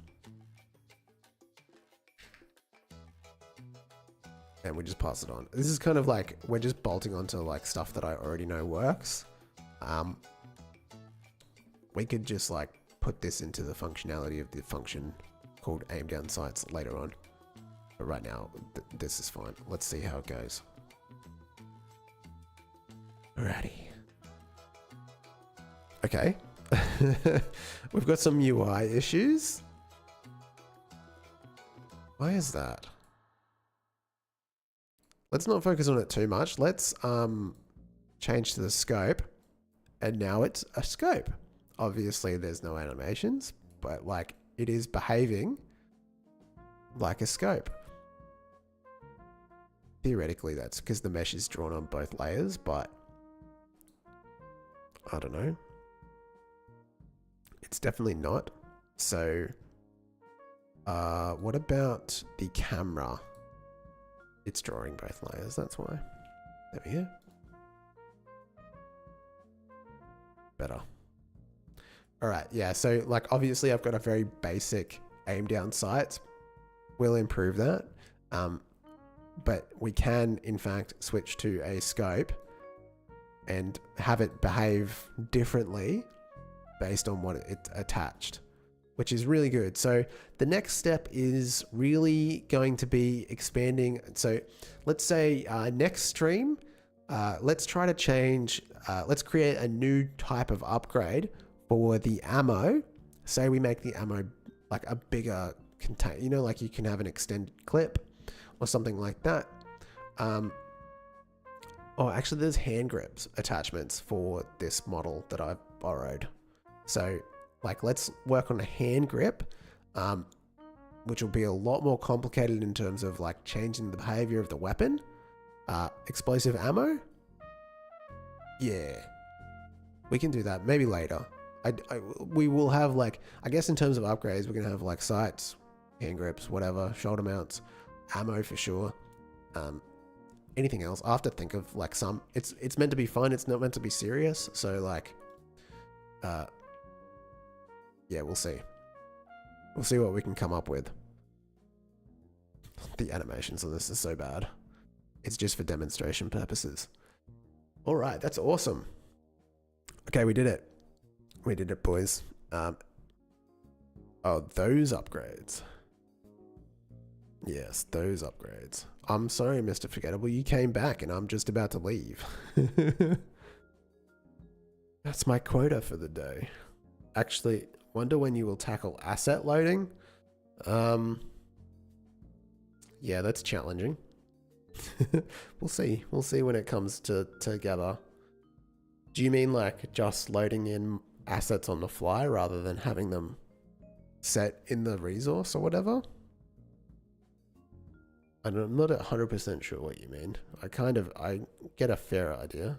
And we just pass it on. This is kind of like, we're just bolting onto like stuff that I already know works. We could just like put this into the functionality of the function called aim down sights later on. But right now, this is fine. Let's see how it goes. Alrighty. Okay. We've got some UI issues. Why is that? Let's not focus on it too much. Let's change to the scope. And now it's a scope. Obviously there's no animations, but like it is behaving like a scope. Theoretically that's because the mesh is drawn on both layers, but I don't know. It's definitely not. So what about the camera? It's drawing both layers, that's why. There we go. Better. All right, yeah, so like obviously I've got a very basic aim down sights. We'll improve that. But we can in fact switch to a scope and have it behave differently based on what it's attached, which is really good. So the next step is really going to be expanding. So let's say next stream, let's try to change, let's create a new type of upgrade for the ammo. Say we make the ammo like a bigger container, you know, like you can have an extended clip or something like that. Oh, actually there's hand grips attachments for this model that I've borrowed. So like, let's work on a hand grip, which will be a lot more complicated in terms of like changing the behavior of the weapon. Explosive ammo. Yeah, we can do that maybe later. We will have like, I guess in terms of upgrades, we're going to have like sights, hand grips, whatever, shoulder mounts, ammo for sure. Anything else? I have to think of like some, it's meant to be fun. It's not meant to be serious. So like, yeah, we'll see. We'll see what we can come up with. The animations on this is so bad. It's just for demonstration purposes. All right, that's awesome. Okay, we did it. We did it, boys. Oh, those upgrades. Yes, those upgrades. I'm sorry, Mr. Forgettable. You came back and I'm just about to leave. That's my quota for the day. Actually, wonder when you will tackle asset loading. Yeah, that's challenging. We'll see. We'll see when it comes together. Do you mean like just loading in assets on the fly rather than having them set in the resource or whatever? I'm not 100% sure what you mean. I get a fair idea.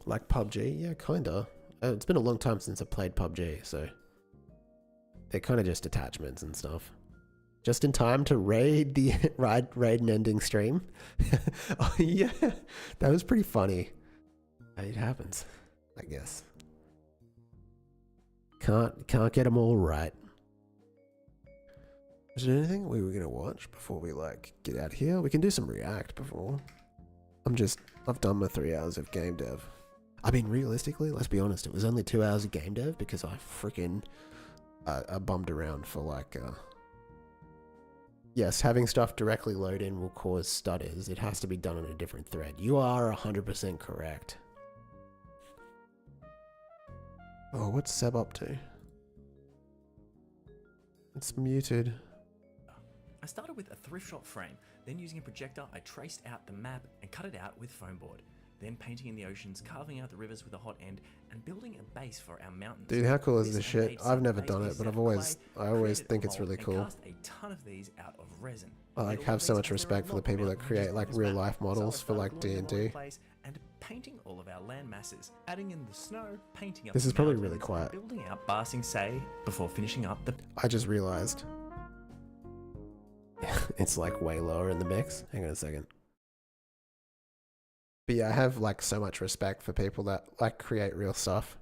Like PUBG? Yeah, kinda. It's been a long time since I played PUBG, so they're kind of just attachments and stuff. Just in time to raid the raid and ending stream. Oh yeah, that was pretty funny. It happens, I guess. Can't get them all right. Is there anything we were gonna watch before we like get out here? We can do some React before. I've done my 3 hours of game dev. I mean, realistically, let's be honest, it was only 2 hours of game dev because I freaking I bummed around for like. Yes, having stuff directly load in will cause stutters. It has to be done on a different thread. You are 100% correct. Oh, what's Seb up to? It's muted. I started with a thrift shop frame, then using a projector I traced out the map and cut it out with foam board. Then painting in the oceans, carving out the rivers with a hot end, and building a base for our mountains. Dude, how cool is this shit? I've never done it, but I always think it's really cool. Cast a ton of these out of resin. I like have so much respect for the people that create like real life models for like D&D. And painting all of our land masses, adding in the snow, painting up. This is probably really quiet. Building out Ba Sing Se before finishing up the. I just realized it's like way lower in the mix. Hang on a second. But yeah, I have like so much respect for people that like create real stuff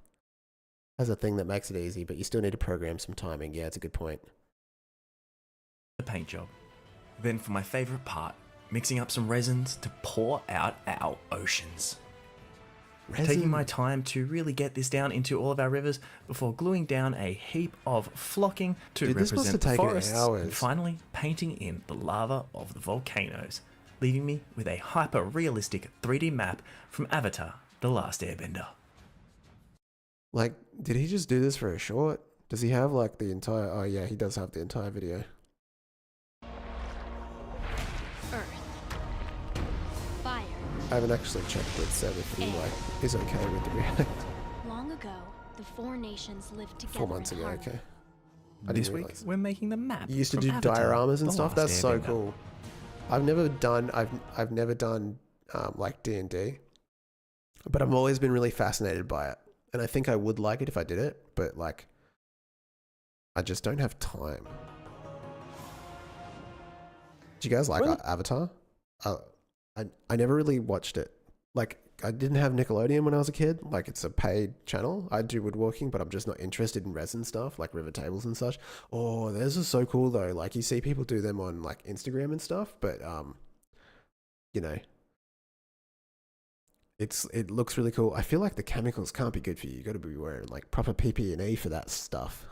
as a thing that makes it easy, but you still need to program some timing. Yeah, it's a good point. The paint job. Then for my favorite part, mixing up some resins to pour out our oceans. Taking my time to really get this down into all of our rivers before gluing down a heap of flocking to represent the forests, and finally painting in the lava of the volcanoes, leaving me with a hyper-realistic 3D map from Avatar: The Last Airbender. Like, did he just do this for a short? Does he have like the entire... Oh yeah, he does have the entire video. I haven't actually checked with Seb if he like is okay with the React. Long ago, the four nations lived together. 4 months ago, okay. This week we're making the map. You used to do dioramas and stuff. That's so cool. I've never done like D&D, but I've always been really fascinated by it, and I think I would like it if I did it, but like I just don't have time. Do you guys like Avatar? I never really watched it. Like, I didn't have Nickelodeon when I was a kid. Like, it's a paid channel. I do woodworking, but I'm just not interested in resin stuff, like river tables and such. Oh, theirs is so cool, though. Like, you see people do them on, like, Instagram and stuff, but, you know, it looks really cool. I feel like the chemicals can't be good for you. You got to be wearing, like, proper PPE for that stuff.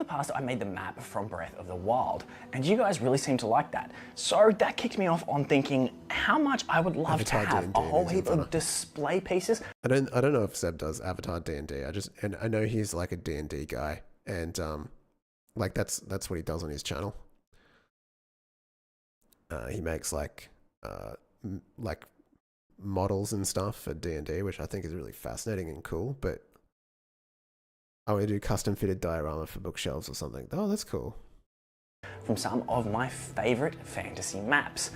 In the past, I made the map from Breath of the Wild, and you guys really seem to like that. So that kicked me off on thinking how much I would love to have a whole heap of display pieces. I don't know if Seb does Avatar D&D. And I know he's like a D&D guy, and like that's what he does on his channel. He makes like models and stuff for D&D, which I think is really fascinating and cool, but I want to do custom fitted diorama for bookshelves or something. Oh, that's cool. From some of my favorite fantasy maps.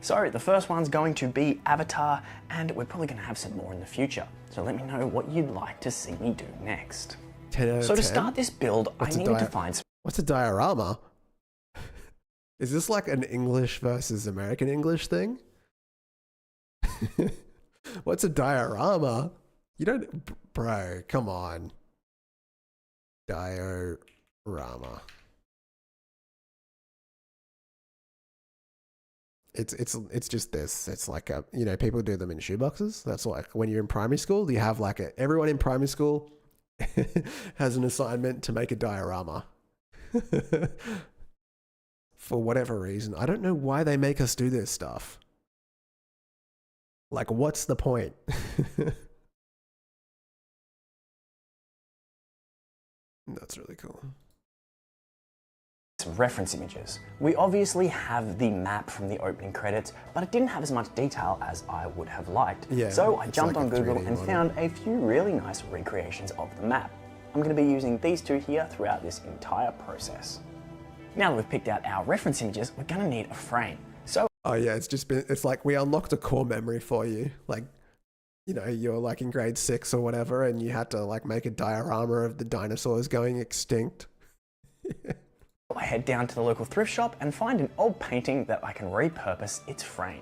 So the first one's going to be Avatar, and we're probably going to have some more in the future. So let me know what you'd like to see me do next. 10 out of so 10? To start this build, I needed to find some... What's a diorama? Is this like an English versus American English thing? What's a diorama? You don't... Bro, come on. Diorama. It's just this. It's like a, you know, people do them in shoeboxes. That's like when you're in primary school, you have like everyone in primary school has an assignment to make a diorama. For whatever reason. I don't know why they make us do this stuff. Like, what's the point? That's really cool. Some reference images. We obviously have the map from the opening credits, but it didn't have as much detail as I would have liked. Yeah, so I jumped like on Google and found a few really nice recreations of the map. I'm going to be using these two here throughout this entire process. Now that we've picked out our reference images, we're going to need a frame. So oh yeah, it's like we unlocked a core memory for you. Like, you know, you're like in grade 6 or whatever, and you had to like make a diorama of the dinosaurs going extinct. I head down to the local thrift shop and find an old painting that I can repurpose its frame.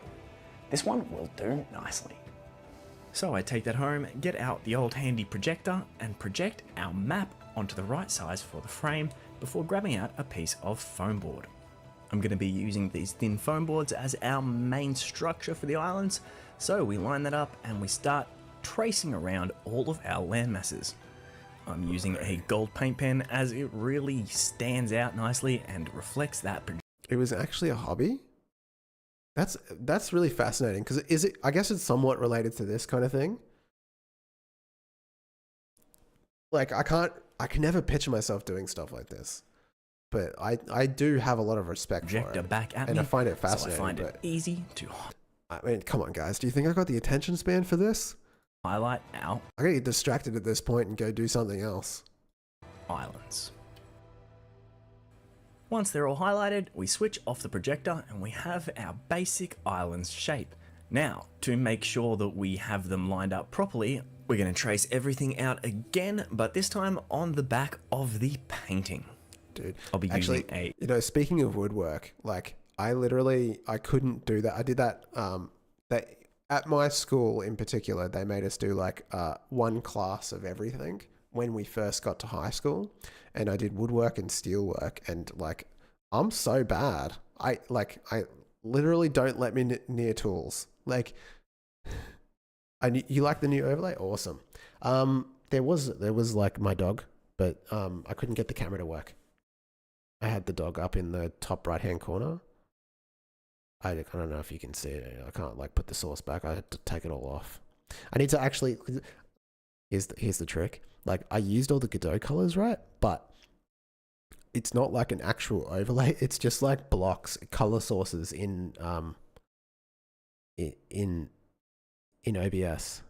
This one will do nicely. So I take that home, get out the old handy projector and project our map onto the right size for the frame before grabbing out a piece of foam board. I'm going to be using these thin foam boards as our main structure for the islands, so we line that up and we start tracing around all of our land masses. I'm using a gold paint pen as it really stands out nicely and reflects that. It was actually a hobby? That's really fascinating, because I guess it's somewhat related to this kind of thing. Like I can never picture myself doing stuff like this. But I do have a lot of respect for Projector it. back at and me, I find it fascinating. so I find it easy to I mean, come on, guys. Do you think I got the attention span for this? highlight our I gotta get distracted at this point and go do something else. islands. Once they're all highlighted, we switch off the projector and we have our basic islands shape. Now, to make sure that we have them lined up properly, we're going to trace everything out again, but this time on the back of the painting. Dude, I'll be actually, using a... you know, speaking of woodwork, like I couldn't do that. I did that, at my school in particular, they made us do like one class of everything when we first got to high school, and I did woodwork and steelwork, and like I'm so bad. I literally don't let me near tools. Like, you like the new overlay? Awesome. There was like my dog, but I couldn't get the camera to work. I had the dog up in the top right hand corner. I don't know if you can see it. I can't like put the source back. I had to take it all off. I need to actually. Here's the trick. Like I used all the Godot colors, right? But it's not like an actual overlay. It's just like blocks, color sources in OBS.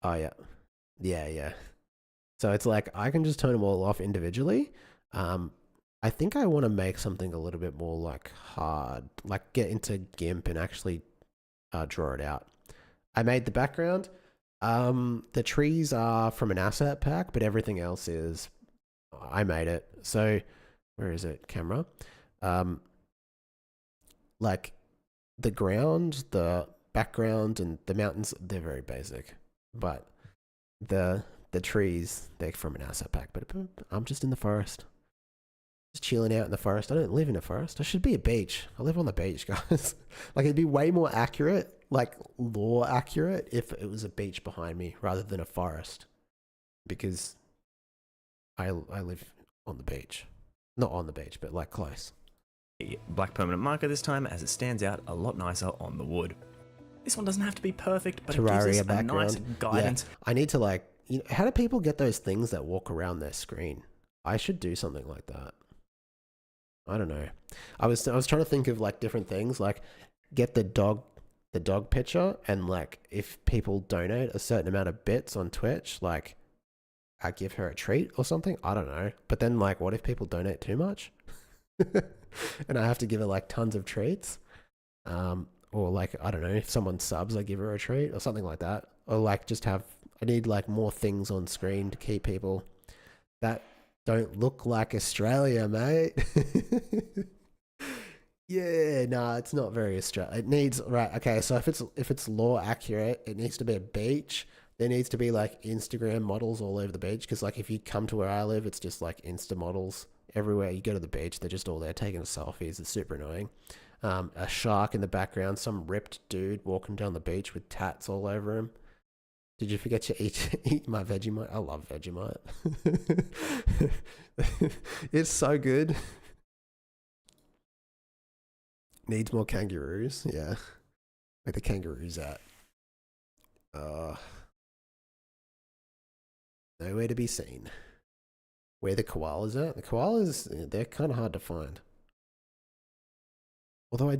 Oh yeah. So it's like I can just turn them all off individually. I think I want to make something a little bit more like hard, like get into GIMP and actually draw it out. I made the background. The trees are from an asset pack, but everything else is, I made it. So where is it? Camera. Like the ground, the background and the mountains, they're very basic, but the trees, they're from an asset pack, but I'm just in the forest. Just chilling out in the forest. I don't live in a forest. I should be a beach. I live on the beach, guys. Like it'd be way more accurate, like lore accurate, if it was a beach behind me rather than a forest, because I live on the beach, not on the beach, but like close. Black permanent marker this time, as it stands out a lot nicer on the wood. This one doesn't have to be perfect, but Terraria it gives us background. a nice guidance. Yeah. I need to like, how do people get those things that walk around their screen? I should do something like that. I don't know. I was trying to think of like different things, like get the dog picture, and like if people donate a certain amount of bits on Twitch, like I give her a treat or something. I don't know. But then like, what if people donate too much? And I have to give her like tons of treats. Or like, I don't know, if someone subs, I give her a treat or something like that. Or like I need like more things on screen to keep people that don't look like Australia, mate. Yeah, nah, it's not very Australian. It needs, right, okay, so if it's lore accurate, it needs to be a beach. There needs to be like Instagram models all over the beach, because like if you come to where I live, it's just like Insta models everywhere. You go to the beach, they're just all there taking selfies. It's super annoying. A shark in the background, some ripped dude walking down the beach with tats all over him. Did you forget to eat my Vegemite? I love Vegemite. It's so good. Needs more kangaroos. Yeah. Where the kangaroos at? Nowhere to be seen. Where the koalas at? The koalas, they're kind of hard to find. Although I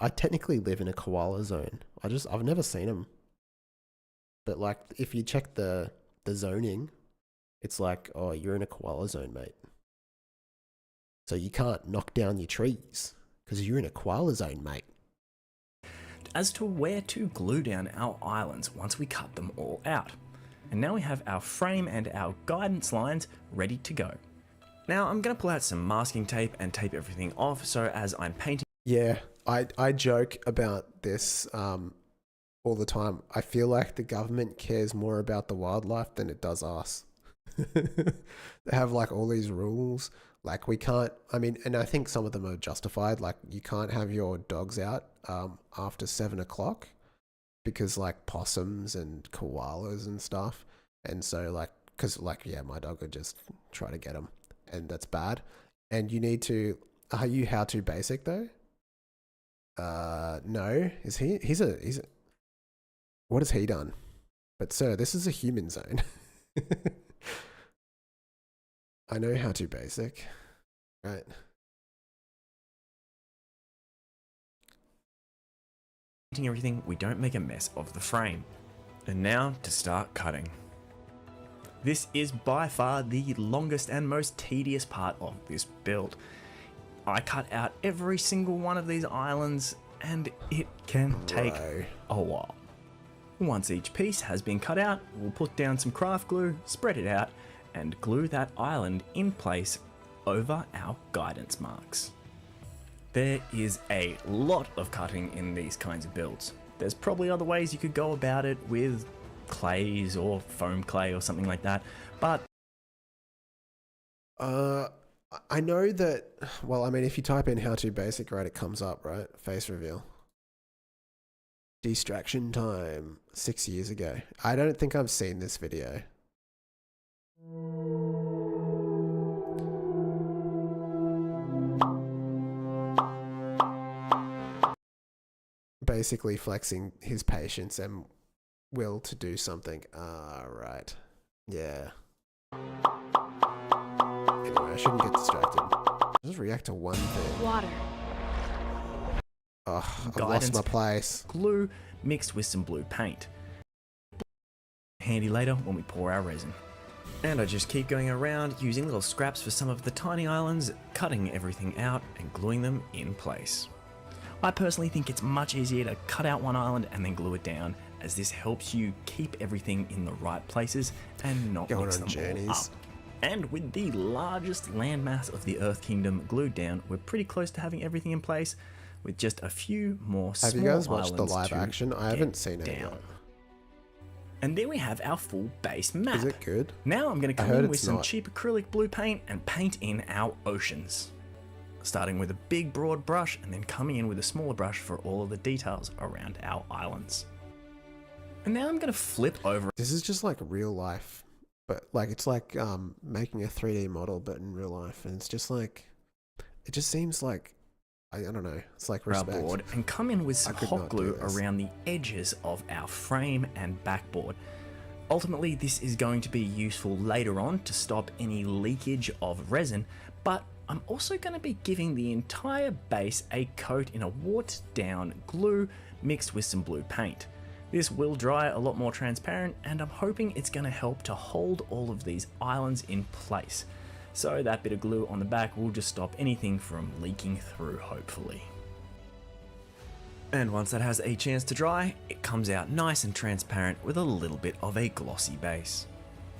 technically live in a koala zone. I've never seen them. But like, if you check the zoning, it's like, oh, you're in a koala zone, mate. So you can't knock down your trees because you're in a koala zone, mate. as to where to glue down our islands once we cut them all out. And now we have our frame and our guidance lines ready to go. Now I'm going to pull out some masking tape and tape everything off, so as I'm painting. Yeah, I joke about this all the time. I feel like the government cares more about the wildlife than it does us. They have like all these rules. Like we can't, I mean, and I think some of them are justified. Like you can't have your dogs out after 7 o'clock because like possums and koalas and stuff. And so like, cause like, yeah, my dog would just try to get them and that's bad. And you need to, are you how to basic though? No, is he, he's a, what has he done? But sir, this is a human zone. I know how to basic, right? Painting everything, we don't make a mess of the frame. And now to start cutting. This is by far the longest and most tedious part of this build. I cut out every single one of these islands and it can take a while. Once each piece has been cut out, we'll put down some craft glue, spread it out, and glue that island in place over our guidance marks. There is a lot of cutting in these kinds of builds. There's probably other ways you could go about it with clays or foam clay or something like that, but I know that, well, I mean, if you type in how to basic, right, it comes up, right? Face reveal. Distraction time, 6 years ago. I don't think I've seen this video. Basically flexing his patience and will to do something. Right. Yeah. Anyway, I shouldn't get distracted. Just react to one thing. Water. Oh, I've Guidance, lost my place. glue mixed with some blue paint. Handy later when we pour our resin. And I just keep going around using little scraps for some of the tiny islands, cutting everything out and gluing them in place. I personally think it's much easier to cut out one island and then glue it down, as this helps you keep everything in the right places and not Going mix on them journeys. all up. And with the largest landmass of the Earth Kingdom glued down, we're pretty close to having everything in place, with just a few more small Have you guys watched the islands live to action? I get haven't seen it down. yet. And there we have our full base map. Is it good? Now I'm going to I come heard in with it's some not. cheap acrylic blue paint and paint in our oceans. Starting with a big broad brush and then coming in with a smaller brush for all of the details around our islands. And now I'm going to flip over. This is just like real life, but like it's like making a 3D model, but in real life, and it's just like, it just seems like, I don't know, it's like Our respect. board and come in with some I could hot not do glue this. around the edges of our frame and backboard. Ultimately, this is going to be useful later on to stop any leakage of resin, but I'm also going to be giving the entire base a coat in a watered down glue mixed with some blue paint. This will dry a lot more transparent, and I'm hoping it's going to help to hold all of these islands in place. So that bit of glue on the back will just stop anything from leaking through, hopefully. And once that has a chance to dry, it comes out nice and transparent with a little bit of a glossy base.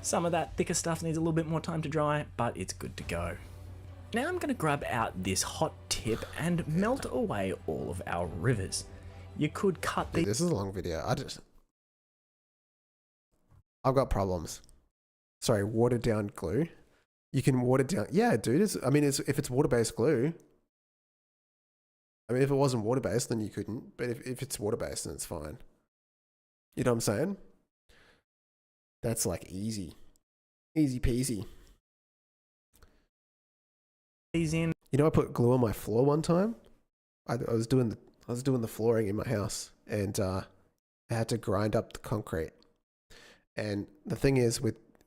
Some of that thicker stuff needs a little bit more time to dry, but it's good to go. Now I'm going to grab out this hot tip and melt away all of our rivers. You could cut Dude, the this is a long video. I've got problems. Sorry, watered down glue. You can water down. Yeah, dude. I mean, if it's water-based glue. I mean, if it wasn't water-based, then you couldn't. But if it's water-based, then it's fine. You know what I'm saying? That's like easy. Easy peasy. these in. You know, I put glue on my floor one time. I was doing the flooring in my house, and I had to grind up the concrete. And the thing is,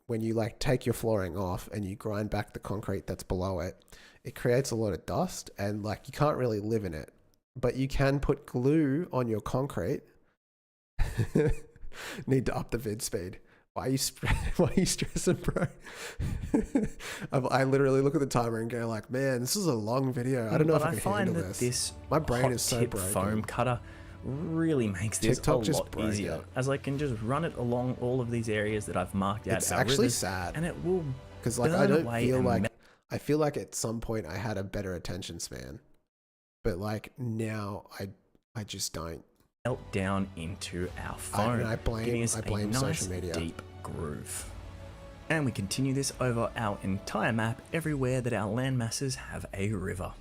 when you like take your flooring off and you grind back the concrete that's below it, it creates a lot of dust, and like you can't really live in it. But you can put glue on your concrete. Need to up the vid speed. Why are you stressing, bro? I literally look at the timer and go like, man, this is a long video. I don't know if I can handle this. My brain is so broken. Foam cutter really makes this TikTok a just lot broke easier, it. as I can just run it along all of these areas that I've marked out. It's our actually rivers, sad. and it will Because like burn away and I feel like at some point I had a better attention span, but like now I just don't. melt down into our phone, I blame giving us a nice, social media. deep groove. And we continue this over our entire map everywhere that our landmasses have a river.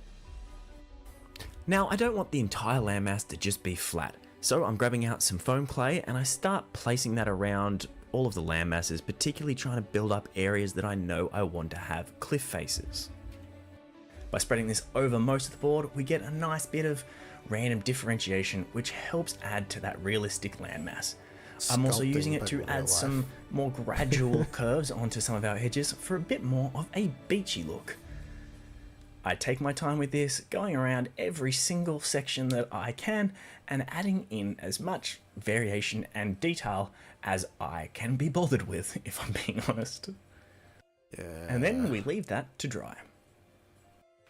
Now, I don't want the entire landmass to just be flat, so I'm grabbing out some foam clay and I start placing that around all of the landmasses, particularly trying to build up areas that I know I want to have cliff faces. By spreading this over most of the board, we get a nice bit of random differentiation, which helps add to that realistic landmass. I'm also Sculpting, using it but to in add real some life. more gradual curves onto some of our edges for a bit more of a beachy look. I take my time with this, going around every single section that I can and adding in as much variation and detail as I can be bothered with, if I'm being honest. Yeah. And then we leave that to dry.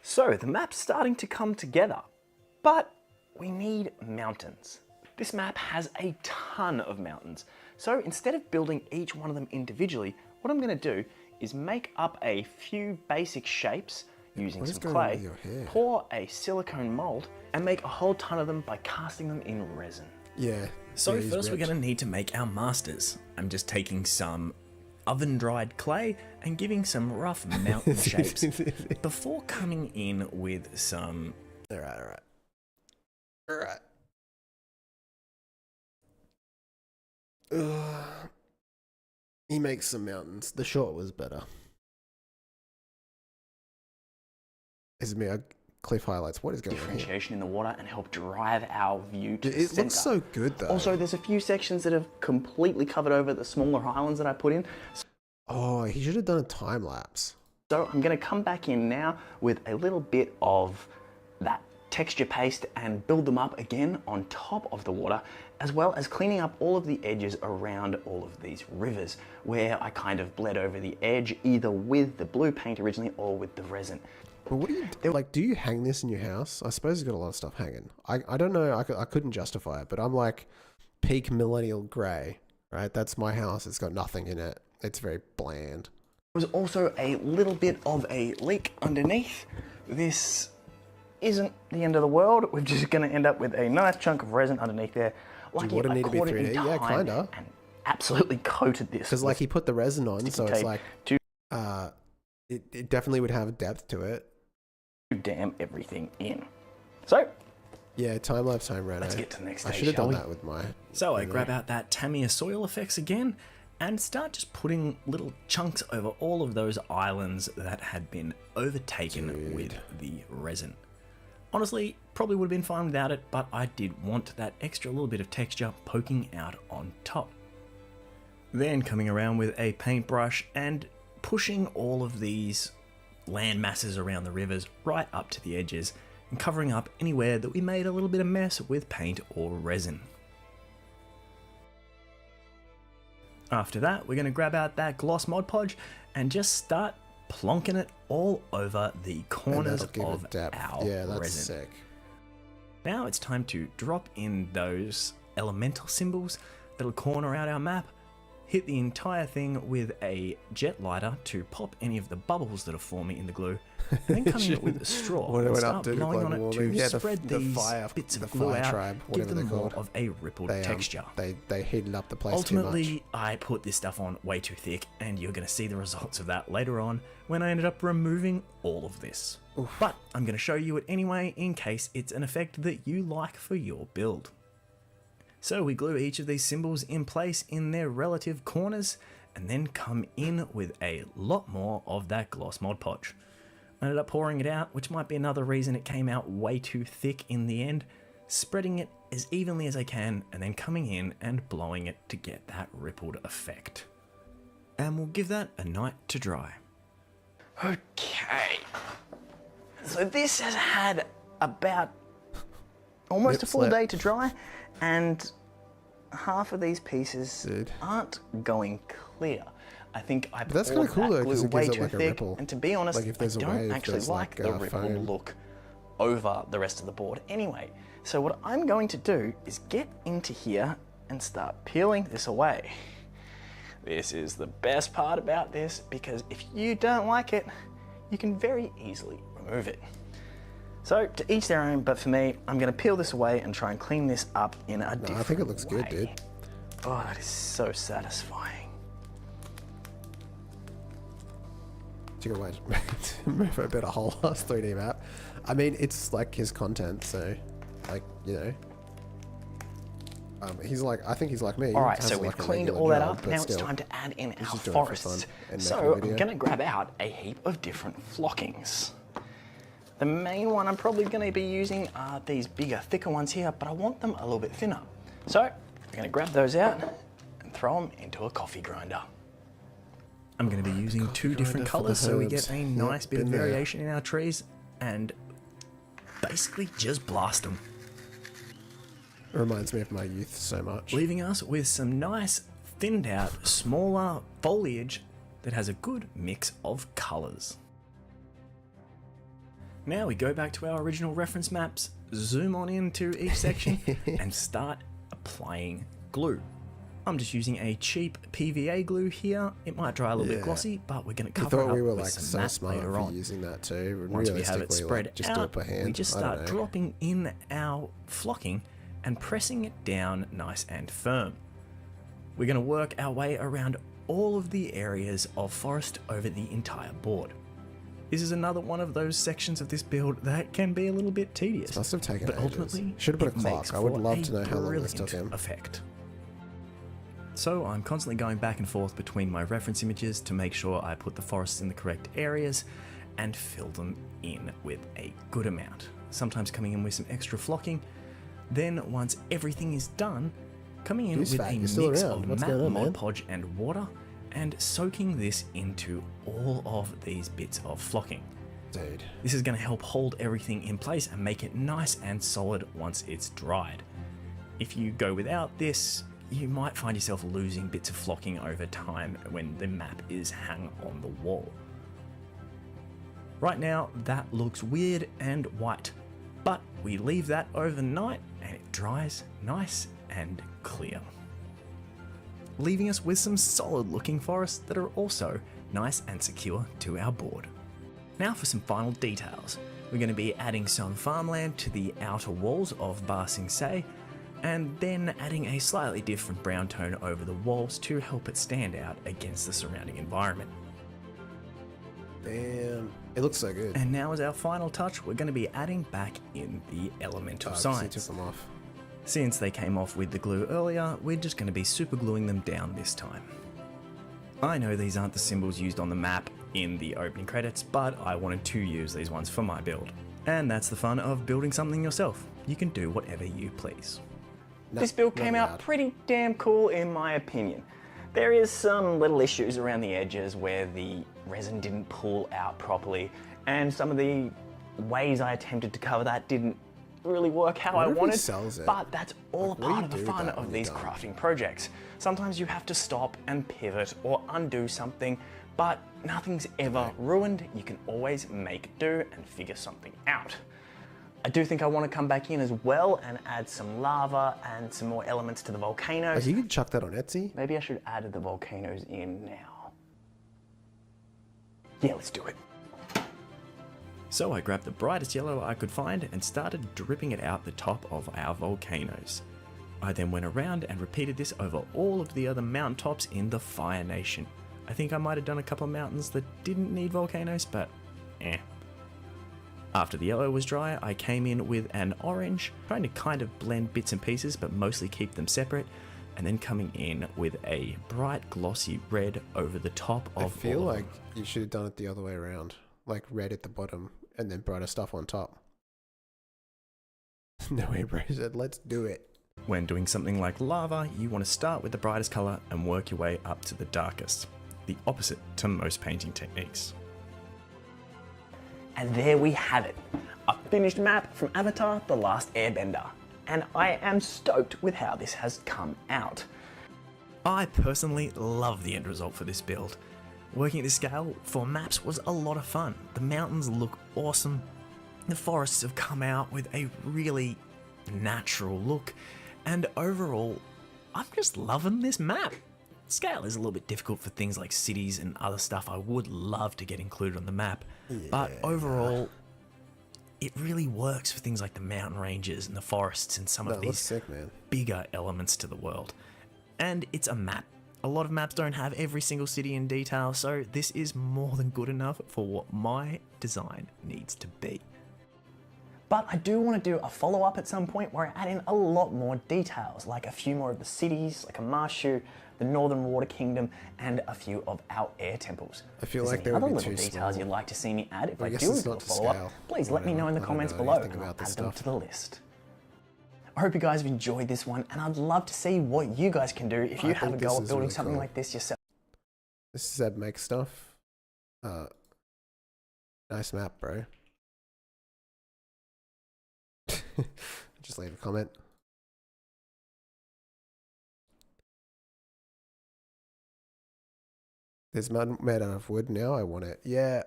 So the map's starting to come together, but we need mountains. This map has a ton of mountains. So instead of building each one of them individually, what I'm going to do is make up a few basic shapes using What is some going on clay, with your hair? pour a silicone mold, and make a whole ton of them by casting them in resin. Yeah. So yeah, he's first we're ripped. going to need to make our masters. I'm just taking some oven-dried clay and giving some rough mountain shapes before coming in with some... Alright. He makes some mountains. The short was better. This is me. Cliff highlights. What is going on here? Differentiation in the water and help drive our view to the It center. looks so good though. Also, there's a few sections that have completely covered over the smaller islands that I put in. Oh, he should have done a time lapse. So I'm going to come back in now with a little bit of that texture paste and build them up again on top of the water, as well as cleaning up all of the edges around all of these rivers where I kind of bled over the edge either with the blue paint originally or with the resin. But what do you do? Like? Do you hang this in your house? I suppose it's got a lot of stuff hanging. I don't know. I couldn't justify it, but I'm like peak millennial grey, right? That's my house. It's got nothing in it. It's very bland. There was also a little bit of a leak underneath. This isn't the end of the world. We're just going to end up with a nice chunk of resin underneath there. Do you want it need to be 3D? Yeah, kinda. And absolutely coated this. Because like he put the resin on, so it's tape like to it definitely would have depth to it. dam everything in. So Yeah, time lapse home reno. let's get to the next I stage, should have shall done we? that with my. So I grab out that Tamiya soil effects again and start just putting little chunks over all of those islands that had been overtaken with the resin. Honestly, probably would have been fine without it, but I did want that extra little bit of texture poking out on top. Then coming around with a paintbrush and pushing all of these land masses around the rivers right up to the edges and covering up anywhere that we made a little bit of mess with paint or resin. After that, we're going to grab out that gloss Mod Podge and just start plonking it all over the corners And that'll give of it depth. our Yeah, that's resin. sick. Now it's time to drop in those elemental symbols that'll corner out our map, hit the entire thing with a jet lighter to pop any of the bubbles that are forming in the glue, and then coming in with a straw What it and went start up to blowing on global it to warming. Yeah, spread the these fire, bits the of glue fire out, tribe, give whatever them they're more called. of a rippled texture. They heated up the place Ultimately, too much. I put this stuff on way too thick, and you're going to see the results of that later on when I ended up removing all of this. But I'm going to show you it anyway in case it's an effect that you like for your build. So we glue each of these symbols in place in their relative corners, and then come in with a lot more of that gloss Mod Podge. I ended up pouring it out, which might be another reason it came out way too thick in the end, spreading it as evenly as I can, and then coming in and blowing it to get that rippled effect. And we'll give that a night to dry. Okay. So this has had about almost a full Nip slip. day to dry, and half of these pieces Dude. aren't going clear. I think I that's poured kinda cool, that though, 'cause glue it way gives it too like a thick, ripple. and to be honest, Like if I there's a don't wave, actually there's like like, the rippled foam. look over the rest of the board anyway. So what I'm going to do is get into here and start peeling this away. This is the best part about this, because if you don't like it, you can very easily remove it. So to each their own, but for me, I'm gonna peel this away and try and clean this up in a different way. I think it looks good, dude. Oh, that is so satisfying. You can wait to move a bit of whole ass 3D map. I mean, it's like his content, so like, you know. He's like, I think he's like me. All right, Has so we've like a cleaned regular all that job, up. but Now still, it's time to add in our just doing it for forests. fun and So make a I'm video. gonna grab out a heap of different flockings. The main one I'm probably gonna be using are these bigger, thicker ones here, but I want them a little bit thinner. So I'm gonna grab those out and throw them into a coffee grinder. I'm going to be using two different grinder for the colours so we herbs. get a Yep, nice bit of been there. variation in our trees and basically just blast them, It reminds me of my youth so much. leaving us with some nice thinned out smaller foliage that has a good mix of colours. Now we go back to our original reference maps, zoom on into each section and start applying glue. I'm just using a cheap PVA glue here. It might dry a little bit Yeah. glossy, but we're going to I cover it thought up we were with like some so matte smart later for on. using that too. And Once we have it realistically, spread like, just do out, it by hand. we just I don't start know. dropping in our flocking and pressing it down nice and firm. We're going to work our way around all of the areas of forest over the entire board. This is another one of those sections of this build that can be a little bit tedious. Must have taken but ages. ultimately, Should have put a it clock. makes I would for love a to know how long this brilliant took him. effect. So I'm constantly going back and forth between my reference images to make sure I put the forests in the correct areas and fill them in with a good amount. Sometimes coming in with some extra flocking. Then once everything is done, coming in Who's with fat? a You're still mix around. of What's matte going on, Mod man? Podge and water and soaking this into all of these bits of flocking. Dude. This is going to help hold everything in place and make it nice and solid once it's dried. If you go without this, you might find yourself losing bits of flocking over time when the map is hung on the wall. Right now, that looks weird and white, but we leave that overnight and it dries nice and clear, leaving us with some solid looking forests that are also nice and secure to our board. Now for some final details. We're going to be adding some farmland to the outer walls of Ba Sing Se, and then adding a slightly different brown tone over the walls to help it stand out against the surrounding environment. Damn. It looks so good. And now as our final touch, we're going to be adding back in the elemental He took signs. them off. Since they came off with the glue earlier, we're just going to be super gluing them down this time. I know these aren't the symbols used on the map in the opening credits, but I wanted to use these ones for my build. And that's the fun of building something yourself. You can do whatever you please. No, This build not came out allowed. pretty damn cool in my opinion. There is some little issues around the edges where the resin didn't pull out properly, and some of the ways I attempted to cover that didn't really work how I What if he wanted, sells it? but that's all Like, what do part you of the do with fun that of when these you're done? crafting projects. Sometimes you have to stop and pivot or undo something, but nothing's ever ruined. You can always make do and figure something out. I do think I want to come back in as well and add some lava and some more elements to the volcanoes. Like, you could chuck that on Etsy. Maybe I should add the volcanoes in now. Yeah, let's do it. So I grabbed the brightest yellow I could find and started dripping it out the top of our volcanoes. I then went around and repeated this over all of the other mountaintops in the Fire Nation. I think I might have done a couple of mountains that didn't need volcanoes, but eh. After the yellow was dry, I came in with an orange, trying to kind of blend bits and pieces but mostly keep them separate, and then coming in with a bright glossy red over the top of I feel all of like them. you should have done it the other way around. Like red at the bottom and then brighter stuff on top. No way, bro said, let's do it. When doing something like lava, you want to start with the brightest color and work your way up to the darkest, the opposite to most painting techniques. And there we have it, a finished map from Avatar: The Last Airbender. And I am stoked with how this has come out. I personally love the end result for this build. Working at this scale for maps was a lot of fun. The mountains look awesome. The forests have come out with a really natural look, and overall, I'm just loving this map. Scale is a little bit difficult for things like cities and other stuff I would love to get included on the map, but overall, it really works for things like the mountain ranges and the forests and some of these sick, man. bigger elements to the world. And it's a map. A lot of maps don't have every single city in detail, so this is more than good enough for what my design needs to be. But I do want to do a follow-up at some point where I add in a lot more details, like a few more of the cities, like a Marshu, the Northern Water Kingdom, and a few of our air temples. I feel Is like there they any would other be little too details small. you'd like to see me add if I guess do it's do a not to follow-up? scale. Please let me know in the I don't comments know below anything and I'll about add this them stuff. to the list. I hope you guys have enjoyed this one, and I'd love to see what you guys can do if you I have a think go this at is building really something cool. like this yourself. This is Zeb Make Stuff. Nice map, bro. Just leave a comment. There's made out of wood now. I want it. Yeah.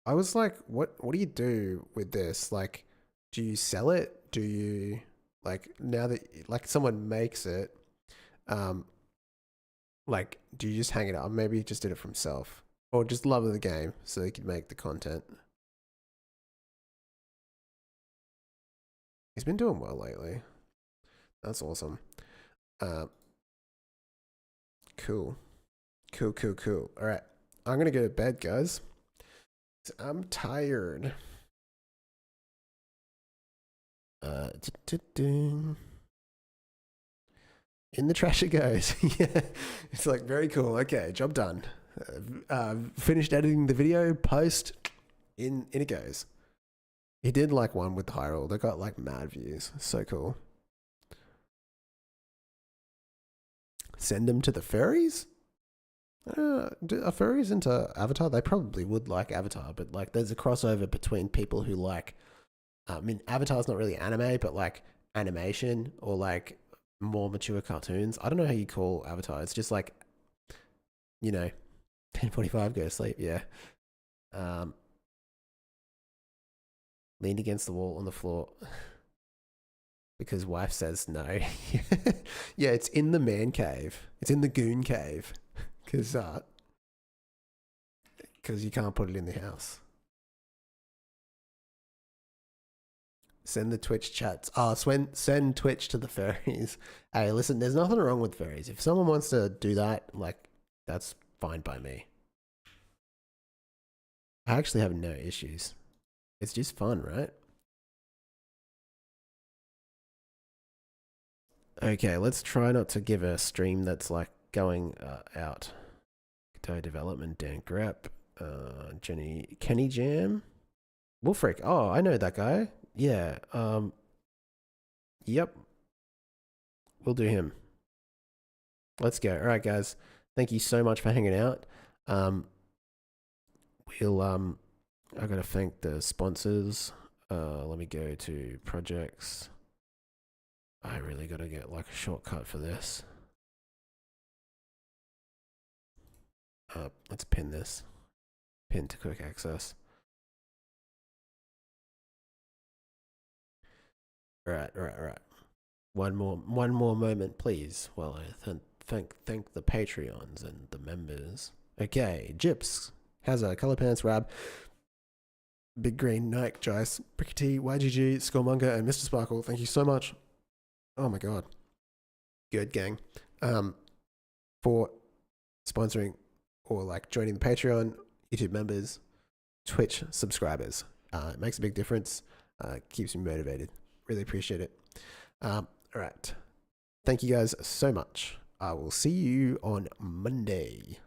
I was like, what do you do with this? Like, do you sell it? Do you, like, now that, like, someone makes it, like, do you just hang it up? Maybe he just did it for himself. Or just love the game so he could make the content. He's been doing well lately. That's awesome. Cool. Cool. All right. I'm going to go to bed, guys. I'm tired. In the trash it goes. Yeah. It's like very cool. Okay, job done. Finished editing the video, post, in it goes. He did like one with Hyrule. They got like mad views. So cool. Send them to the furries? Are furries into Avatar? They probably would like Avatar, but like there's a crossover between people who like, I mean, Avatar's not really anime, but like animation or like more mature cartoons. I don't know how you call Avatar. It's just like, you know, 10:45, go to sleep. Yeah. Leaned against the wall on the floor because wife says no. Yeah, it's in the man cave. It's in the goon cave because you can't put it in the house. Send the Twitch chats. Oh, send Twitch to the furries. Hey, listen, there's nothing wrong with furries. If someone wants to do that, like, that's fine by me. I actually have no issues. It's just fun, right? Okay, let's try not to give a stream that's like going out. Guitar development, Dan Grapp, Kenny Jam, Wolfric. Oh, I know that guy. Yeah. Yep. We'll do him. Let's go. All right, guys. Thank you so much for hanging out. I gotta thank the sponsors. Let me go to projects. I really gotta get like a shortcut for this. Let's pin this. Pin to quick access. Right. One more moment, please, while I thank the Patreons and the members. Okay, Jips, Hazza, Color Pants, Rab, Big Green, Nike, Jice, Bricky T, YGG, Skullmonger, and Mr. Sparkle. Thank you so much. Oh my god. Good gang. For sponsoring or like joining the Patreon, YouTube members, Twitch subscribers. It makes a big difference. Keeps me motivated. Really appreciate it. All right. Thank you guys so much. I will see you on Monday.